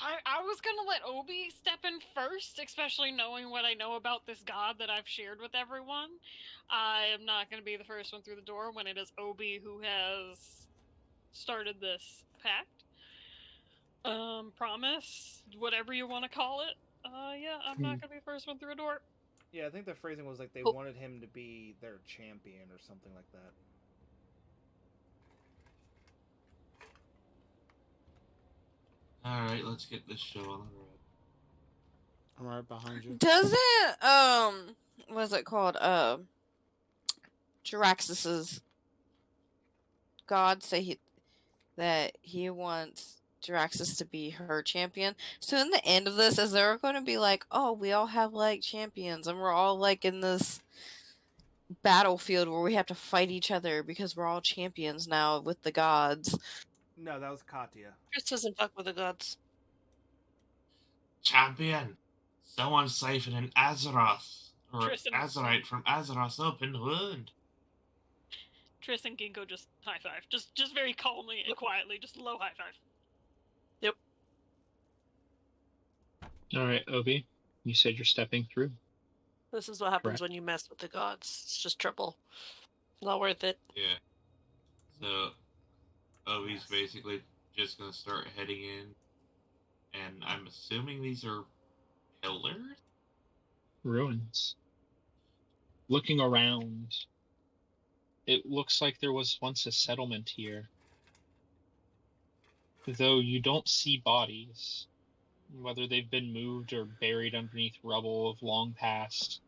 I was gonna let Obi step in first, especially knowing what I know about this god that I've shared with everyone. I am not gonna be the first one through the door when it is Obi who has started this pact. Promise, whatever you want to call it. Yeah, I'm not gonna be the first one through a door. Yeah, I think the phrasing was like they Oh. wanted him to be their champion or something like that. Alright, let's get this show on the road. I'm right behind you. Doesn't what's it called? Jiraxus's god say that he wants Jiraxus to be her champion. So in the end of this, is there going to be like, oh, we all have like champions, and we're all like in this battlefield where we have to fight each other because we're all champions now with the gods? No, that was Katya. Chris doesn't fuck with the gods. Champion! Someone siphoned an Azeroth, or Tristan- Azerite from Azeroth's open wound. Triss and Ginkgo just high five, just very calmly and quietly, just low high five. All right, Obi, you said you're stepping through. This is what happens Correct. when you mess with the gods. It's just trouble. Not worth it. Yeah. So, Obi's basically just gonna start heading in, and I'm assuming these are pillars? Ruins. Looking around, it looks like there was once a settlement here. Though you don't see bodies, whether they've been moved or buried underneath rubble of long past.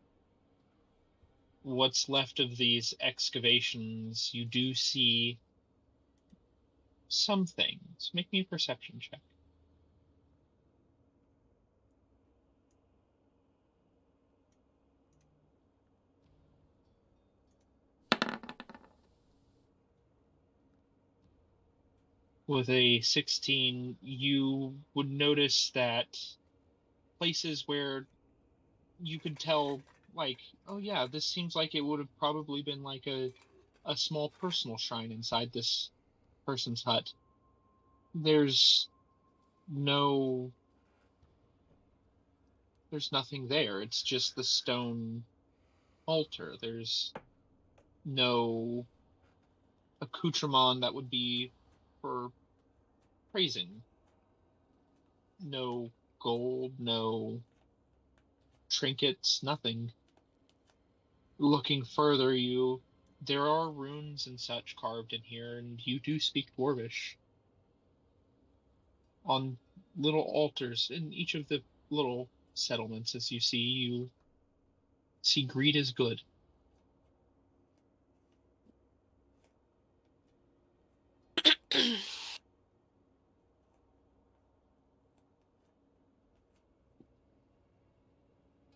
What's left of these excavations, you do see some things. Make me a perception check. With a 16, you would notice that places where you could tell, like, oh yeah, this seems like it would have probably been like a small personal shrine inside this person's hut. There's nothing there. It's just the stone altar. There's no accoutrement that would be for praising. No gold, no trinkets, nothing. Looking further, there are runes and such carved in here, and you do speak Dwarvish. On little altars in each of the little settlements, as you see greed is good.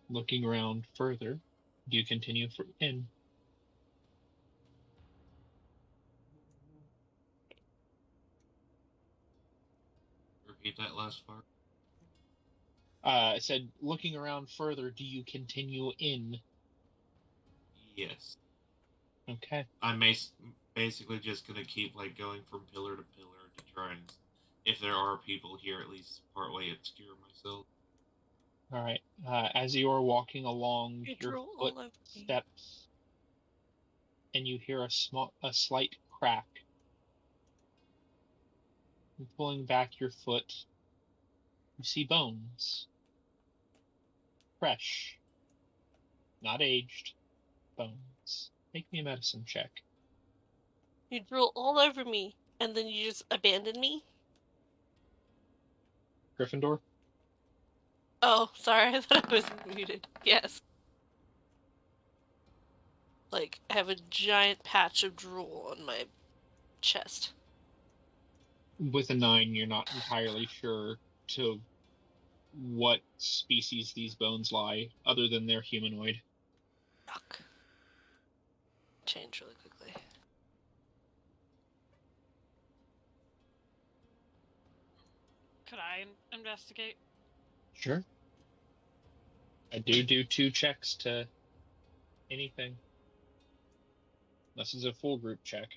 Looking around further, do you continue in? Repeat that last part. I said, looking around further, do you continue in? Yes. Okay. I'm basically just gonna keep like going from pillar to pillar to try and, if there are people here, at least partway obscure myself. All right. As you are walking along, your foot steps, and you hear a slight crack. And pulling back your foot, you see bones. Fresh, not aged bones. Make me a medicine check. You drool all over me, and then you just abandon me? Gryffindor? Oh, sorry, I thought I was muted. Yes. Like, I have a giant patch of drool on my chest. With a 9, you're not entirely sure to what species these bones lie, other than they're humanoid. Yuck. Change really quickly. Could I investigate? Sure. I do 2 checks to Anything. This is a full group check.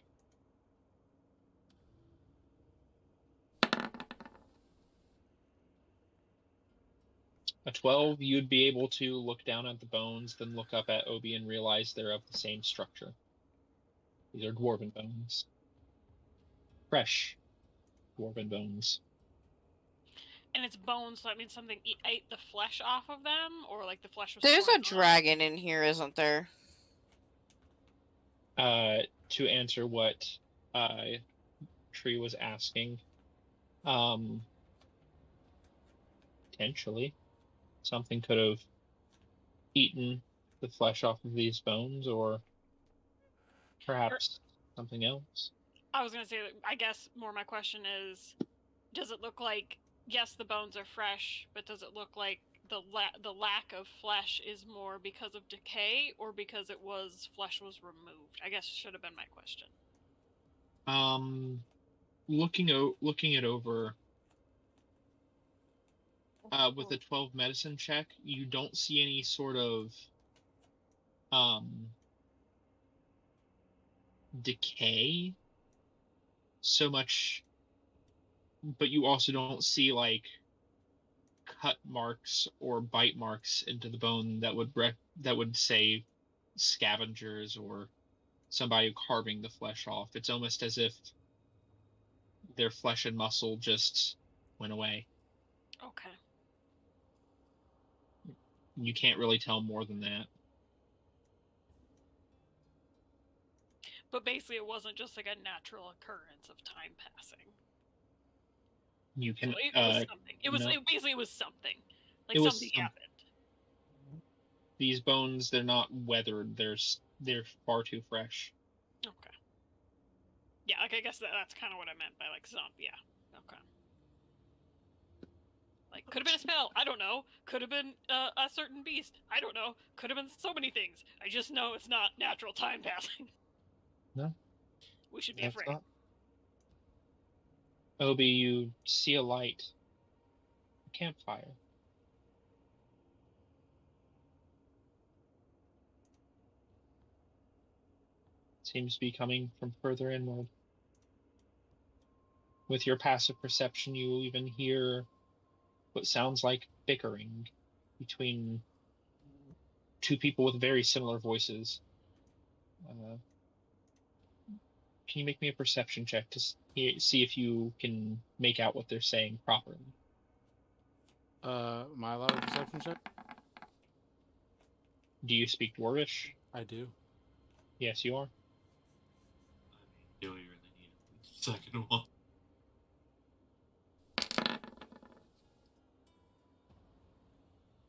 A 12, you'd be able to look down at the bones, then look up at Obi and realize they're of the same structure. These are dwarven bones. Fresh dwarven bones. And it's bones, so that means something ate the flesh off of them, or like the flesh was. There's a torn off? dragon in here, isn't there? To answer what Tree was asking, potentially something could have eaten the flesh off of these bones, or perhaps something else. I was going to say, I guess more my question is, does it look like, yes, the bones are fresh, but does it look like the lack of flesh is more because of decay or because flesh was removed? I guess should have been my question. Looking it over, with a 12 medicine check, you don't see any sort of decay so much, but you also don't see like cut marks or bite marks into the bone that would say scavengers or somebody carving the flesh off. It's almost as if their flesh and muscle just went away. Okay. You can't really tell more than that. But basically, it wasn't just like a natural occurrence of time passing. You can. So it was something. It was no. Basically, it was something. Like It was something happened. These bones, they're not weathered. They're far too fresh. Okay. Yeah, like I guess that's kind of what I meant by like zombie. Yeah. Okay. Like could have been a spell. I don't know. Could have been a certain beast. I don't know. Could have been so many things. I just know it's not natural time passing. No. We should be That's afraid. not. Obi, you see a light. A campfire. Seems to be coming from further inward. With your passive perception, you even hear what sounds like bickering between two people with very similar voices. Can you make me a perception check to see if you can make out what they're saying properly? Am I allowed a perception check? Do you speak Dwarvish? I do. Yes, you are. Do you really need a second one?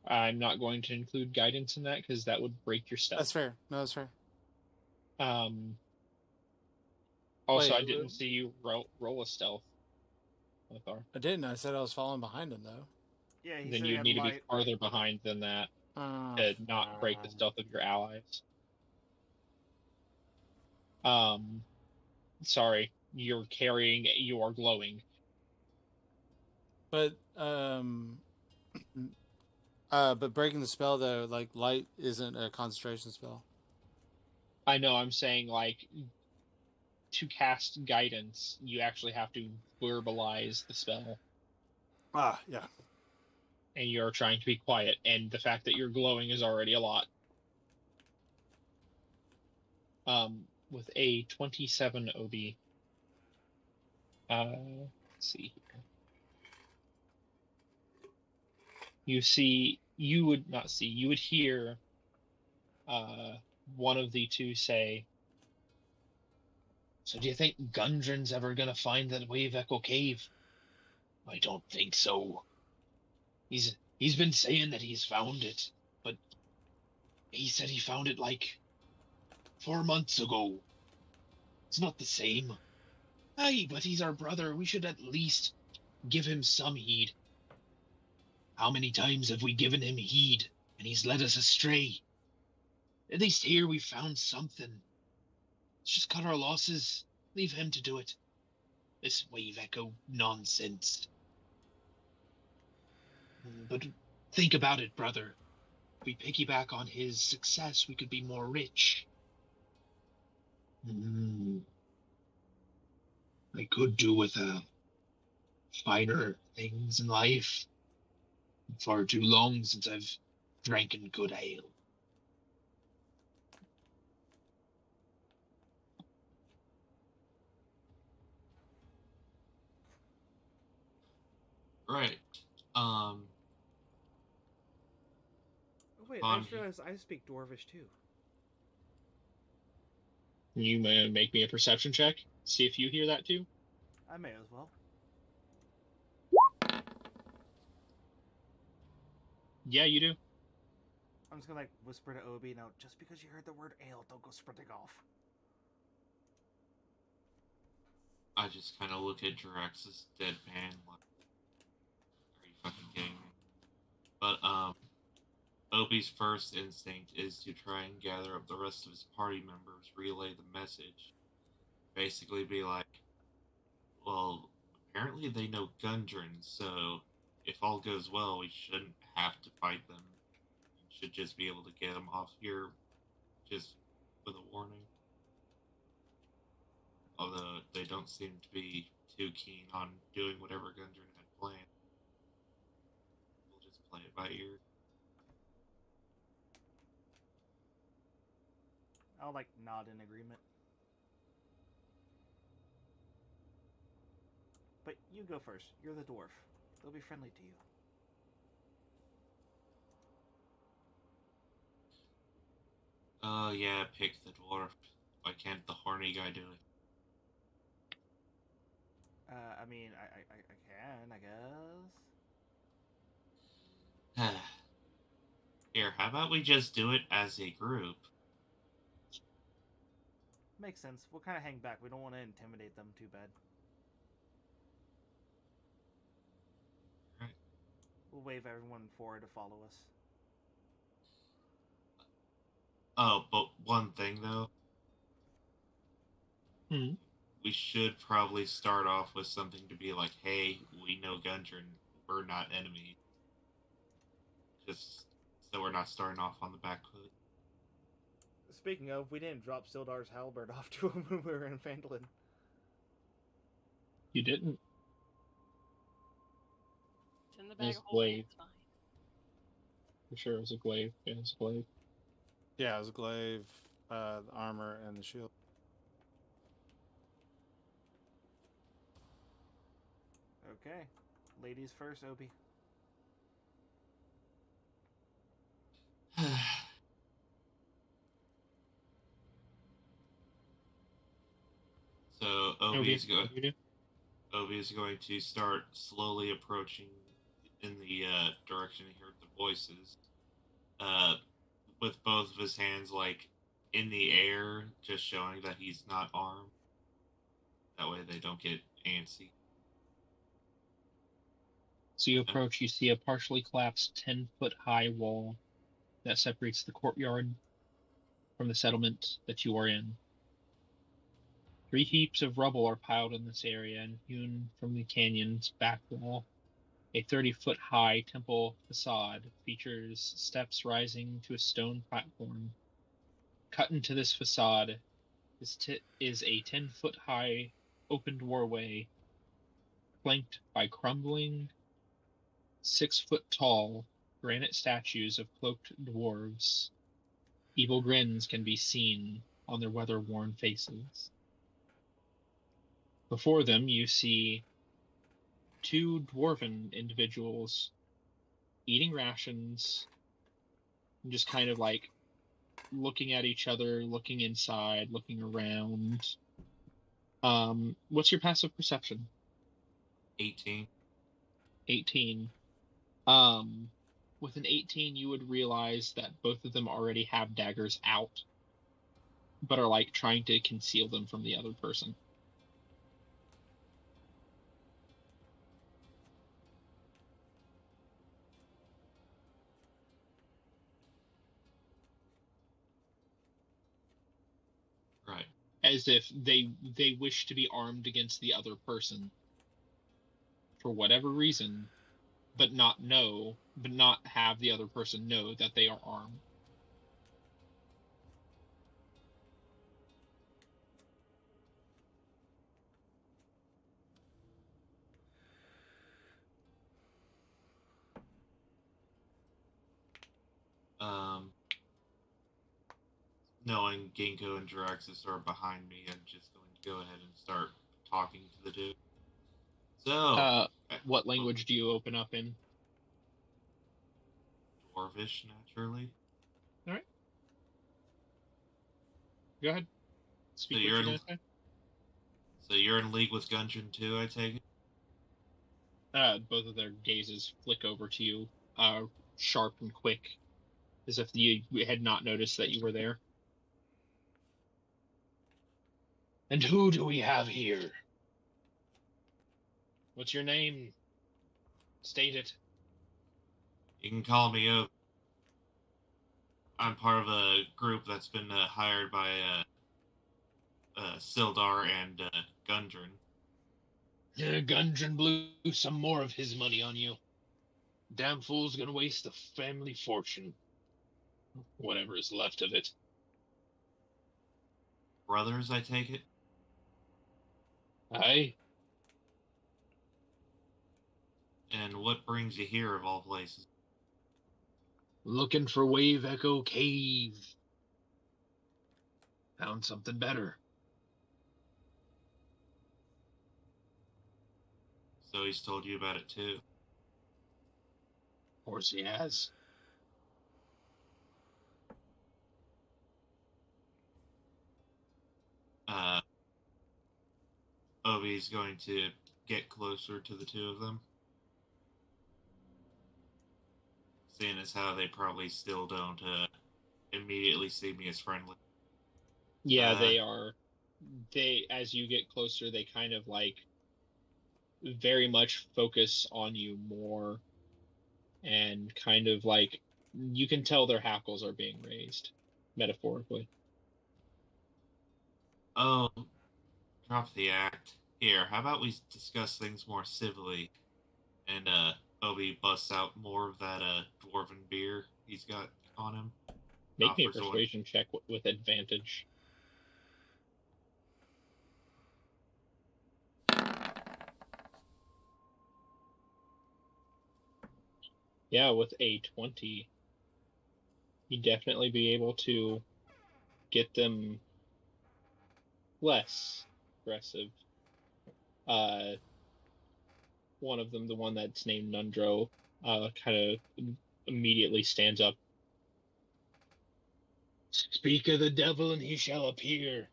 I'm not going to include guidance in that because that would break your stealth. That's fair. No, that's fair. Also, Wait, I didn't see you roll a stealth. I didn't. I said I was falling behind him, though. Yeah, he Then said he you'd had need to be light. farther behind than that to not break the stealth of your allies. Sorry, you are glowing. But breaking the spell though, like light isn't a concentration spell. I know. I'm saying like to cast guidance, you actually have to verbalize the spell. Ah, yeah. And you're trying to be quiet, and the fact that you're glowing is already a lot. With a 27 OB. Let's see here. You would hear one of the two say, "So do you think Gundren's ever gonna find that Wave Echo Cave?" "I don't think so. He's been saying that he's found it, but he said he found it like 4 months ago. It's not the same." "Aye, but he's our brother. We should at least give him some heed." "How many times have we given him heed, and he's led us astray? At least here we found something. Let's just cut our losses. Leave him to do it. This Wave Echo nonsense. But think about it, brother. If we piggyback on his success, we could be more rich. I could do with finer things in life. Far too long since I've drank good ale. Right. Oh, wait, I On just realized I speak Dwarvish too. Can you make me a perception check? See if you hear that too? I may as well. Yeah, you do. I'm just gonna like whisper to Obi, now just because you heard the word ale, don't go sprinting off. I just kind of look at Jirax's deadpan like, are you fucking kidding me? But Obi's first instinct is to try and gather up the rest of his party members, relay the message. Basically be like, well, apparently they know Gundren, so if all goes well, we shouldn't have to fight them. We should just be able to get them off here just with a warning. Although they don't seem to be too keen on doing whatever Gundren had planned. We'll just play it by ear. I'll like nod in agreement. But you go first. You're the dwarf. They'll be friendly to you. Yeah, pick the dwarf. Why can't the horny guy do it? I mean, I can, I guess. Here, how about we just do it as a group? Makes sense. We'll kind of hang back. We don't want to intimidate them too bad. Right. We'll wave everyone forward to follow us. Oh, but one thing though. We should probably start off with something to be like, hey, we know Gundren, we're not enemies. Just so we're not starting off on the back foot. Speaking of, we didn't drop Sildar's halberd off to him when we were in Phandalin. You didn't. It's in the bag It's of holding. glaive. It's fine. For sure it was a glaive. Yeah, it's a glaive. Yeah, it was a glaive, the armor, and the shield. Okay. Ladies first, Obi. So Obi is going to start slowly approaching in the direction he heard the voices, with both of his hands like in the air, just showing that he's not armed. That way they don't get antsy. So you approach, you see a partially collapsed 10-foot high wall that separates the courtyard from the settlement that you are in. 3 heaps of rubble are piled in this area and hewn from the canyon's back wall. A 30-foot high temple facade features steps rising to a stone platform. Cut into this facade is a 10-foot high open doorway flanked by crumbling 6-foot tall granite statues of cloaked dwarves. Evil grins can be seen on their weather-worn faces. Before them, you see 2 dwarven individuals eating rations, and just kind of like looking at each other, looking inside, looking around. What's your passive perception? 18. 18. With an 18, you would realize that both of them already have daggers out, but are like trying to conceal them from the other person. Right. As if they wish to be armed against the other person. For whatever reason, but not have the other person know that they are armed. Knowing Ginkgo and Jiraxis are behind me, I'm just going to go ahead and start talking to the dude. So, What language do you open up in? Dwarvish, naturally. All right. Go ahead. Speak So what you're going to say. So you're in league with Gundren too, I take it? Both of their gazes flick over to you, sharp and quick, as if you had not noticed that you were there. And who do we have here? What's your name? State it. You can call me Oak. I'm part of a group that's been hired by Sildar and Gundren. Gundren blew some more of his money on you. Damn fool's gonna waste the family fortune. Whatever is left of it. Brothers, I take it? Aye. And what brings you here, of all places? Looking for Wave Echo Cave. Found something better. So he's told you about it too? Of course he has. Obi's going to get closer to the two of them. Seeing as how they probably still don't immediately see me as friendly. Yeah, they are. As you get closer, they kind of like very much focus on you more, and kind of like you can tell their hackles are being raised, metaphorically. Oh, drop the act. Here, how about we discuss things more civilly? And Obi busts out more of that dwarven beer he's got on him. Make me a persuasion check with advantage. Yeah, with a 20, you'd definitely be able to get them less aggressive. One of them, the one that's named Nundro, kind of immediately stands up. Speak of the devil and he shall appear.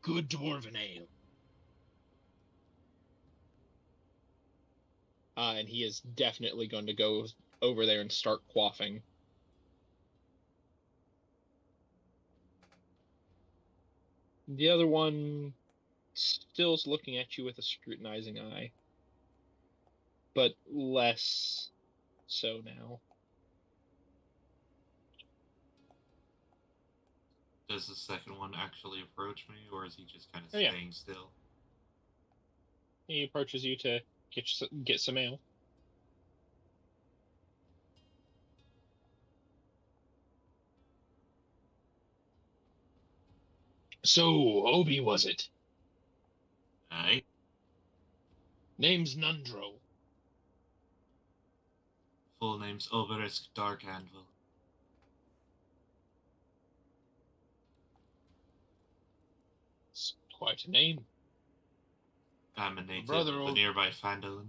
Good dwarven ale. And he is definitely going to go over there and start quaffing. The other one still's looking at you with a scrutinizing eye, but less so now. Does the second one actually approach me, or is he just kind of staying still? He approaches you to get some ale. So, Obi, was it? Aye. Name's Nundro. Full name's Obelisk Dark Anvil. It's quite a name. I'm a native of the nearby Phandalin.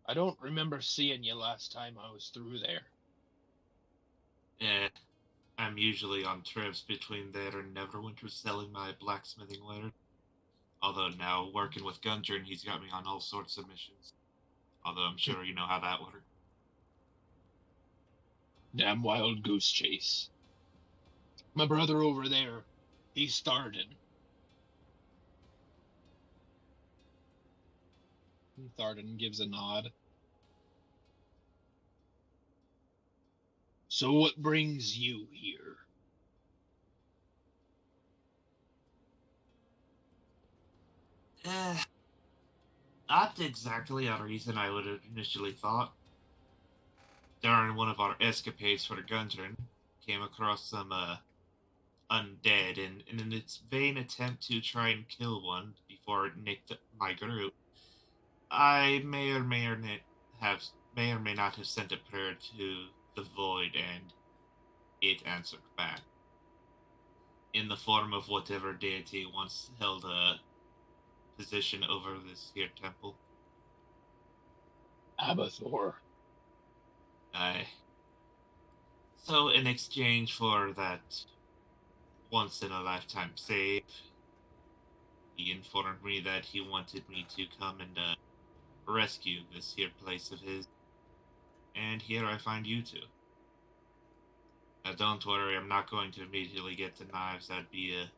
I don't remember seeing you last time I was through there. Yeah, I'm usually on trips between there and Neverwinter selling my blacksmithing wares. Although now, working with Gundren, he's got me on all sorts of missions. Although I'm sure you know how that works. Damn wild goose chase. My brother over there, he started. Tharden gives a nod. So what brings you here? Eh, not exactly a reason I would have initially thought. During one of our escapades for the Gundren, came across some undead, and in its vain attempt to try and kill one before it nicked my group, I may or may not have sent a prayer to the void, and it answered back in the form of whatever deity once held a position over this here temple. Abathor. I So in exchange for that once in a lifetime save, he informed me that he wanted me to come and rescue this here place of his, and here I find you two. Now don't worry, I'm not going to immediately get to knives. That'd be a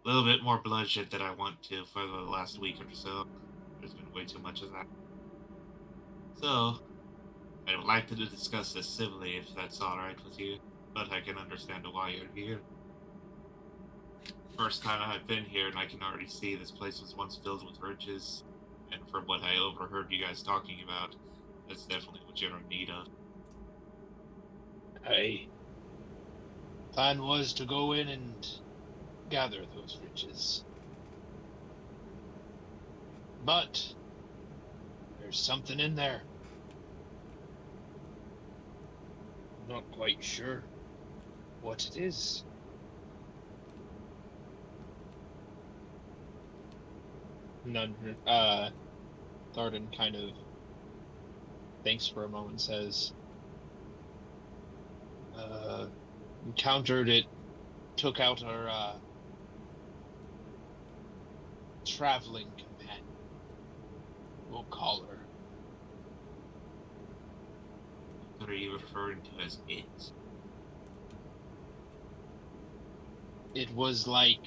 little bit more bloodshed than I want to for the last week or so. There's been way too much of that. So, I would like to discuss this civilly if that's alright with you, but I can understand why you're here. First time I've been here, and I can already see this place was once filled with riches, and from what I overheard you guys talking about, that's definitely what you're in need of. Hey. Plan was to go in and gather those riches. But there's something in there. Not quite sure what it is. None. Tharden kind of thinks for a moment and says, encountered it, took out our traveling companion. We'll call her. What are you referring to as it? It was like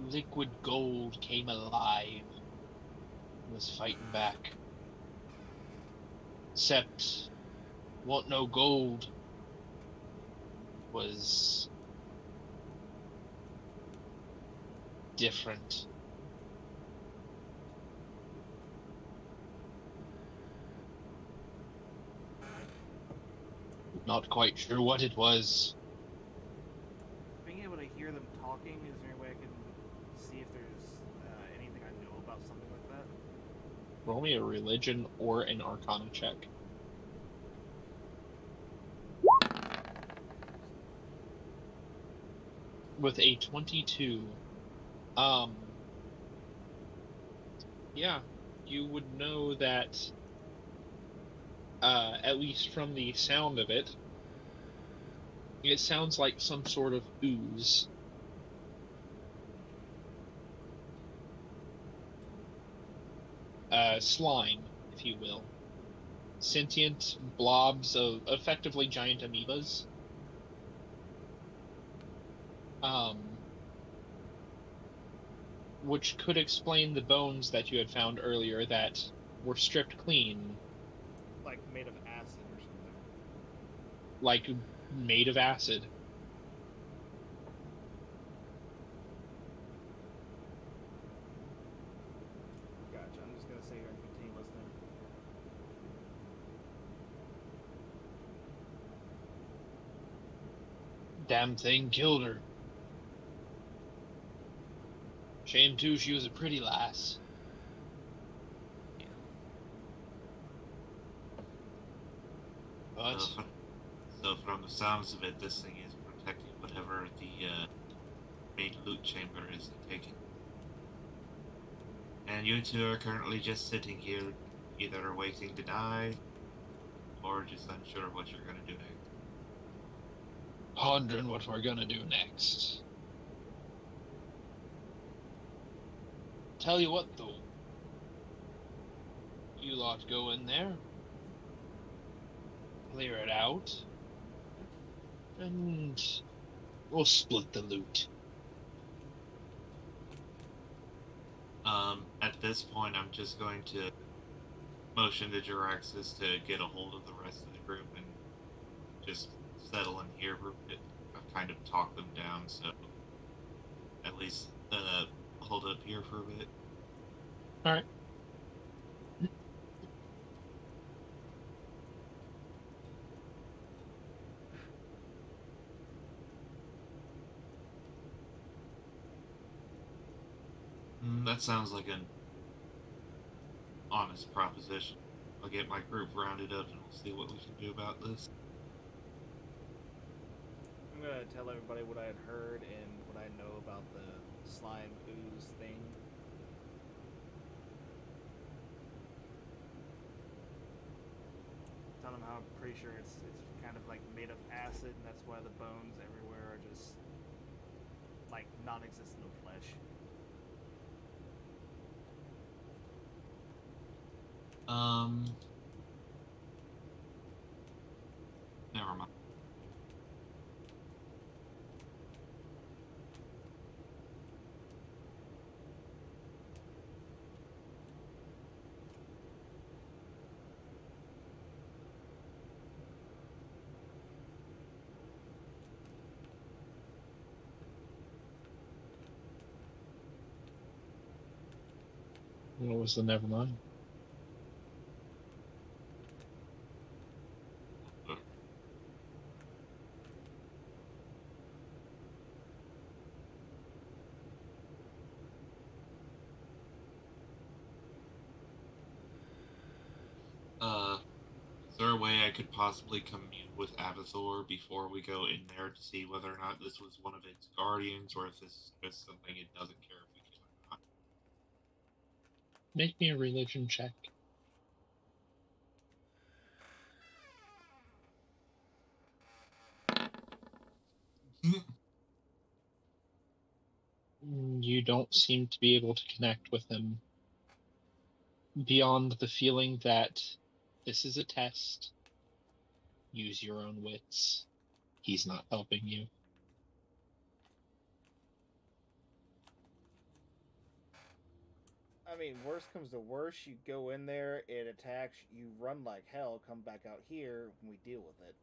liquid gold came alive and was fighting back. Except what no gold was different. Not quite sure what it was. Being able to hear them talking, is there any way I can see if there's anything I know about something like that? Roll me a religion or an arcana check. With a 22, yeah, you would know that, at least from the sound of it, it sounds like some sort of ooze. Slime, if you will. Sentient blobs of effectively giant amoebas. Which could explain the bones that you had found earlier that were stripped clean. Like made of acid or something. Like made of acid. Gotcha. I'm just gonna sit here and continue listening. Damn thing killed her. Shame too, she was a pretty lass. But So from the sounds of it, this thing is protecting whatever the main loot chamber is taking. And you two are currently just sitting here, either waiting to die, or just unsure what you're gonna do next. pondering what we're gonna do next. Tell you what though, you lot go in there, clear it out, and we'll split the loot. At this point, I'm just going to motion to Jiraxis to get a hold of the rest of the group and just settle in here, kind of talk them down, so at least hold up here for a bit. All right. That sounds like an honest proposition. I'll get my group rounded up and we'll see what we can do about this. I'm gonna tell everybody what I had heard and what I know about the slime ooze thing. Tell them how I'm pretty sure it's kind of like made of acid, and that's why the bones everywhere are just like non-existent of flesh. Never mind. What was the never mind? Is there a way I could possibly commune with Abathor before we go in there to see whether or not this was one of its guardians, or if this is just something it doesn't care if we kill or not? Make me a religion check. You don't seem to be able to connect with him beyond the feeling that this is a test. Use your own wits. He's not helping you. I mean, worst comes to worst, you go in there, it attacks, you run like hell, come back out here, and we deal with it.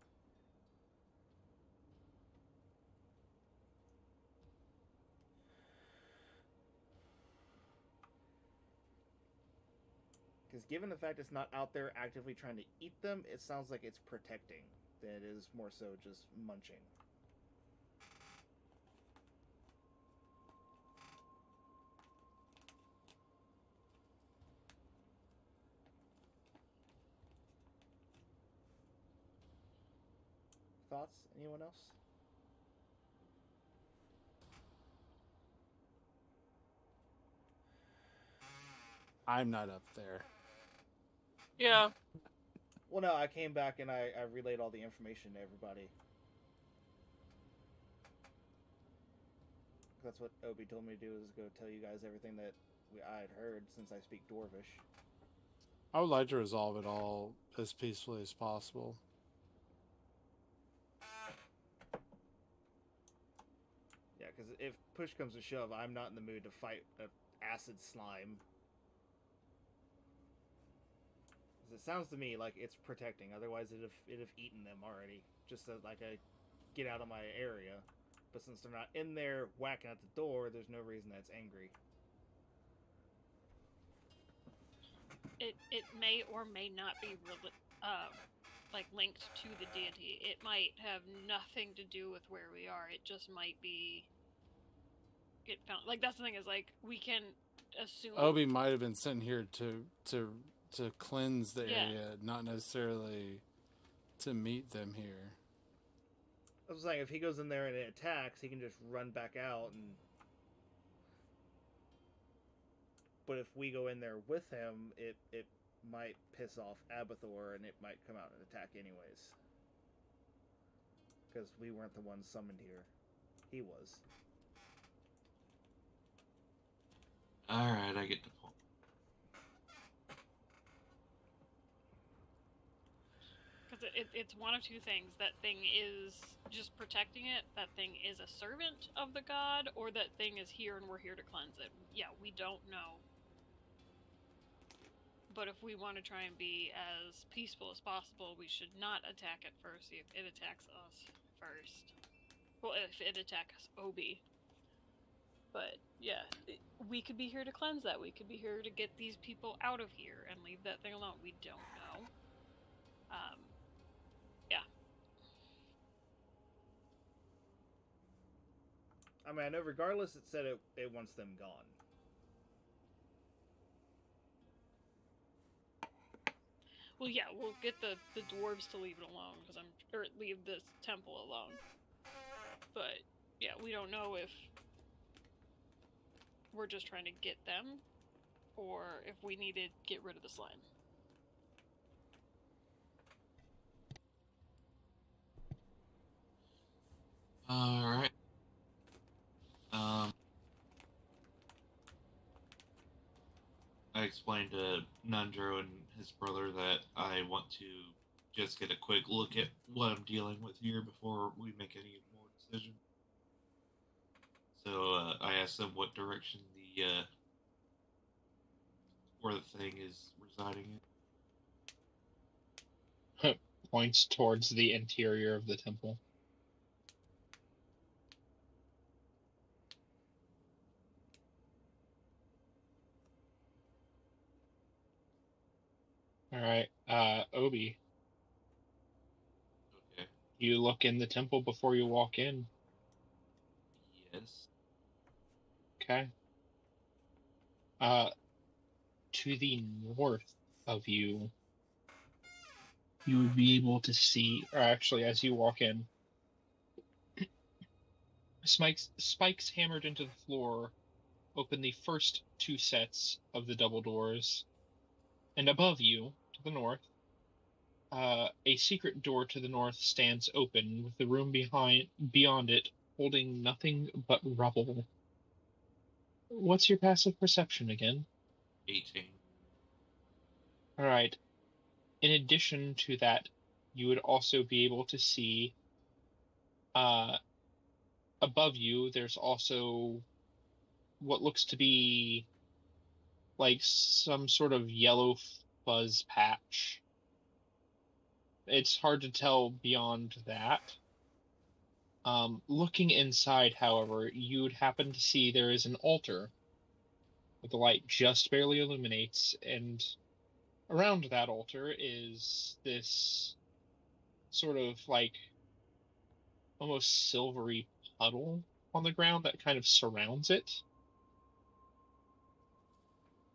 Because given the fact it's not out there actively trying to eat them, it sounds like it's protecting than it is more so just munching. Thoughts? Anyone else? I'm not up there. Yeah. Well, no, I came back and I relayed all the information to everybody. That's what Obi told me to do, is go tell you guys everything that I had heard, since I speak Dwarvish. I would like to resolve it all as peacefully as possible. Yeah, because if push comes to shove, I'm not in the mood to fight an acid slime. Because it sounds to me like it's protecting. Otherwise, it'd have eaten them already. Just so, like, I get out of my area. But since they're not in there whacking at the door, there's no reason that's angry. It may or may not be like linked to the deity. It might have nothing to do with where we are. It just might be. It found like that's the thing is like we can assume. Obi might have been sent here to cleanse the area, not necessarily to meet them here. I was saying, if he goes in there and it attacks, he can just run back out and. But if we go in there with him, it might piss off Abathor, and it might come out and attack anyways. Because we weren't the ones summoned here. He was. Alright, I get the point. Because it's one of two things. That thing is just protecting it. That thing is a servant of the god, or that thing is here and we're here to cleanse it. Yeah, we don't know. But if we want to try and be as peaceful as possible, we should not attack it first. If it attacks us first. Well, if it attacks Obi. But yeah, we could be here to cleanse that. We could be here to get these people out of here and leave that thing alone. We don't know. Yeah. I mean, I know regardless, it said it wants them gone. Well, yeah, we'll get the dwarves to leave it alone or leave this temple alone. But yeah, we don't know if we're just trying to get them, or if we need to get rid of the slime. Alright. I explained to Nundro and his brother that I want to just get a quick look at what I'm dealing with here before we make any more decisions. So I asked them what direction where the thing is residing in. Points towards the interior of the temple. All right, Obi. Okay. You look in the temple before you walk in. Yes. Okay. To the north of you, you would be able to see, or actually, as you walk in, spikes hammered into the floor open the first two sets of the double doors, and above you, to the north, a secret door to the north stands open, with the room beyond it holding nothing but rubble. What's your passive perception again? 18. All right. In addition to that, you would also be able to see above you, there's also what looks to be like some sort of yellow fuzz patch. It's hard to tell beyond that. Looking inside, however, you'd happen to see there is an altar that the light just barely illuminates, and around that altar is this sort of like almost silvery puddle on the ground that kind of surrounds it.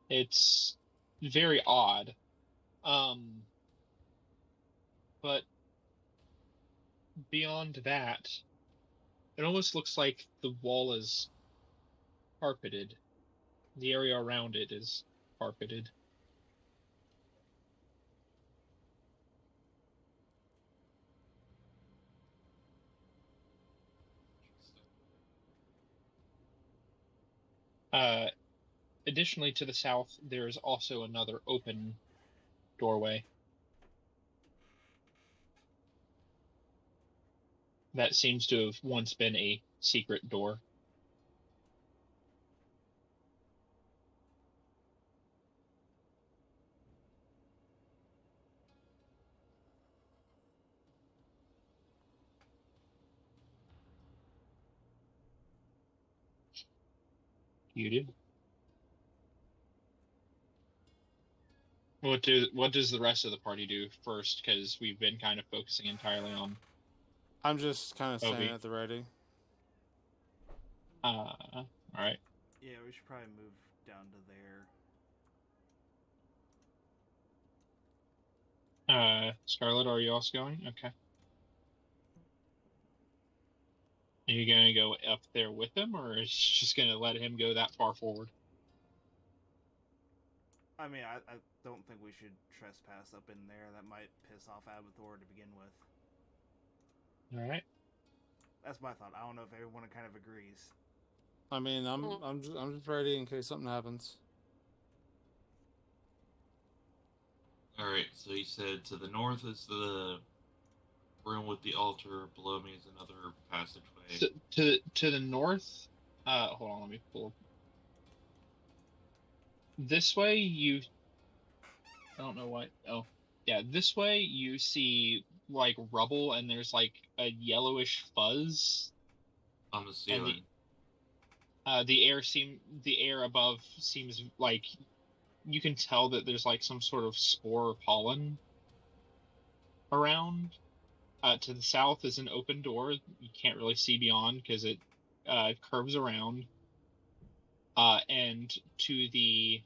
It's very odd. But beyond that, it almost looks like the wall is carpeted. The area around it is carpeted. Additionally, to the south, there is also another open doorway that seems to have once been a secret door. You do. What does the rest of the party do first? Because we've been kind of focusing entirely on. I'm just kind of standing Obi. at the ready. All right. Yeah, we should probably move down to there. Scarlet, are you also going? Okay. Are you gonna go up there with him, or is she just gonna let him go that far forward? I mean, I don't think we should trespass up in there. That might piss off Abathor to begin with. All right. That's my thought. I don't know if everyone kind of agrees. I mean, I'm just ready in case something happens. Alright, so you said to the north is the room with the altar, below me is another passageway. To the north, hold on, let me pull. This way you, I don't know what, oh, yeah, this way you see, like, rubble, and there's, like, a yellowish fuzz. On the ceiling. The air above seems like you can tell that there's like some sort of spore or pollen around. To the south is an open door. You can't really see beyond because it curves around. And to the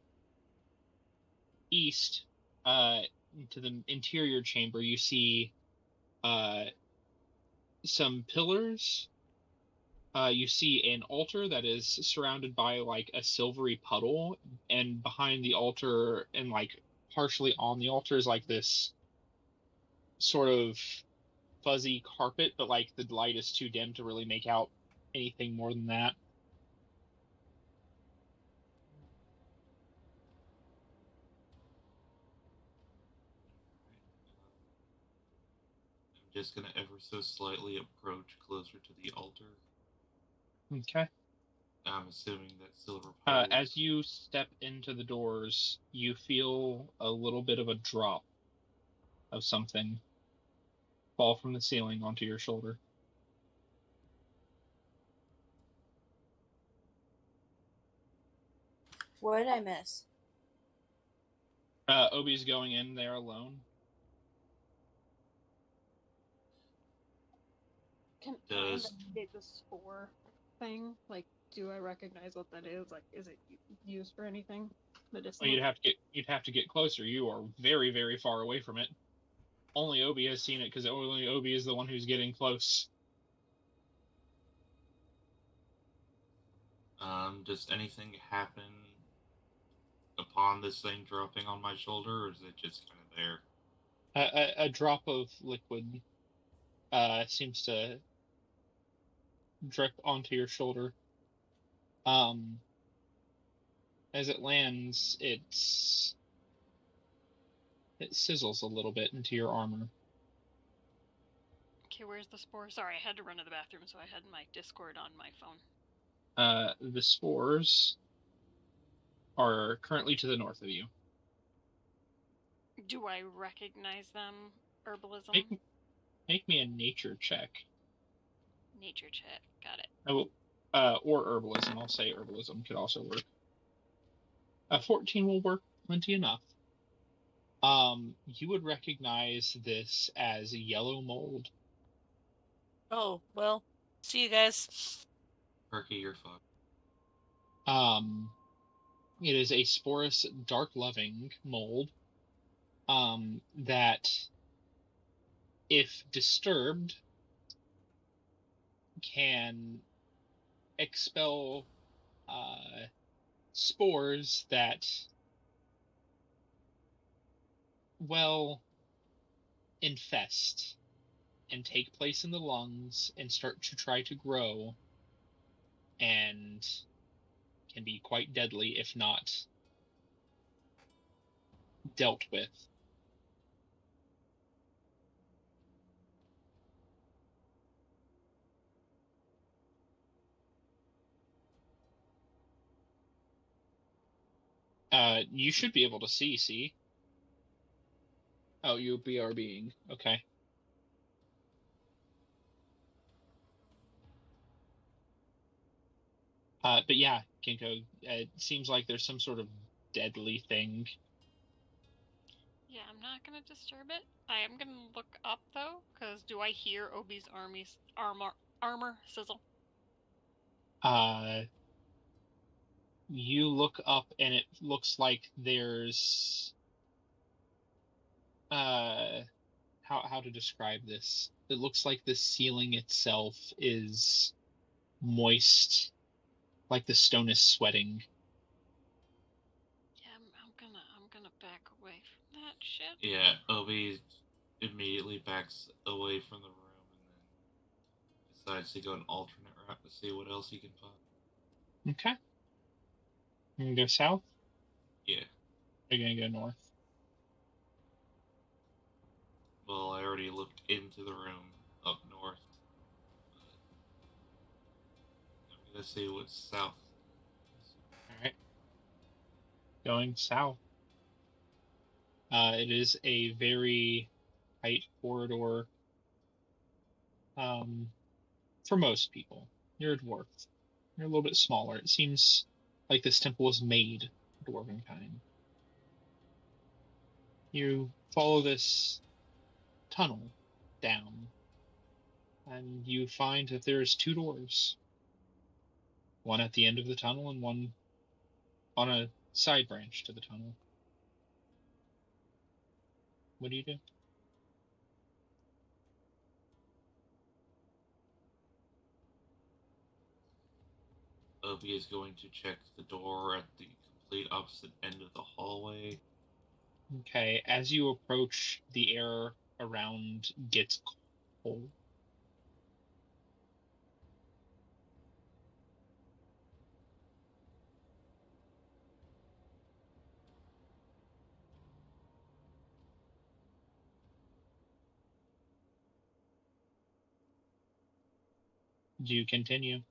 east, to the interior chamber, you see some pillars. You see an altar that is surrounded by like a silvery puddle, and behind the altar and like partially on the altar is like this sort of fuzzy carpet, but like the light is too dim to really make out anything more than that. I'm just gonna ever so slightly approach closer to the altar. Okay. I'm assuming that silver pole. As you step into the doors, you feel a little bit of a drop of something fall from the ceiling onto your shoulder. What did I miss? Obi's going in there alone. Can I investigate the spore thing? Like, do I recognize what that is? Like, is it used for anything medicinal? Well, you'd have to get closer. You are very, very far away from it. Only Obi has seen it because only Obi is the one who's getting close. Does anything happen upon this thing dropping on my shoulder, or is it just kind of there? A drop of liquid seems to drip onto your shoulder. As it lands, it sizzles a little bit into your armor. Okay, where's the spore? Sorry, I had to run to the bathroom, so I had my Discord on my phone. The spores are currently to the north of you. Do I recognize them? Herbalism? Make me a nature check. Nature check, got it. Or herbalism. I'll say herbalism could also work. 14 will work plenty enough. You would recognize this as yellow mold. Oh, well, see you guys. Perky, you're fucked. It is a sporous, dark-loving mold that, if disturbed, can expel spores that, well, infest and take place in the lungs and start to try to grow, and can be quite deadly if not dealt with. You should be able to see? Oh, you are being. Okay. But yeah, Kinko, it seems like there's some sort of deadly thing. Yeah, I'm not gonna disturb it. I am gonna look up though, because do I hear Obi's armor sizzle? You look up and it looks like there's how to describe this? It looks like the ceiling itself is moist, like the stone is sweating. Yeah, I'm gonna back away from that shit. Yeah, Obi immediately backs away from the room and then decides to go an alternate route to see what else he can find. Okay. You gonna go south? Yeah. Or you gonna go north? Well, I already looked into the room up north. I'm gonna see what's south. Alright. Going south. It is a very tight corridor. For most people. You're a dwarf. You're a little bit smaller. It seems like this temple was made for dwarven kind. You follow this tunnel down, and you find that there's 2 doors. One at the end of the tunnel and one on a side branch to the tunnel. What do you do? Obi is going to check the door at the complete opposite end of the hallway. Okay, as you approach, the air around gets cold. Do you continue?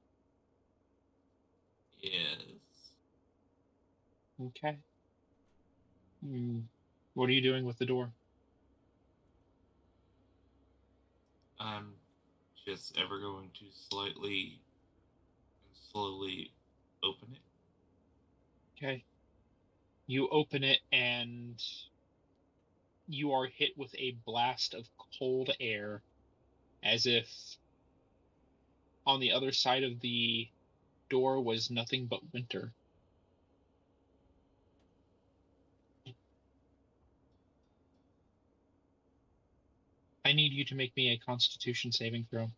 Yes. Okay. What are you doing with the door? I'm just ever going to slightly and slowly open it. Okay. You open it and you are hit with a blast of cold air, as if on the other side of the door was nothing but winter. I need you to make me a Constitution saving throw.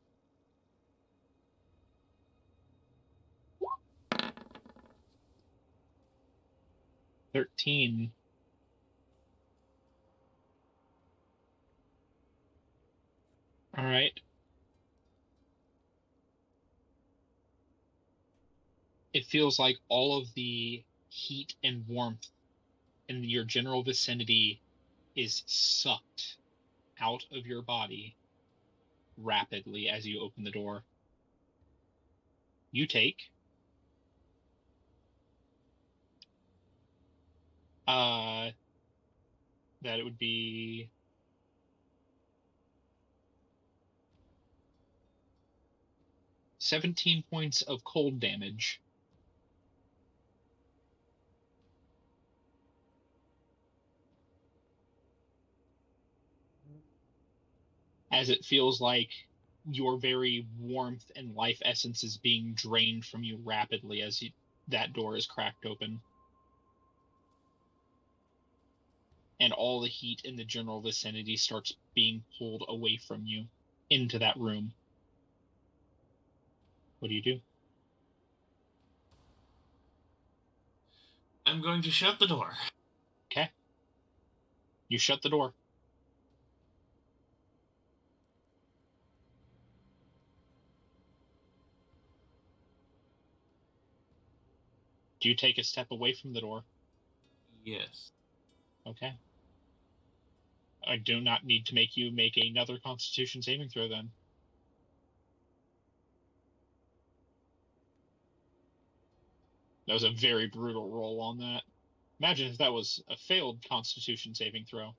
$13. All right. It feels like all of the heat and warmth in your general vicinity is sucked out of your body rapidly as you open the door. You take that it would be 17 points of cold damage. As it feels like your very warmth and life essence is being drained from you rapidly as that door is cracked open. And all the heat in the general vicinity starts being pulled away from you into that room. What do you do? I'm going to shut the door. Okay. You shut the door. Do you take a step away from the door? Yes. Okay. I do not need to make you make another Constitution saving throw then. That was a very brutal roll on that. Imagine if that was a failed Constitution saving throw.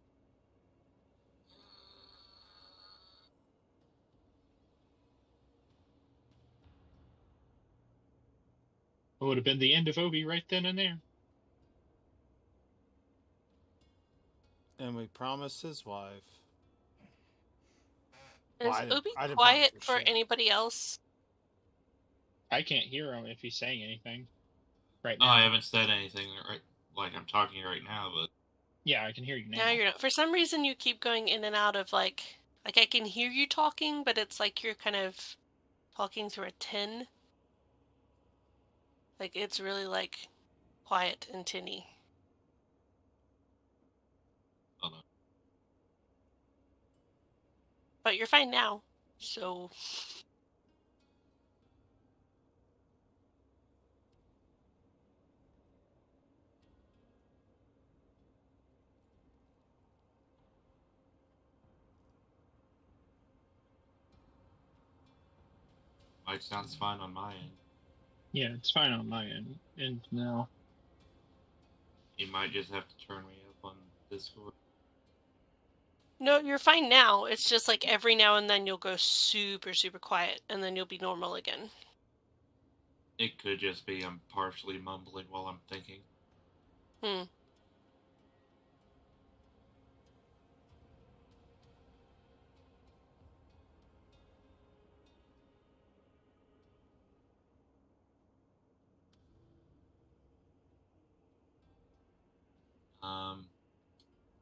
It would have been the end of Obi right then and there. And we promised his wife. Is Well, Obi I didn't quiet promise for shit. anybody else? I can't hear him if he's saying anything right Oh, now. I haven't said anything right, like I'm talking right now, but Yeah, I can hear you now. Now you're not. For some reason, you keep going in and out of like I can hear you talking, but it's like you're kind of talking through a tin. Like it's really like quiet and tinny. hold on. But you're fine now. So Mic sounds fine on my end. Yeah, it's fine on my end. And now. You might just have to turn me up on Discord. no, you're fine now. It's just like every now and then you'll go super, super quiet, and then you'll be normal again. It could just be I'm partially mumbling while I'm thinking. Hmm.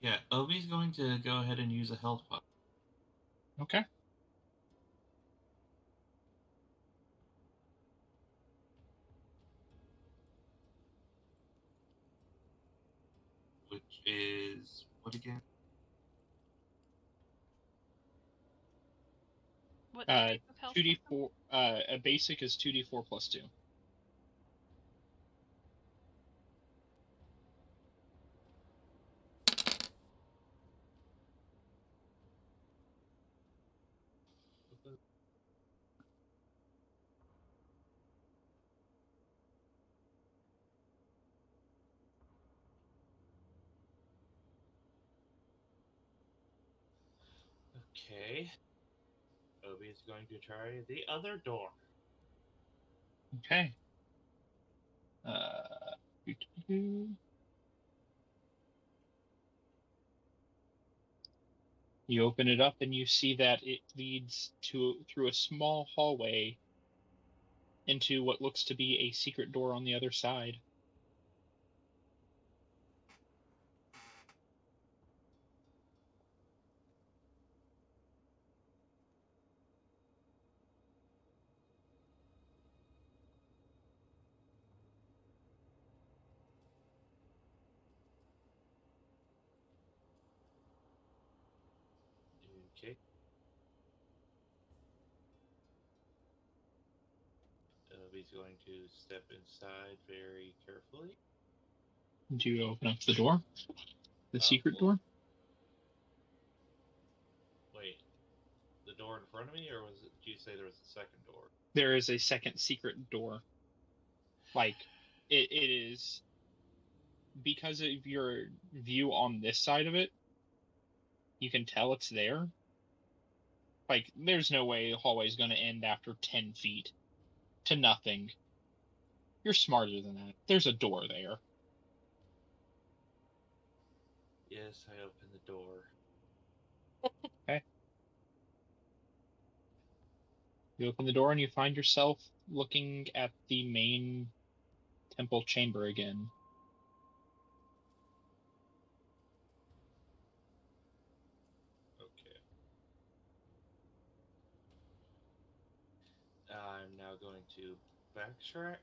Yeah, Obi's going to go ahead and use a health pot. Okay. Which is what again? What type of health? 2d4. A basic is 2d4 plus 2. Okay. Obi is going to try the other door. Okay. Doo-doo-doo. You open it up and you see that it leads through a small hallway into what looks to be a secret door on the other side. Okay. Obi's going to step inside very carefully. Do you open up the door? The secret Well, door? wait. The door in front of me, or did you say there was a second door? There is a second secret door. Like, it is, because of your view on this side of it, you can tell it's there. Like, there's no way the hallway's going to end after 10 feet to nothing. You're smarter than that. There's a door there. Yes, I opened the door. Okay. You open the door and you find yourself looking at the main temple chamber again. Okay. I'm now going to backtrack.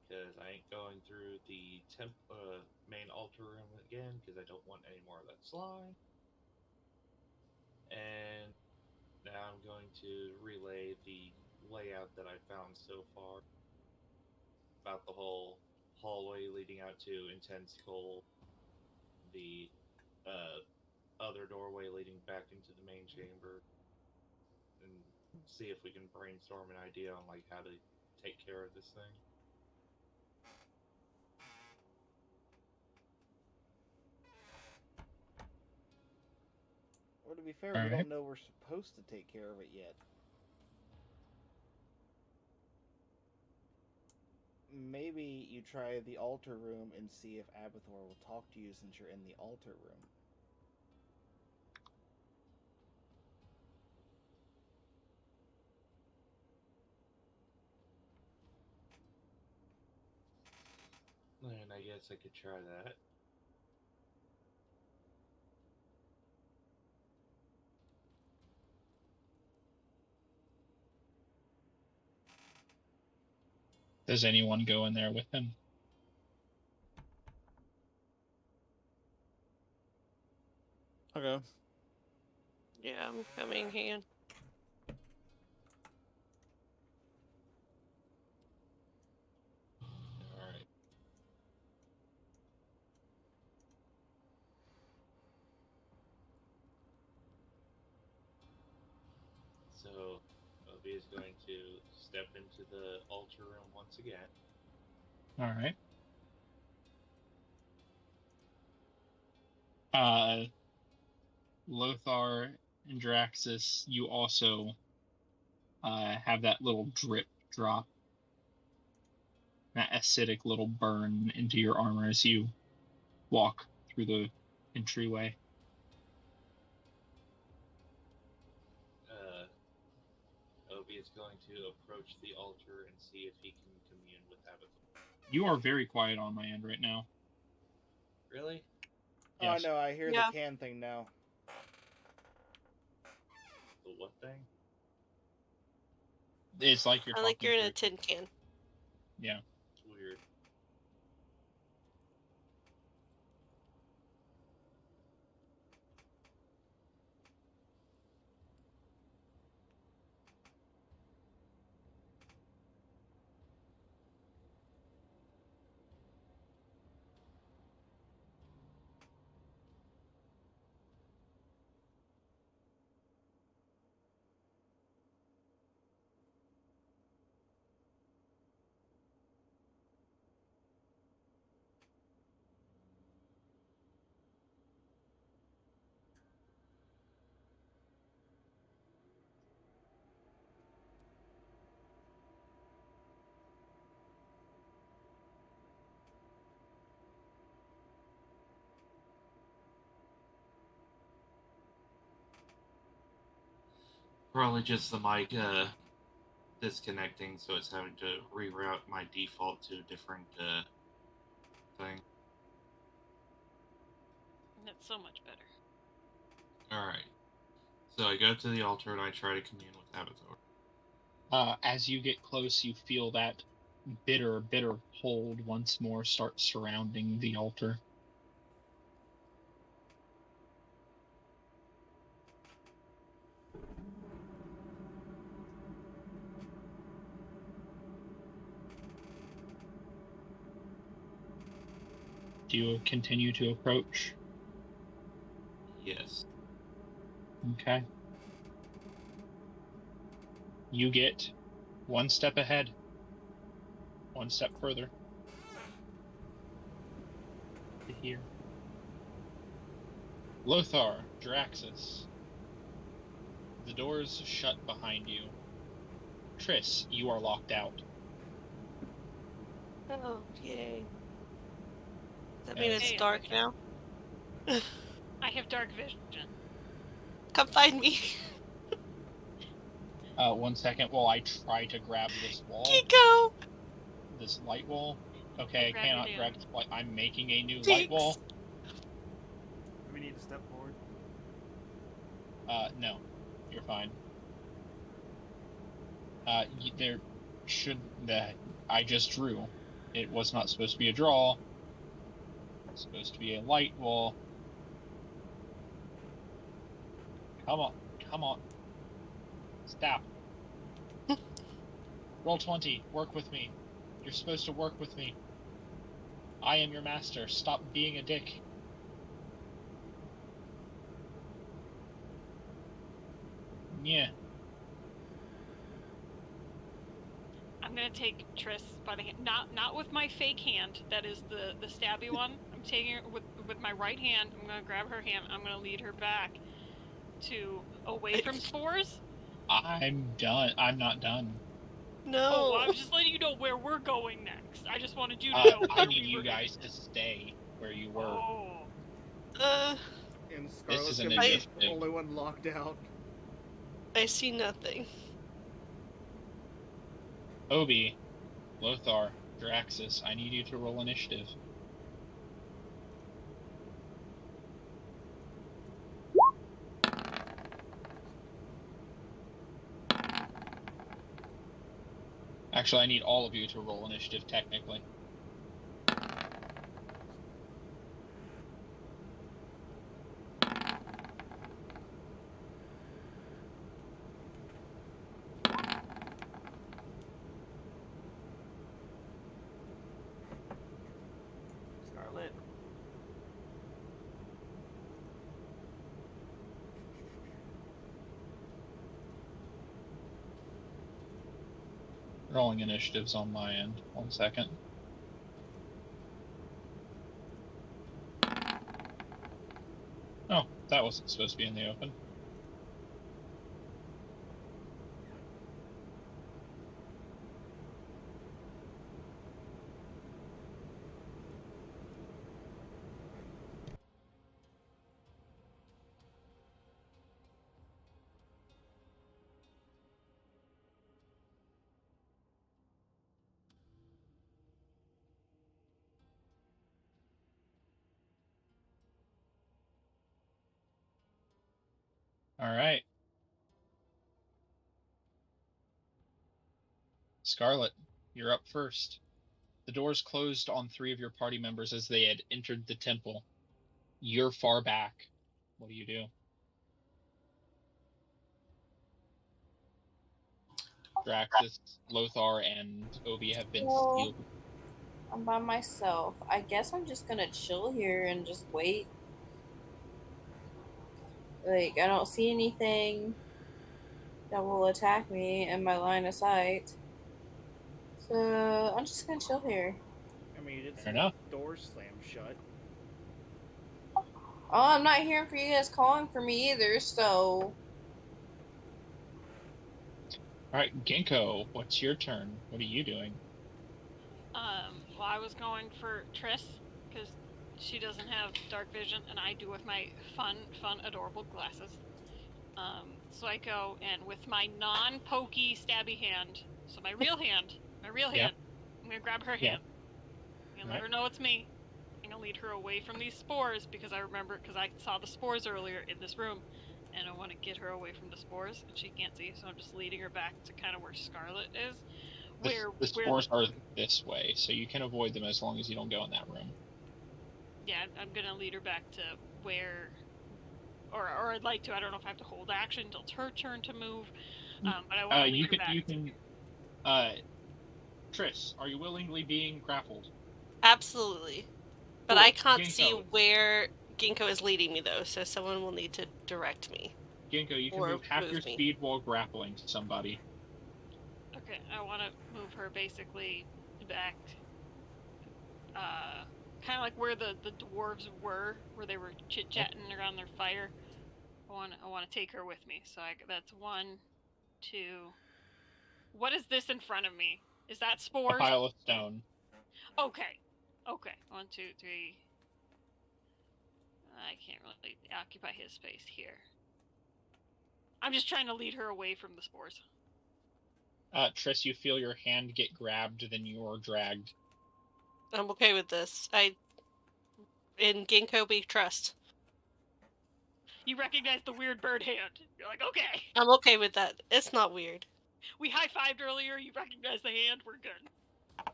Because I ain't going through the main altar room again, because I don't want any more of that slime. And now I'm going to relay the layout that I found so far about the whole hallway leading out to Intense Cold, the other doorway leading back into the main chamber, and see if we can brainstorm an idea on like how to take care of this thing. Or to be fair, All we right. don't know we're supposed to take care of it yet. Maybe you try the altar room and see if Abathor will talk to you since you're in the altar room. And I guess I could try that. Does anyone go in there with him? Okay. Yeah, I'm coming here. Alright. So, Obi is going to step into the altar room once again. All right. Lothar and Draxus, you also have that little drip drop. That acidic little burn into your armor as you walk through the entryway. Obi is going to approach the altar and see if he can commune with Abathur. You are very quiet on my end right now. Really? Yes. Oh no, I hear Yeah. the can thing now. The what thing? It's like you're I talking like you're in to a tin can. Yeah. It's weird. Probably just the mic disconnecting, so it's having to reroute my default to a different thing. That's so much better. Alright. So I go to the altar and I try to commune with Abathur. As you get close, you feel that bitter cold once more start surrounding the altar. Do you continue to approach? Yes. Okay. You get one step ahead, one step further. To here. Lothar, Draxus. The doors shut behind you. Triss, you are locked out. Oh, yay. Does that mean it's Hey, dark now? I have dark vision. Come find me. 1 second while I try to grab this wall. Kiko! This light wall. Okay, I Grab cannot your grab dude. this light. I'm making a new light Jinx. wall. Do we need to step forward? No. You're fine. There should... I just drew. It was not supposed to be a draw. It's supposed to be a light wall. Come on. Come on. Stop. Roll 20. Work with me. You're supposed to work with me. I am your master. Stop being a dick. Yeah. I'm gonna take Triss by the hand, not with my fake hand. That is the stabby one. I'm taking her with my right hand. I'm gonna grab her hand. I'm gonna lead her back to away from spores. I'm done. I'm not done. No. Oh, well, I was just letting you know where we're going next. I just wanted you to know I where need we you were guys heading. to stay where you were. Oh, And This Scarlet's is an gonna be initiative. the only one locked out. I see nothing. Obi, Lothar, Draxus, I need you to roll initiative. Actually, I need all of you to roll initiative, technically. Scarlet. Rolling initiatives on my end. 1 second. Oh, that wasn't supposed to be in the open. All right. Scarlet, you're up first. The doors closed on 3 of your party members as they had entered the temple. You're far back. What do you do? Draxus, Lothar, and Obi have been sealed. I'm by myself. I guess I'm just gonna chill here and just wait. Like, I don't see anything that will attack me in my line of sight. So, I'm just gonna chill here. I mean, you did Fair see enough. the door slam shut. Oh, I'm not hearing for you guys calling for me either, so. All right, Ginkgo, what's your turn? What are you doing? Well, I was going for Triss because she doesn't have dark vision, and I do with my fun, adorable glasses. So I go and with my non-pokey stabby hand, so my real hand, Yeah. I'm gonna grab her Yeah. hand. I'm gonna let her know it's me. I'm gonna lead her away from these spores because I saw the spores earlier in this room, and I want to get her away from the spores, and she can't see, so I'm just leading her back to kind of where Scarlet is. The spores are this way, so you can avoid them as long as you don't go in that room. Yeah, I'm gonna lead her back to where, or I'd like to. I don't know if I have to hold action until it's her turn to move, but I want to lead her back. You can. Triss, are you willingly being grappled? Absolutely. But Cool. I can't Ginkgo. see where Ginkgo is leading me, though, so someone will need to direct me. Ginkgo, you can Or move half your move me. speed while grappling somebody. Okay, I want to move her basically back, kind of like where the dwarves were, where they were chit-chatting around their fire. I want to take her with me. So that's 1, 2. What is this in front of me? Is that A spores? pile of stone. Okay. 1, 2, 3. I can't really occupy his space here. I'm just trying to lead her away from the spores. Triss, you feel your hand get grabbed, then you are dragged. I'm okay with this. In Ginkgo we trust. You recognize the weird bird hand. You're like, okay. I'm okay with that. It's not weird. We high-fived earlier. You recognize the hand. We're good.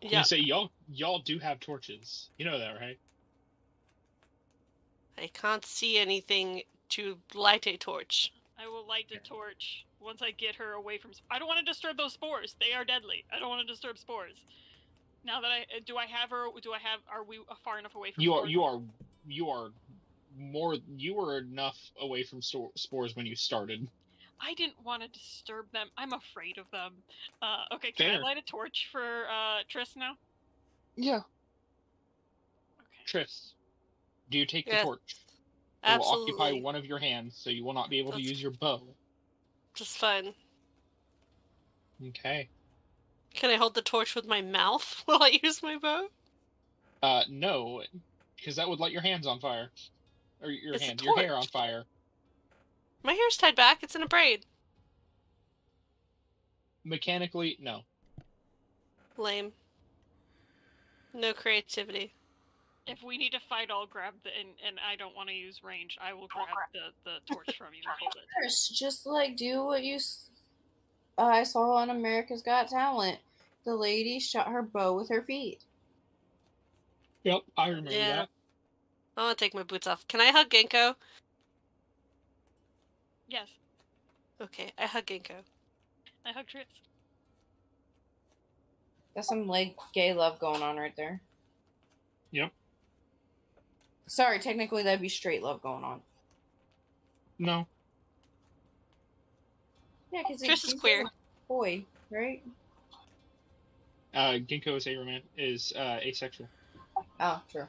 Yeah. You say y'all do have torches. You know that, right? I can't see anything to light a torch. I will light the torch once I get her away from. I don't want to disturb those spores. They are deadly. I don't want to disturb spores. Now that I have her? Are we far enough away from? You were enough away from spores when you started. I didn't want to disturb them. I'm afraid of them. Okay, can Fair. I light a torch for Triss now? Yeah. Okay. Triss, do you take the Yes. torch? It Absolutely. will occupy one of your hands, so you will not be able to use your bow. Just fine. Okay. Can I hold the torch with my mouth while I use my bow? No, because that would light your hands on fire. Or your It's a hands, your hair torch. on fire. My hair's tied back. It's in a braid. Mechanically, no. Lame. No creativity. If we need to fight, I'll grab and I don't want to use range. I will grab the torch from you and hold it. First, just like do what I saw on America's Got Talent. The lady shot her bow with her feet. Yep, I remember that. I want to take my boots off. Can I hug Ginkgo? Yes. Okay, I hug Ginkgo. I hug Triss. That's some like gay love going on right there. Yep. Sorry, technically that'd be straight love going on. No. Yeah, because Triss is queer. Boy, right? Ginkgo is asexual. Oh, sure.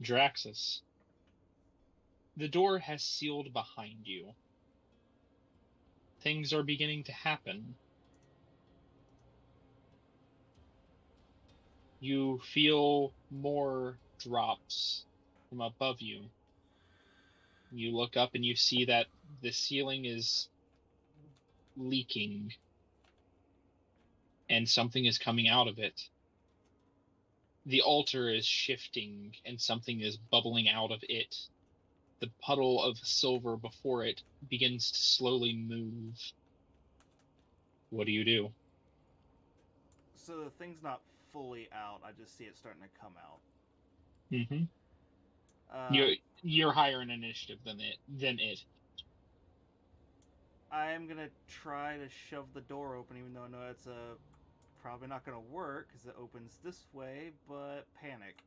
Draxus. The door has sealed behind you. Things are beginning to happen. You feel more drops from above you. You look up and you see that the ceiling is leaking. And something is coming out of it. The altar is shifting and something is bubbling out of it. The puddle of silver before it begins to slowly move. What do you do? So the thing's not fully out. I just see it starting to come out. Mm-hmm. Uh, You're higher in initiative than it. I am gonna try to shove the door open, even though I know it's probably not gonna work because it opens this way. But panic.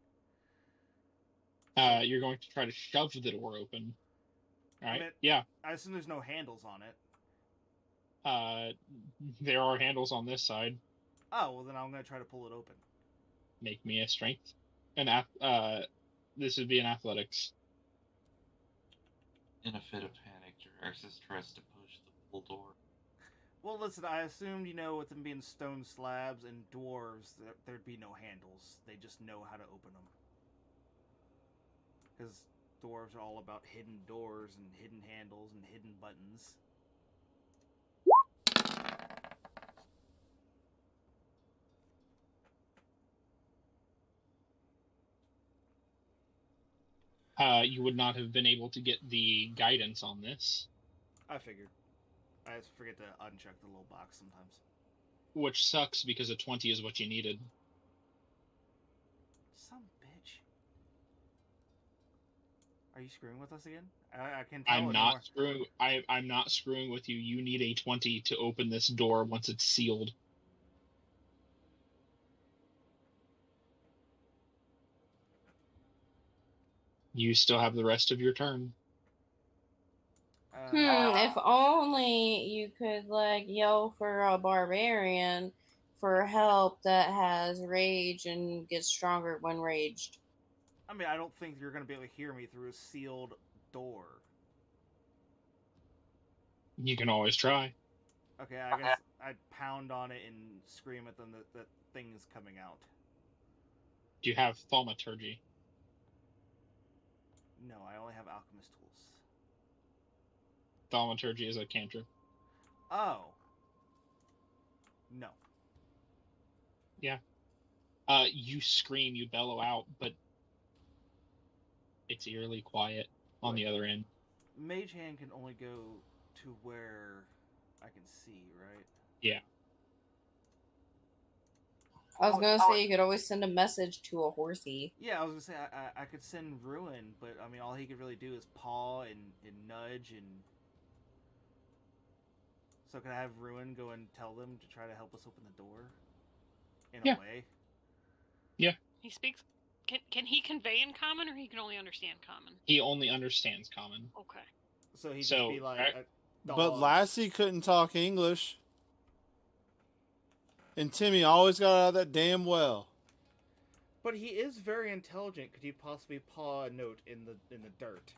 You're going to try to shove the door open. All right. I mean, yeah. I assume there's no handles on it. There are handles on this side. Oh, well then I'm gonna try to pull it open. Make me a strength. This would be an athletics. In a fit of panic, Draxus tries to push the full door. Well, listen, I assumed, with them being stone slabs and dwarves, there'd be no handles. They just know how to open them. Because dwarves are all about hidden doors and hidden handles and hidden buttons. You would not have been able to get the guidance on this. I figured. I just forget to uncheck the little box sometimes. Which sucks because a 20 is what you needed. Some bitch. Are you screwing with us again? I can tell I'm not screwing. I'm not screwing with you. You need a 20 to open this door once it's sealed. You still have the rest of your turn. If only you could yell for a barbarian for help that has rage and gets stronger when raged. I mean, I don't think you're going to be able to hear me through a sealed door. You can always try. Okay, I guess I'd pound on it and scream at them that thing is coming out. Do you have thaumaturgy? No, I only have alchemist tools. Thaumaturgy is a cantrip. Oh. No. Yeah. You scream, you bellow out, but it's eerily quiet on the other end. Mage Hand can only go to where I can see, right? Yeah. I was gonna say you could always send a message to a horsey. Yeah, I was gonna say I could send Ruin, but I mean all he could really do is paw and nudge and. So can I have Ruin go and tell them to try to help us open the door? In a way. Yeah. He speaks. Can he convey in common, or he can only understand common? He only understands common. Okay. So he'd just be like. A dog. But Lassie couldn't talk English. And Timmy always got out of that damn well. But he is very intelligent. Could you possibly paw a note in the dirt?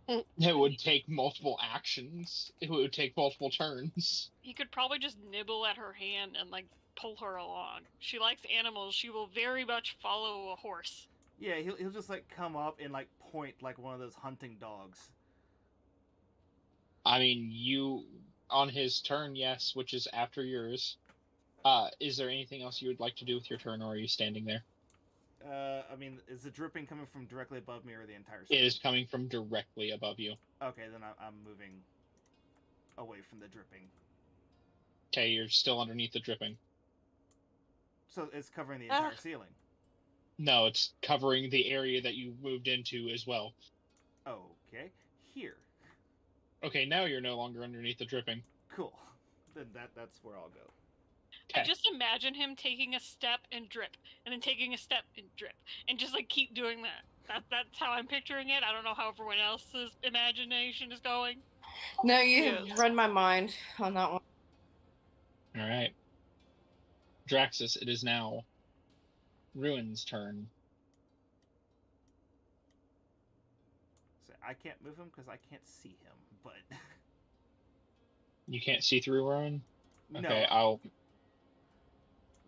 It would take multiple actions. It would take multiple turns. He could probably just nibble at her hand and pull her along. She likes animals. She will very much follow a horse. Yeah, he'll just come up and point like one of those hunting dogs. I mean, you on his turn, yes, which is after yours. Is there anything else you would like to do with your turn, or are you standing there? I mean, is the dripping coming from directly above me or the entire screen? It is coming from directly above you. Okay, then I'm moving away from the dripping. Okay, you're still underneath the dripping. So it's covering the entire ceiling? No, it's covering the area that you moved into as well. Okay, here. Okay, now you're no longer underneath the dripping. Cool. Then that's where I'll go. I just imagine him taking a step and drip, and then taking a step and drip, and just keep doing that. That's how I'm picturing it. I don't know how everyone else's imagination is going. No, you read my mind on that one. All right. Draxus, it is now Ruin's turn. So I can't move him because I can't see him, but... You can't see through Ruin? No. Okay, I'll...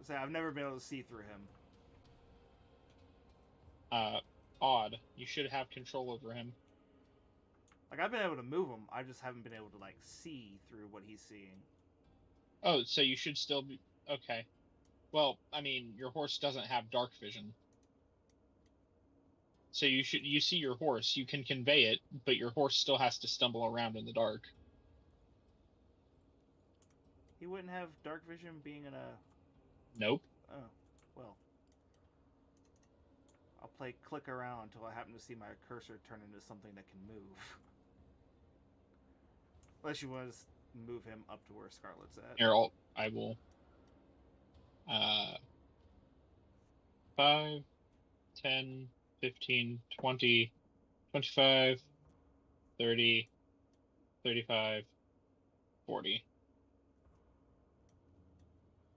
So I've never been able to see through him. Odd. You should have control over him. I've been able to move him, I just haven't been able to, see through what he's seeing. Oh, so you should still be... Okay. Well, I mean, your horse doesn't have dark vision. So you see your horse. You can convey it, but your horse still has to stumble around in the dark. He wouldn't have dark vision being in a... Nope. Oh, well. I'll play click around until I happen to see my cursor turn into something that can move. Unless you want to move him up to where Scarlet's at. Here, I will. 5, 10, 15, 20, 25, 30, 35, 40.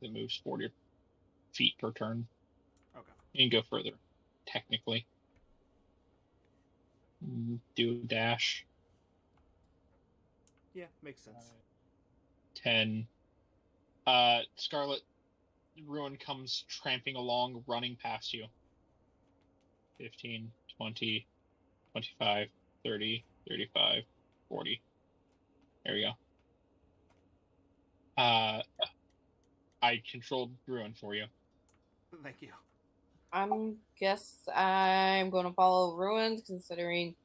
It moves 40 feet per turn. Okay. You can go further, technically. Do a dash. Yeah, makes sense. 10. Scarlet Ruin comes tramping along, running past you. 15, 20, 25, 30, 35, 40. There we go. I controlled Ruin for you. Thank you. Guess I'm going to follow Ruins, considering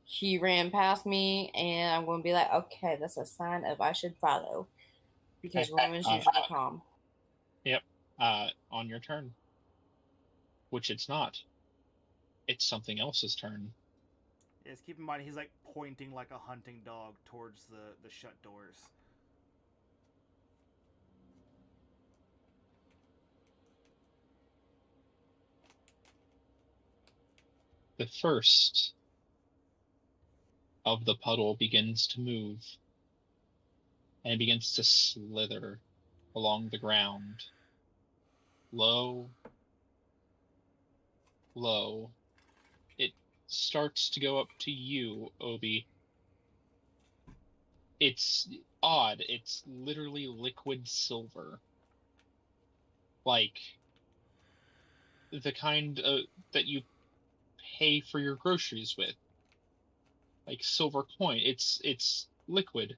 he ran past me, and I'm going to be like, okay, that's a sign of I should follow, because Ruins usually calm. Yep. On your turn. Which it's not. It's something else's turn. Yes, keep in mind he's like pointing like a hunting dog towards the shut doors. The first of the puddle begins to move, and it begins to slither along the ground. Low, low. It starts to go up to you, Obi. It's odd. It's literally liquid silver. Like the kind that you pay for your groceries with. Like silver coin. It's liquid.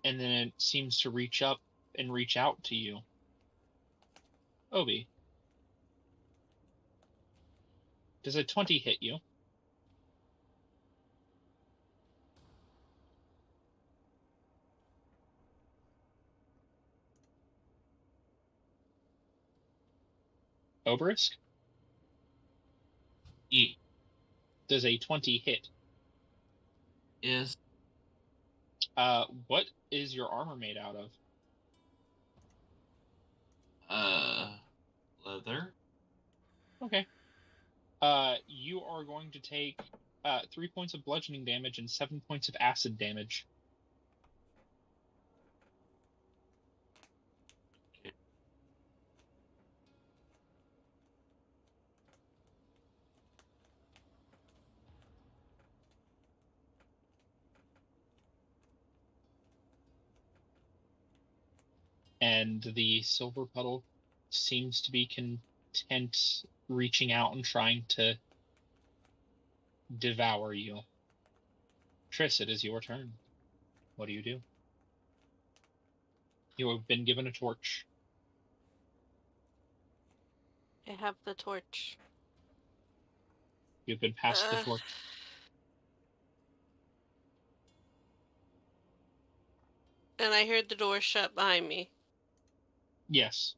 And then it seems to reach up and reach out to you. Obi. Does a 20 hit you? Oberisk? Yeah. Does a 20 hit? Yes. What is your armor made out of? Leather. Okay. You are going to take 3 points of bludgeoning damage and 7 points of acid damage. Okay. And the silver puddle seems to be content reaching out and trying to devour you. Triss, it is your turn. What do you do? You have been given a torch. I have the torch. You've been passed the torch. And I heard the door shut behind me. Yes.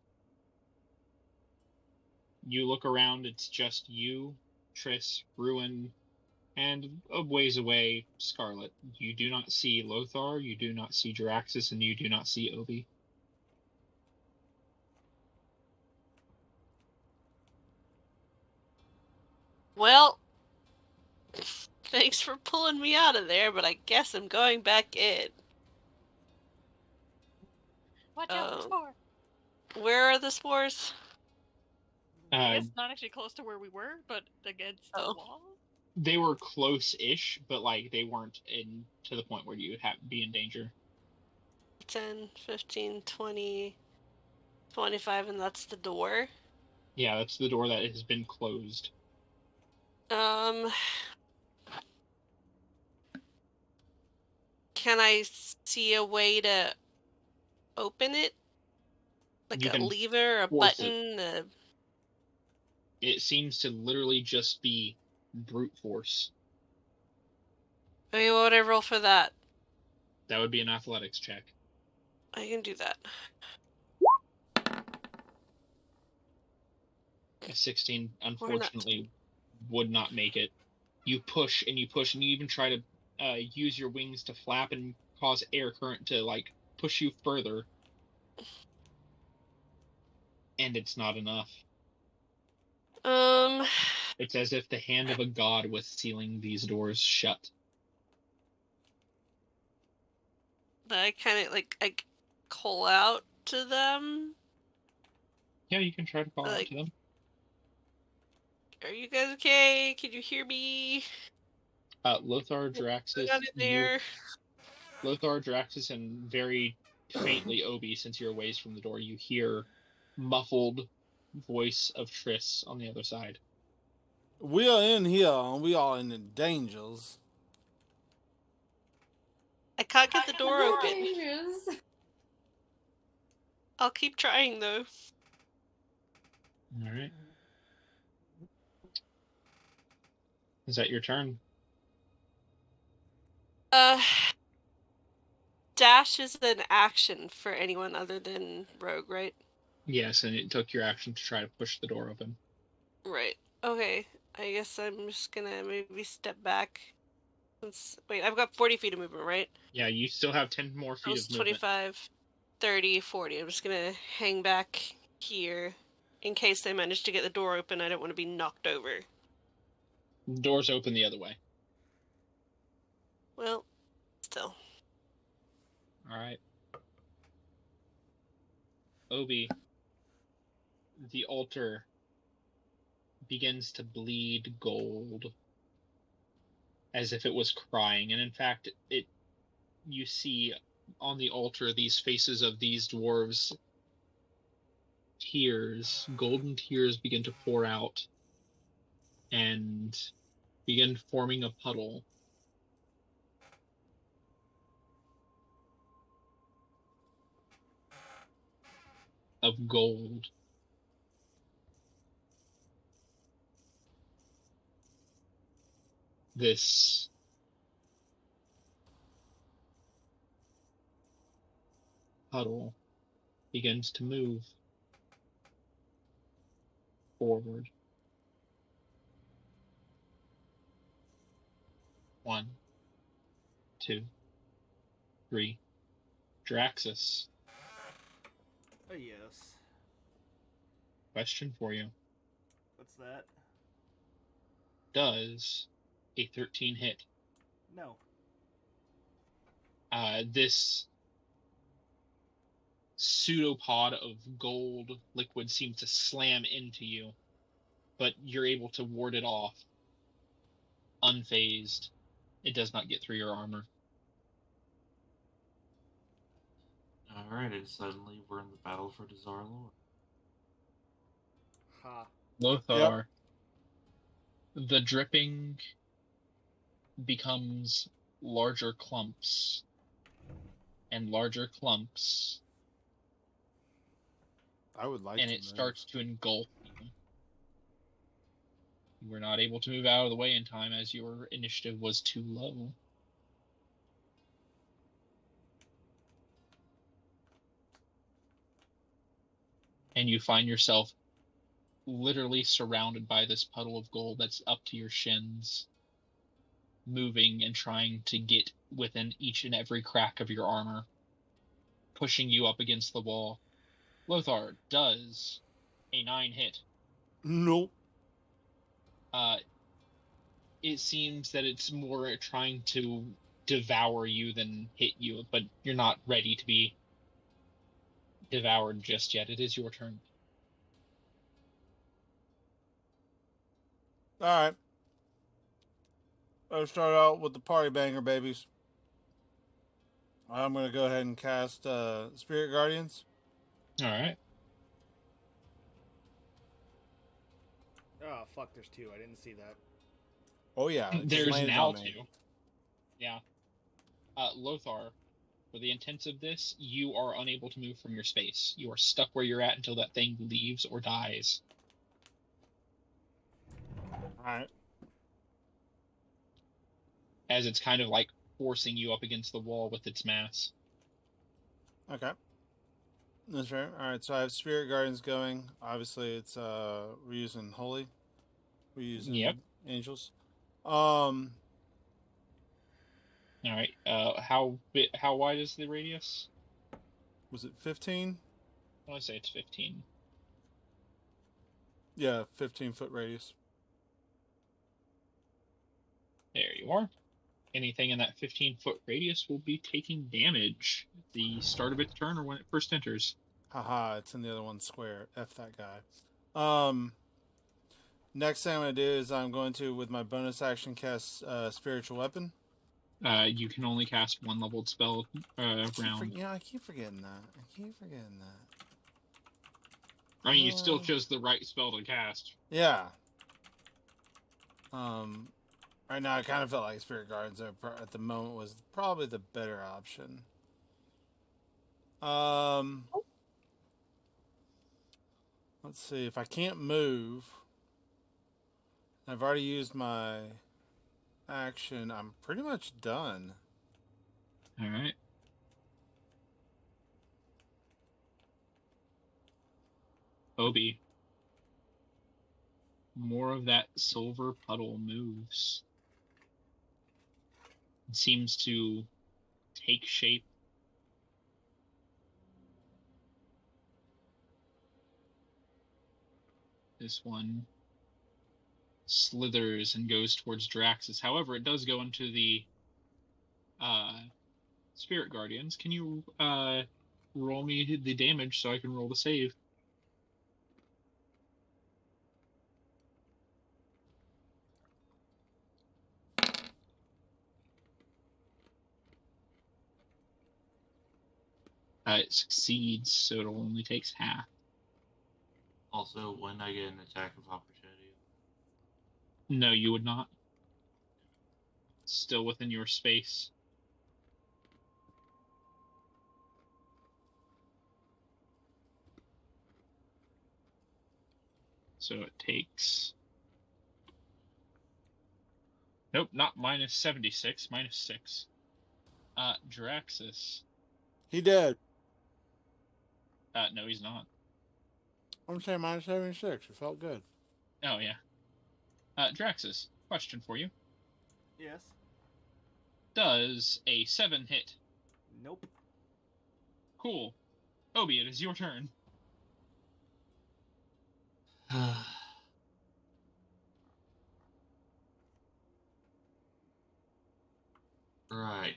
You look around, it's just you, Triss, Ruin, and a ways away, Scarlet. You do not see Lothar, you do not see Jaraxxus, and you do not see Obi. Well, thanks for pulling me out of there, but I guess I'm going back in. Watch out for spore. Where are the spores? I guess not actually close to where we were, but against the wall. They were close-ish, but like they weren't in to the point where you would be in danger. 10, 15, 20, 25, and that's the door? Yeah, that's the door that has been closed. Can I see a way to open it? Like a lever, a button? It seems to literally just be brute force. Okay, what would I roll for that? That would be an athletics check. I can do that. A 16, unfortunately, would not make it. You push and you push, and you even try to use your wings to flap and cause air current to, like, push you further. And it's not enough. It's as if the hand of a god was sealing these doors shut. I kind of I call out to them. Yeah, you can try to call out to them. Are you guys okay? Can you hear me? Lothar, Draxus, Lothar, Draxus, and very faintly Obi, since you're a ways from the door, you hear muffled voice of Triss on the other side. We are in here, and we are in the dangers. I can't get the door open. I'll keep trying, though. All right. Is that your turn? Dash is an action for anyone other than Rogue, right? Yes, and it took your action to try to push the door open. Right. Okay. I guess I'm just gonna maybe step back. Wait, I've got 40 feet of movement, right? Yeah, you still have 10 more feet of movement. 25, 30, 40. I'm just gonna hang back here in case they manage to get the door open. I don't want to be knocked over. The door's open the other way. Well, still. Alright. Obi, the altar begins to bleed gold as if it was crying, and in fact you see on the altar these faces of these dwarves. Tears, golden tears, begin to pour out and begin forming a puddle. Of gold. This puddle begins to move forward. 1, 2, 3. Draxus. Yes. Question for you. What's that? Does a 13 hit? No. This pseudopod of gold liquid seems to slam into you, but you're able to ward it off. Unfazed. It does not get through your armor. Alright, and suddenly we're in the battle for Dazar Lord. Ha. Lothar. Yep. The dripping becomes larger clumps. And larger clumps. I would like and to it move. Starts to engulf you. You were not able to move out of the way in time as your initiative was too low. And you find yourself literally surrounded by this puddle of gold that's up to your shins, moving and trying to get within each and every crack of your armor, pushing you up against the wall. Lothar, does a 9 hit? Nope. It seems that it's more trying to devour you than hit you, but you're not ready to be devoured just yet. It is your turn. Alright. Let's start out with the party banger, babies. I'm going to go ahead and cast Spirit Guardians. Alright. Oh, fuck, there's 2. I didn't see that. Oh, yeah. There's now 2. Yeah. Lothar, for the intents of this, you are unable to move from your space. You are stuck where you're at until that thing leaves or dies. All right. As it's kind of like forcing you up against the wall with its mass. Okay. That's fair. All right. So I have Spirit Guardians going. Obviously, it's we're using Holy. We're using Yep. Angels. All right. How wide is the radius? Was it 15? I want to say it's 15. Yeah, 15-foot radius. There you are. Anything in that 15-foot radius will be taking damage at the start of its turn or when it first enters. Haha, it's in the other one square. F that guy. Next thing I'm going to do is I'm going to, with my bonus action, cast Spiritual Weapon. You can only cast one leveled spell round. I keep forgetting that. I mean, you still chose the right spell to cast. Yeah. Right now, I kind of felt like Spirit Guardians at the moment was probably the better option. Let's see. If I can't move, I've already used my action. I'm pretty much done. All right. Obi. More of that silver puddle moves. It seems to take shape. This one slithers and goes towards Draxus. However, it does go into the Spirit Guardians. Can you roll me the damage so I can roll the save? It succeeds, so it only takes half. Also, when I get an attack of opportunity. No, you would not. Still within your space. So it takes... Nope, not minus 76, minus 6. Draxus. He dead. No, he's not. I'm saying minus 76. It felt good. Oh, yeah. Draxus, question for you. Yes. Does a 7 hit? Nope. Cool. Obi, it is your turn. Right.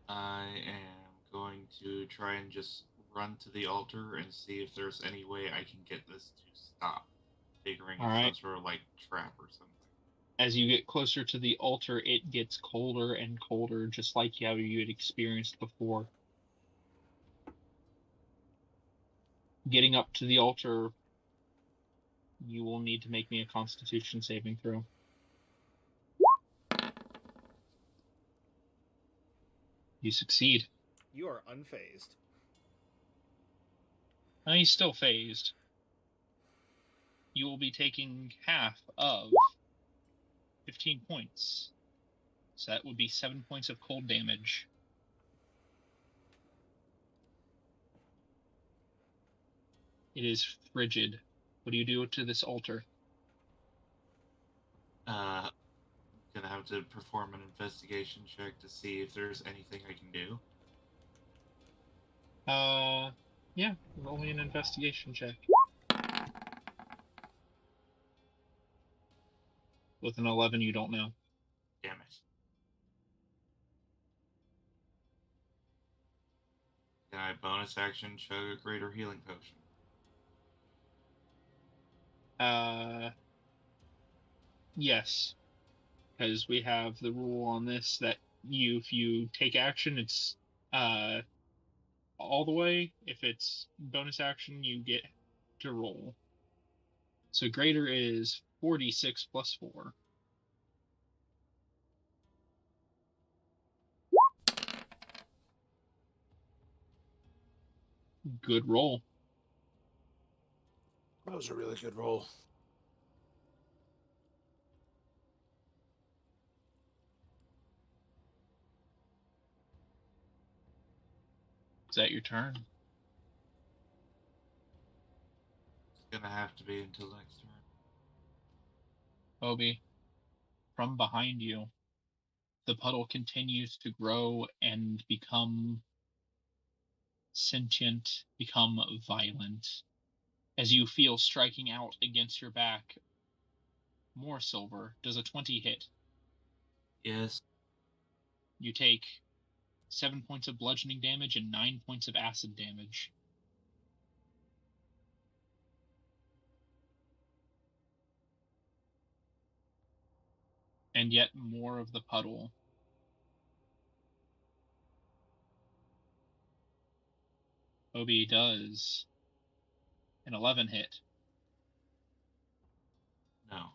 I am going to try and just run to the altar and see if there's any way I can get this to stop. Figuring All it's right. some sort of like trap or something. As you get closer to the altar, it gets colder and colder, just like how you had experienced before. Getting up to the altar, you will need to make me a Constitution saving throw. You succeed. You are unfazed. He's still phased. You will be taking half of 15 points. So that would be 7 points of cold damage. It is frigid. What do you do to this altar? Gonna have to perform an investigation check to see if there's anything I can do. Yeah, roll me an investigation check. With an 11, you don't know. Damn it. Can I bonus action chug a greater healing potion? Yes. Because we have the rule on this that if you take action, it's all the way. If it's bonus action, you get to roll. So greater is 46 plus 4. Good roll. That was a really good roll. Is that your turn? It's gonna have to be until next turn. Obi, from behind you, the puddle continues to grow and become sentient, become violent. As you feel striking out against your back, more silver. Does a 20 hit? Yes. You take 7 points of bludgeoning damage and 9 points of acid damage. And yet more of the puddle. Obi does an 11 hit. No.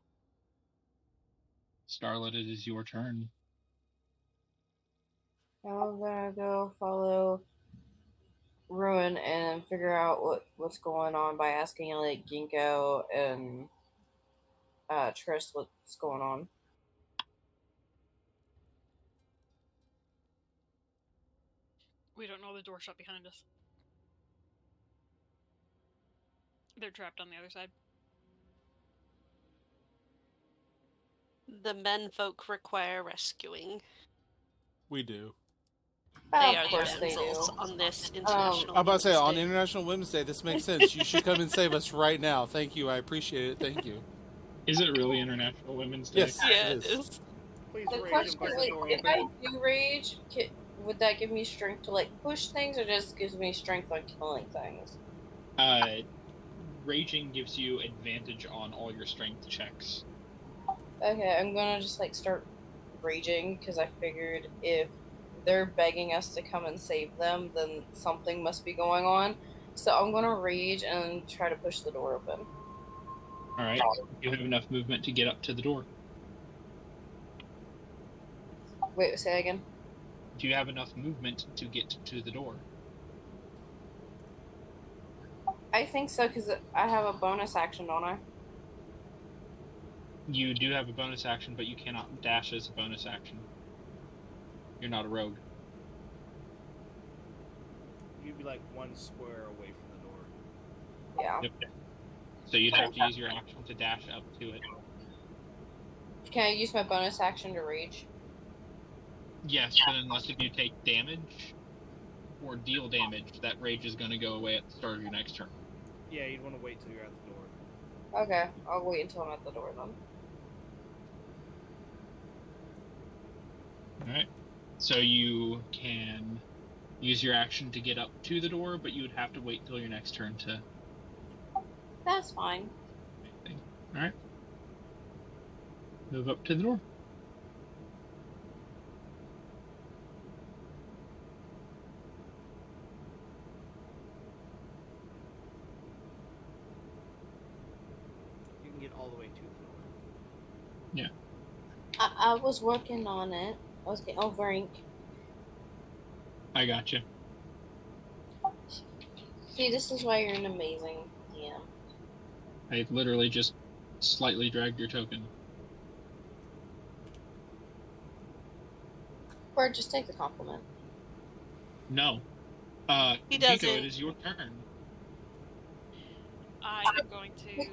Starlet, it is your turn. I'm gonna go follow Ruin and figure out what's going on by asking like Ginkgo and Triss what's going on. We don't know the door shut behind us. They're trapped on the other side. The menfolk require rescuing. We do. They Of are course the they damsels do. on this International I'm about to say, Women's on Day. International Women's Day, this makes sense. You should come and save us right now. Thank you. I appreciate it. Thank you. Is it really International Women's Day? Yes, Yeah, it is. Please The rage question and bust is, the like, door if open. I do rage, would that give me strength to like push things, or just gives me strength on killing things? Raging gives you advantage on all your strength checks. Okay, I'm gonna just like start raging because I figured if they're begging us to come and save them, then something must be going on. So I'm gonna rage and try to push the door open. Alright, you have enough movement to get up to the door. Wait, say that again. Do you have enough movement to get to the door? I think so because I have a bonus action, don't I? You do have a bonus action, but you cannot dash as a bonus action. You're not a rogue. You'd be like one square away from the door. Yeah. Yep. So you'd have to use your action to dash up to it. Can I use my bonus action to rage? Yes, but unless if you take damage or deal damage, that rage is going to go away at the start of your next turn. Yeah, you'd want to wait till you're at the door. Okay, I'll wait until I'm at the door then. Alright. So you can use your action to get up to the door, but you would have to wait till your next turn to... That's fine. Alright. Move up to the door. You can get all the way to the door. Yeah. I was working on it. I was getting over ink. I got you. See, this is why you're an amazing DM. I literally just slightly dragged your token. Or just take the compliment. No. He Nico, doesn't. it is your turn. I am going to.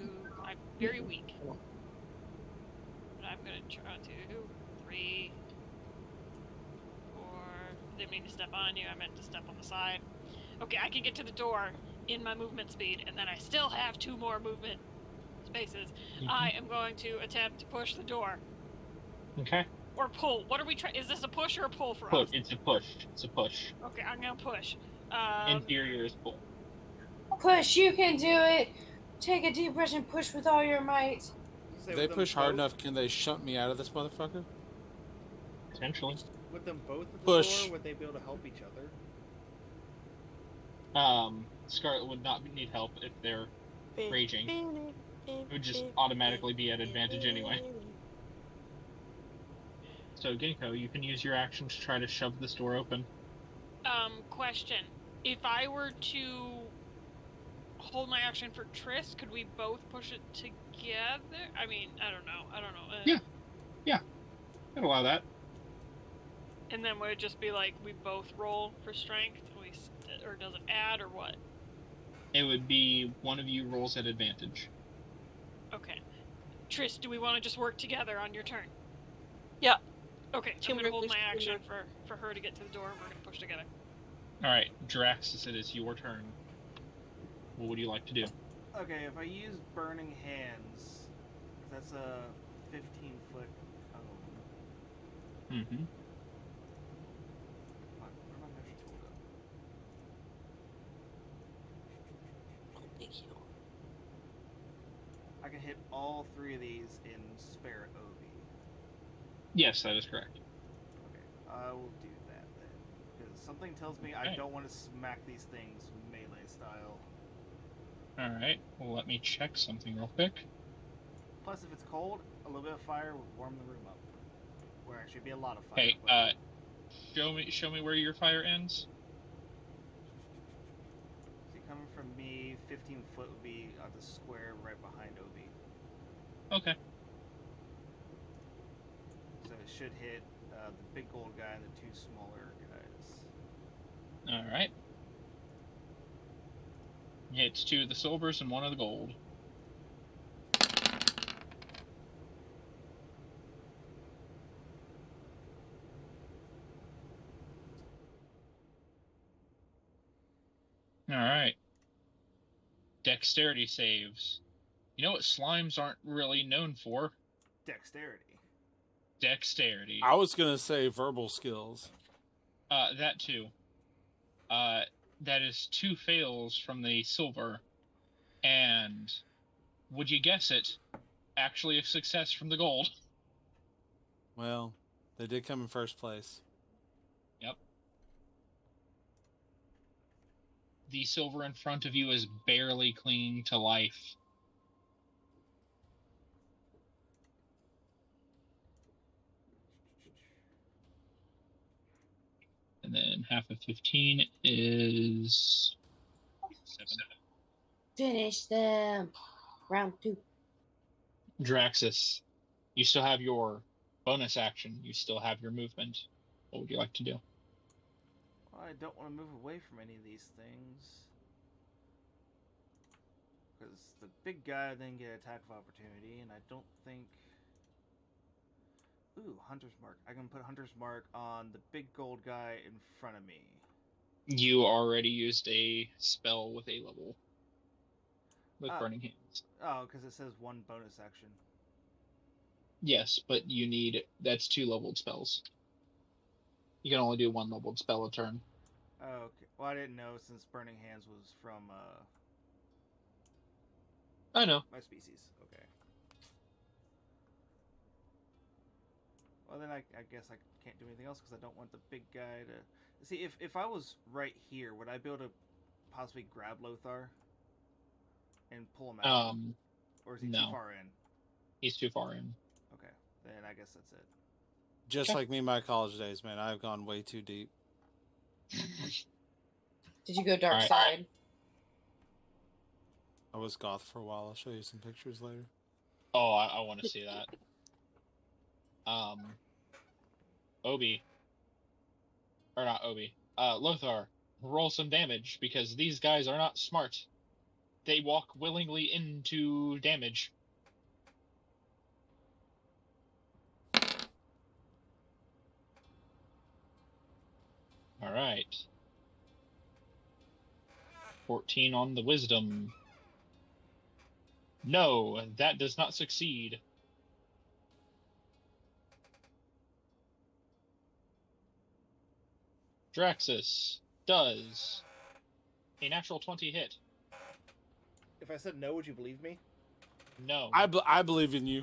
I'm very weak. But I'm going to try to. 3, 4. Didn't mean to step on you. I meant to step on the side. Okay, I can get to the door in my movement speed, and then I still have 2 more movement spaces. Mm-hmm. I am going to attempt to push the door. Okay. Or pull. What are we trying? Is this a push or a pull for Push. us? It's a push. It's a push. Okay, I'm going to push. Inferior is pull. Push, you can do it! Take a deep breath and push with all your might. Say If they with them push hard both- enough, can they shunt me out of this motherfucker? Potentially. With them both at the Push. door, would they be able to help each other? Scarlet would not need help if they're raging. It would just automatically be at advantage anyway. So, Ginkgo, you can use your action to try to shove this door open. Question. If I were to hold my action for Triss? Could we both push it together? I mean, I don't know. Yeah. I'd allow that. And then would it just be like we both roll for strength? Or does it add or what? It would be one of you rolls at advantage. Okay. Triss, do we want to just work together on your turn? Yeah. Okay, I'm going to hold my action for her to get to the door, and we're going to push together. All right, Draxus, it is your turn. What would you like to do? Okay, if I use Burning Hands, that's a 15-foot cone. Mm-hmm. Where my measure tool go? Thank you. I can hit all 3 of these in spare Obi. Yes, that is correct. Okay, I will do that then. Because something tells me I don't want to smack these things melee style. All right, well, let me check something real quick. Plus, if it's cold, a little bit of fire will warm the room up. Or actually be a lot of fire. Hey, show me where your fire ends. See, coming from me, 15 foot would be on the square right behind Obi. Okay. So it should hit the big gold guy and the 2 smaller guys. All right. Hits 2 of the silvers and 1 of the gold. All right. Dexterity saves. You know what slimes aren't really known for? Dexterity. Dexterity. I was gonna say verbal skills. That too. That is 2 fails from the silver, and would you guess it? Actually, a success from the gold. Well, they did come in first place. Yep. The silver in front of you is barely clinging to life. And then half of 15 is 7. Finish them. Round 2. Draxus, you still have your bonus action. You still have your movement. What would you like to do? Well, I don't want to move away from any of these things. Because the big guy then get attack of opportunity, and I don't think... Ooh, Hunter's Mark. I can put Hunter's Mark on the big gold guy in front of me. You already used a spell with a level. With Burning Hands. Oh, because it says 1 bonus action. Yes, but you need... That's 2 leveled spells. You can only do 1 leveled spell a turn. Oh, okay. Well, I didn't know since Burning Hands was from, I know. my species. Okay. Well, then I guess I can't do anything else because I don't want the big guy to... See, if I was right here, would I be able to possibly grab Lothar and pull him out? Or is he too far in? He's too far in. Okay, then I guess that's it. Just like me in my college days, man. I've gone way too deep. Did you go dark All right. side? I was goth for a while. I'll show you some pictures later. Oh, I want to see that. Obi. Or not Obi. Lothar, roll some damage, because these guys are not smart. They walk willingly into damage. Alright. 14 on the wisdom. No, that does not succeed. Draxus does a natural 20 hit. If I said no, would you believe me? No. I believe in you.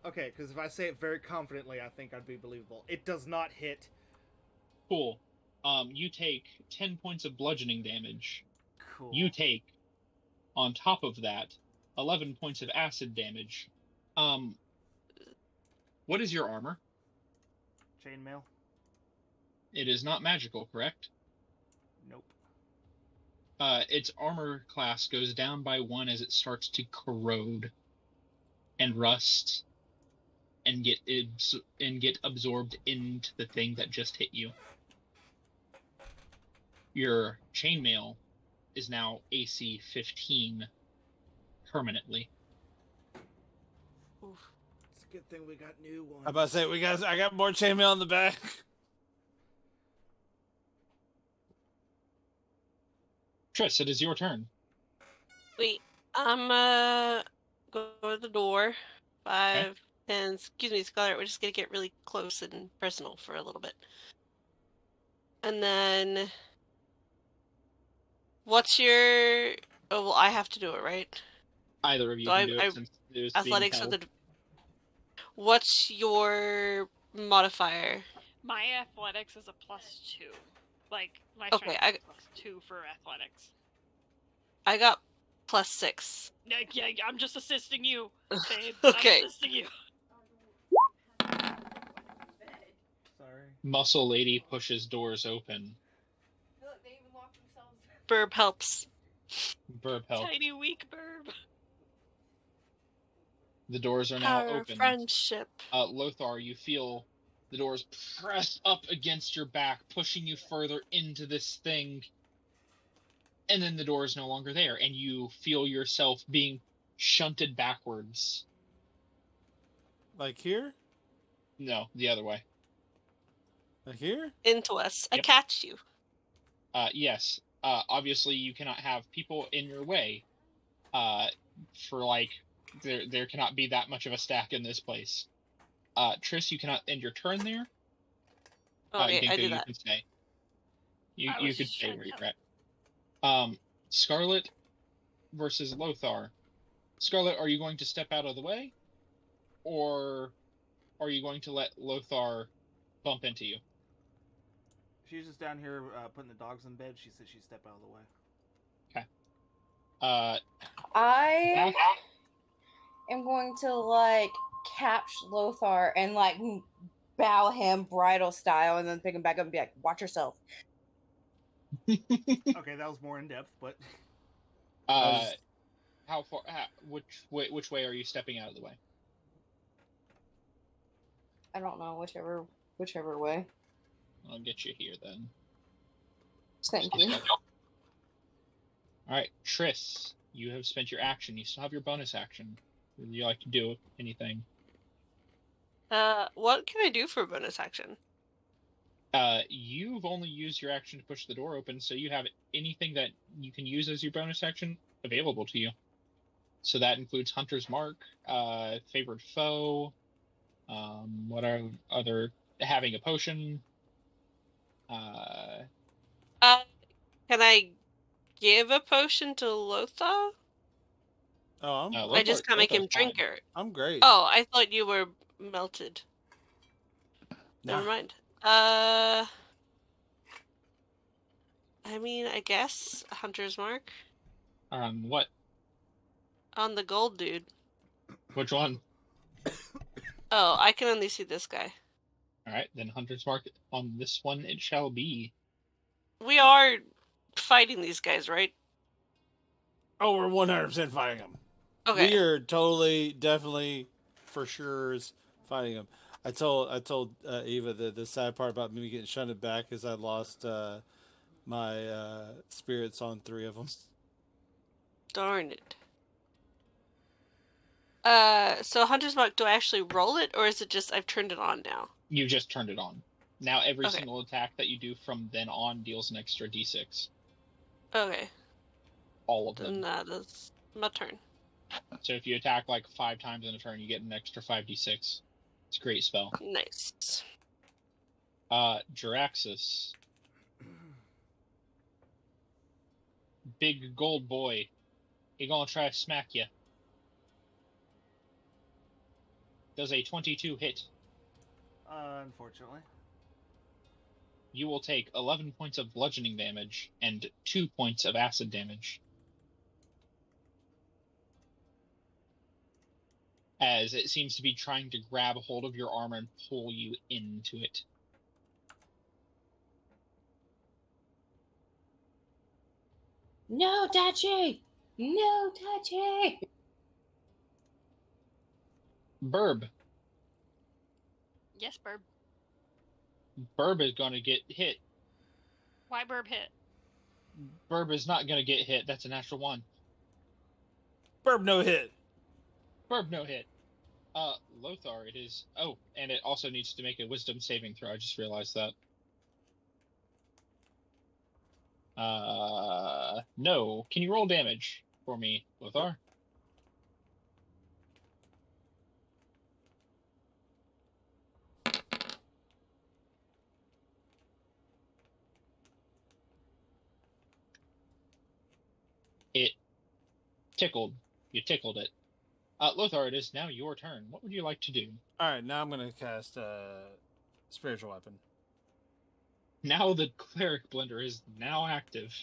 Okay, because if I say it very confidently, I think I'd be believable. It does not hit. Cool. You take 10 points of bludgeoning damage. Cool. You take, on top of that, 11 points of acid damage. What is your armor? Chainmail? It is not magical, correct? Nope. its armor class goes down by 1 as it starts to corrode and rust and get absorbed into the thing that just hit you. Your chainmail is now AC 15 permanently. Oof. It's a good thing we got new ones. I'm about to say I got more chainmail in the back. Triss, it is your turn. Wait, I'm go to the door. 5, and excuse me, Scarlet, we're just gonna get really close and personal for a little bit. And then what's your oh well I have to do it, right? Either of you So can do it since it was being athletics held. with the what's your modifier? My athletics is a +2. Like, my Okay, strength is +2 for athletics. I got +6. Yeah, I'm just assisting you, babe. Okay. I'm assisting you. Sorry. Muscle Lady pushes doors open. Look, they even locked themselves. Burb helps. Burp help. Tiny weak burb. The doors are now Power of open. friendship. Lothar, you feel the doors press up against your back, pushing you further into this thing. And then the door is no longer there, and you feel yourself being shunted backwards. Like here? No, the other way. Like here? Into us. I Yep. catch you. Yes. Obviously, you cannot have people in your way. For like, there cannot be that much of a stack in this place. Triss, you cannot end your turn there. Okay, Ginkgo, I do you that. can stay. You I was could just stay trying where to you're at. Scarlet versus Lothar. Scarlet, are you going to step out of the way, or are you going to let Lothar bump into you? She's just down here putting the dogs in bed. She said she'd step out of the way. I am going to like catch Lothar and like bow him bridal style, and then pick him back up and be like, "Watch yourself." Okay, that was more in depth, but How far? Which way are you stepping out of the way? I don't know, whichever way. I'll get you here then. Thank you. All right, Triss, you have spent your action. You still have your bonus action. Would you like to do anything? What can I do for a bonus action? You've only used your action to push the door open, so you have anything that you can use as your bonus action available to you. So that includes Hunter's Mark, Favored Foe, what are other, having a potion. Can I give a potion to Lothar? Oh, I just can't make him Lothar's drink fine. it. I'm great. Oh, I thought you were melted. Nah. Never mind. I mean, I guess Hunter's Mark What? on the gold dude. Which one? Oh, I can only see this guy. All right, then Hunter's Mark on this one it shall be. We are fighting these guys, right? Oh, we're 100% fighting them. Okay. We are totally, definitely, for sure fighting them. I told Eva that the sad part about me getting shunted back is I lost my spirits on 3 of them. Darn it. So Hunter's Mark, do I actually roll it, or is it just I've turned it on now? You just turned it on. Now every Okay. single attack that you do from then on deals an extra d6. Okay. All of them. Then that is my turn. So if you attack like 5 times in a turn, you get an extra 5d6. It's a great spell. Nice. Jiraxis. Big gold boy. He gonna try to smack you. Does a 22 hit? unfortunately. You will take 11 points of bludgeoning damage and 2 points of acid damage. As it seems to be trying to grab a hold of your armor and pull you into it. No touchy! No touchy! Burb. Yes, Burb. Burb is going to get hit. Why Burb hit? Burb is not going to get hit. That's a natural 1. Burb no hit. Burb no hit. Lothar, it is. Oh, and it also needs to make a wisdom saving throw. I just realized that. No. Can you roll damage for me, Lothar? It tickled. You tickled it. Lothar, it is now your turn. What would you like to do? All right, now I'm gonna cast spiritual weapon. Now the cleric blender is now active.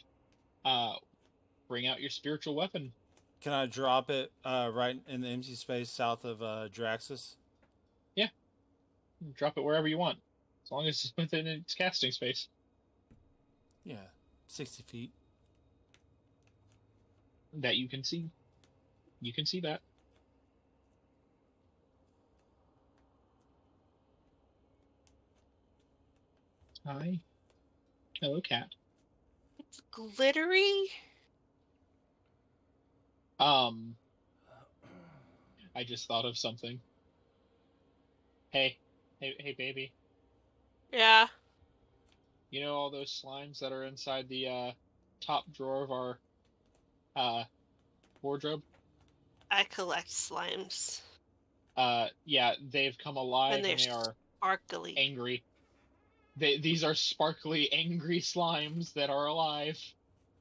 Bring out your spiritual weapon. Can I drop it right in the empty space south of Draxus? Yeah. Drop it wherever you want, as long as it's within its casting space. Yeah, 60 feet. That you can see. You can see that. Hi. Hello, cat. It's glittery. I just thought of something. Hey, baby. Yeah. You know all those slimes that are inside the top drawer of our wardrobe? I collect slimes. Yeah, they've come alive And they're and they are sparkly. angry. These are sparkly, angry slimes that are alive.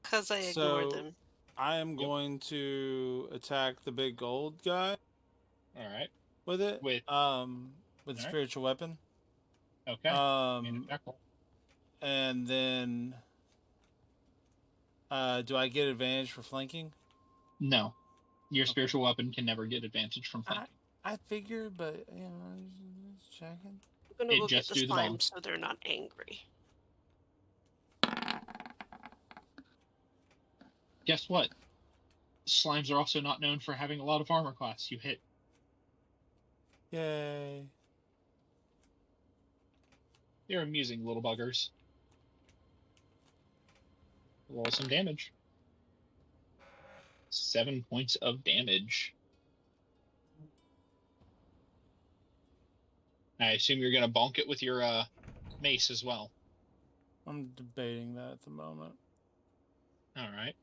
Because I ignore them. I am going to attack the big gold guy. All right. With it. With spiritual weapon. Okay. And then do I get advantage for flanking? No. Your spiritual weapon can never get advantage from flanking. I figured, but just checking. I'm gonna go get the slime so they're not angry. Guess what? Slimes are also not known for having a lot of armor class. You hit. Yay. They're amusing little buggers. Roll some damage. 7 points of damage. I assume you're going to bonk it with your mace as well. I'm debating that at the moment. All right.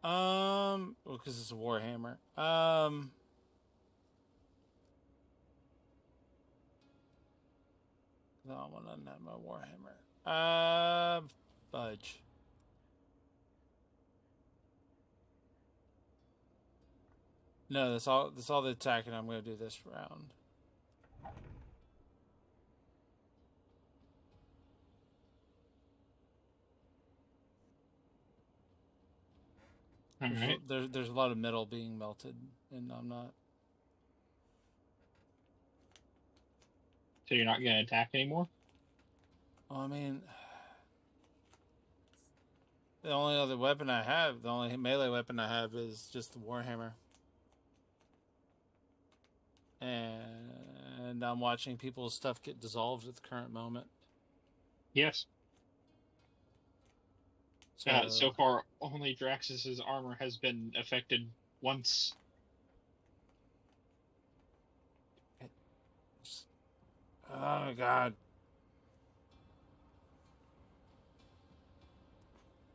Well, because it's a warhammer. No, I want to have my warhammer. Fudge. No, that's all. That's all the attacking I'm going to do this round. All right. There's a lot of metal being melted, and I'm not. So you're not going to attack anymore? Well, I mean, the only other weapon I have, the only melee weapon I have is just the warhammer. And I'm watching people's stuff get dissolved at the current moment. Yes. So far, only Draxus's armor has been affected once. Oh my god.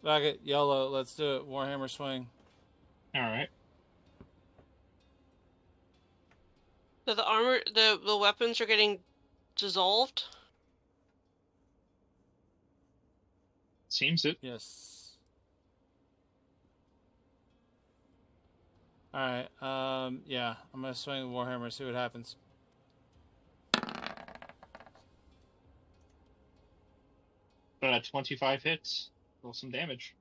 Fuck it, yellow, let's do it. Warhammer swing. Alright. So the armor, the weapons are getting dissolved? Seems it. Yes. Alright, yeah, I'm gonna swing the warhammer, see what happens. But 25 hits. Roll some damage.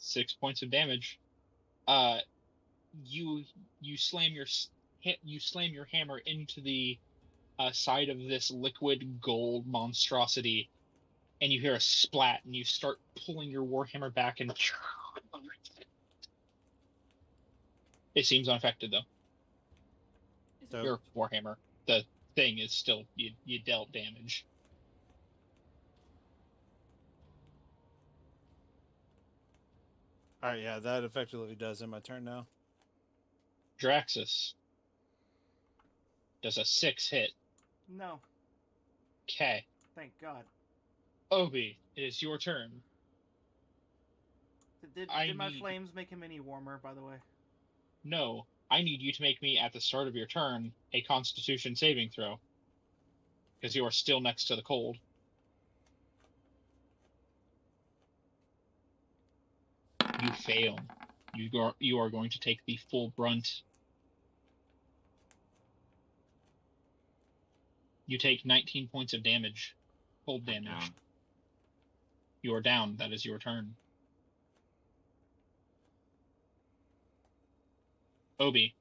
$6 points of damage. You slam you slam your hammer into the side of this liquid gold monstrosity, and you hear a splat, and you start pulling your warhammer back, and it seems unaffected though. So, Your warhammer, the thing is still you dealt damage. all right, yeah, that effectively does end my turn now. Draxus. Does a 6 hit? No, Okay. thank God. Obi, it is your turn. Did my flames make him any warmer, by the way? No, I need you to make me, at the start of your turn, a Constitution saving throw. Because you are still next to the cold. You fail. You are going to take the full brunt. You take 19 points of damage. Cold damage. Down. You are down. That is your turn. Obi.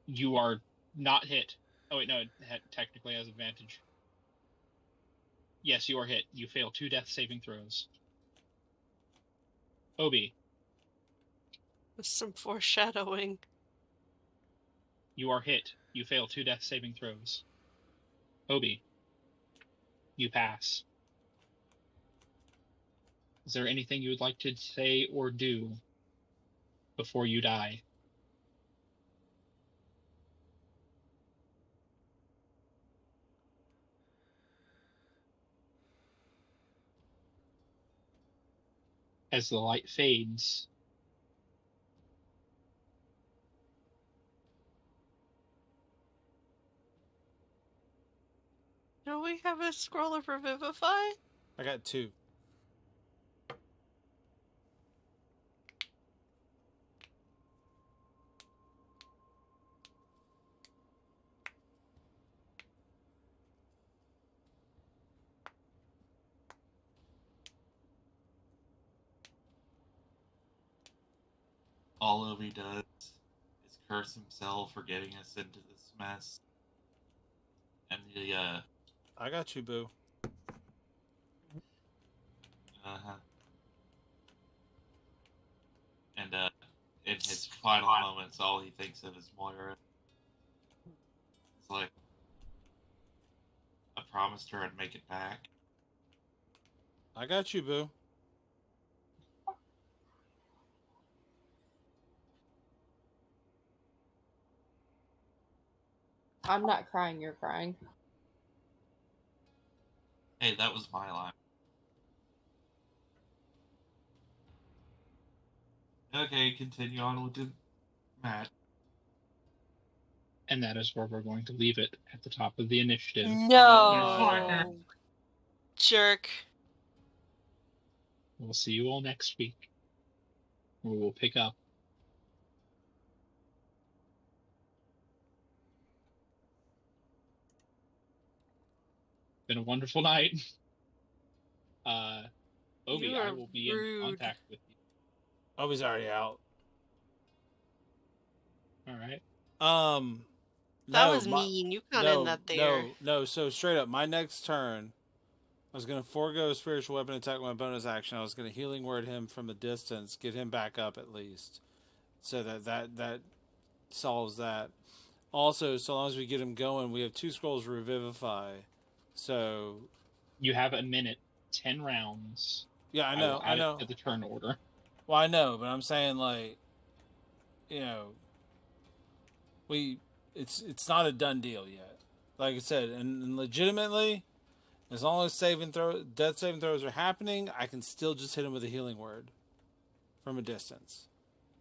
You are not hit. Oh, wait, no, it technically has advantage. Yes, you are hit. You fail 2 death saving throws. Obi. With some foreshadowing. You are hit. You fail 2 death saving throws. Obi. You pass. Is there anything you would like to say or do before you die? As the light fades, Do we have a scroll of Revivify? I got 2. All Obi does is curse himself for getting us into this mess. And I got you, boo. And in his final moments, all he thinks of is Moira. It's like, I promised her I'd make it back. I got you, boo. I'm not crying, you're crying. Hey, that was my line. Okay, continue on with the match. and that is where we're going to leave it at the top of the initiative. No. Jerk. We'll see you all next week, where we'll pick up. Been a wonderful night. Obi, You I are will be rude. in contact with you. Obi's already out. All right. That No, was mean. You kind of in that there. No. So straight up, my next turn, I was gonna forego spiritual weapon attack with my bonus action. I was gonna healing word him from a distance, get him back up at least, so that solves that. Also, so long as we get him going, we have 2 scrolls revivify. So You have a minute, 10 rounds. yeah, I know. It to the turn order. Well, I know, but I'm saying like, it's not a done deal yet. Like I said, and legitimately, as long as death saving throws are happening, I can still just hit him with a healing word from a distance.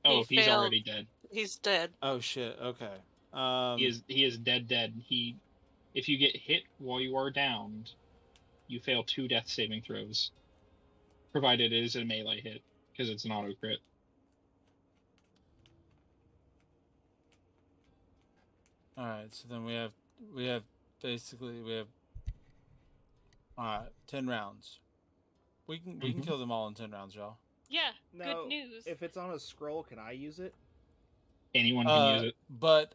Oh, He he's failed. already dead. He's dead. Oh shit. Okay. He is dead. If you get hit while you are downed, you fail 2 death saving throws, provided it is a melee hit, because it's an auto crit. All right. So then we have 10 rounds. We can kill them all in 10 rounds, y'all. Yeah, Now, good news. if it's on a scroll, can I use it? Anyone can use it. But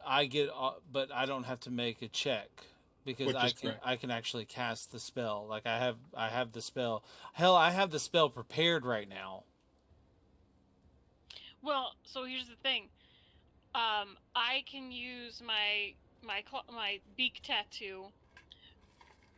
but I don't have to make a check because Which is correct. I can actually cast the spell. Like I have the spell. Hell, I have the spell prepared right now. Well, so here's the thing. I can use my beak tattoo.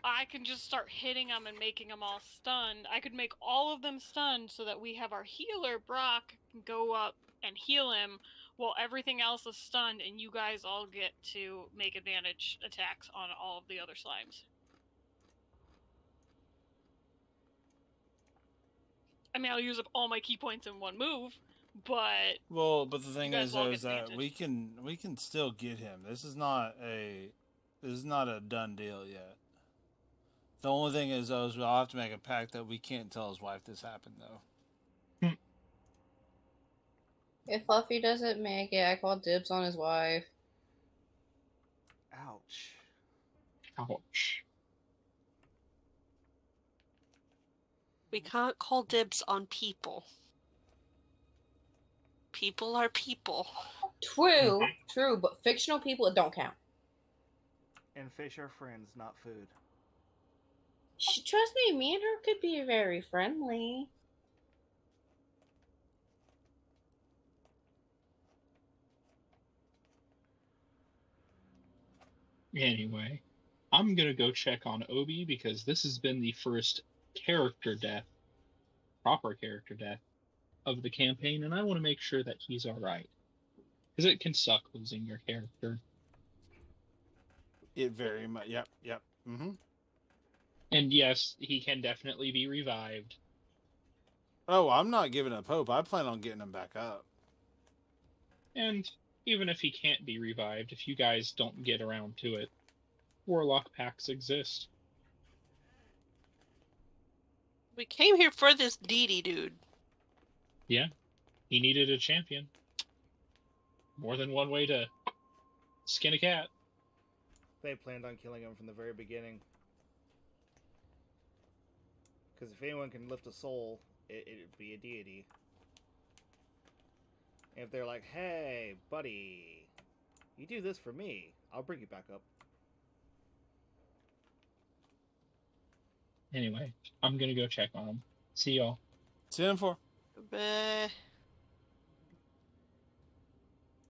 I can just start hitting them and making them all stunned. I could make all of them stunned so that we have our healer Brock go up and heal him while everything else is stunned, and you guys all get to make advantage attacks on all of the other slimes. I mean, I'll use up all my key points in one move, but But the thing guys is, will all though, get is that advantage. we can still get him. This is not a done deal yet. The only thing is, though, is we'll have to make a pact that we can't tell his wife this happened, though. If Fluffy doesn't make it, I call dibs on his wife. Ouch. Ouch. We can't call dibs on people. People are people. True, true, but fictional people, it don't count. And fish are friends, not food. Trust me and her could be very friendly. Anyway, I'm gonna go check on Obi because this has been the first character death, proper character death, of the campaign, and I want to make sure that he's alright. Because it can suck losing your character. It very much. Yep. Mm-hmm. And yes, he can definitely be revived. Oh, I'm not giving up hope. I plan on getting him back up. And even if he can't be revived, if you guys don't get around to it, Warlock packs exist. We came here for this Dee dude. Yeah, he needed a champion. More than one way to skin a cat. They planned on killing him from the very beginning. Because if anyone can lift a soul, it'd be a deity. And if they're like, hey, buddy, you do this for me, I'll bring you back up. Anyway, I'm gonna go check on him. See y'all. See you in 4. Bye.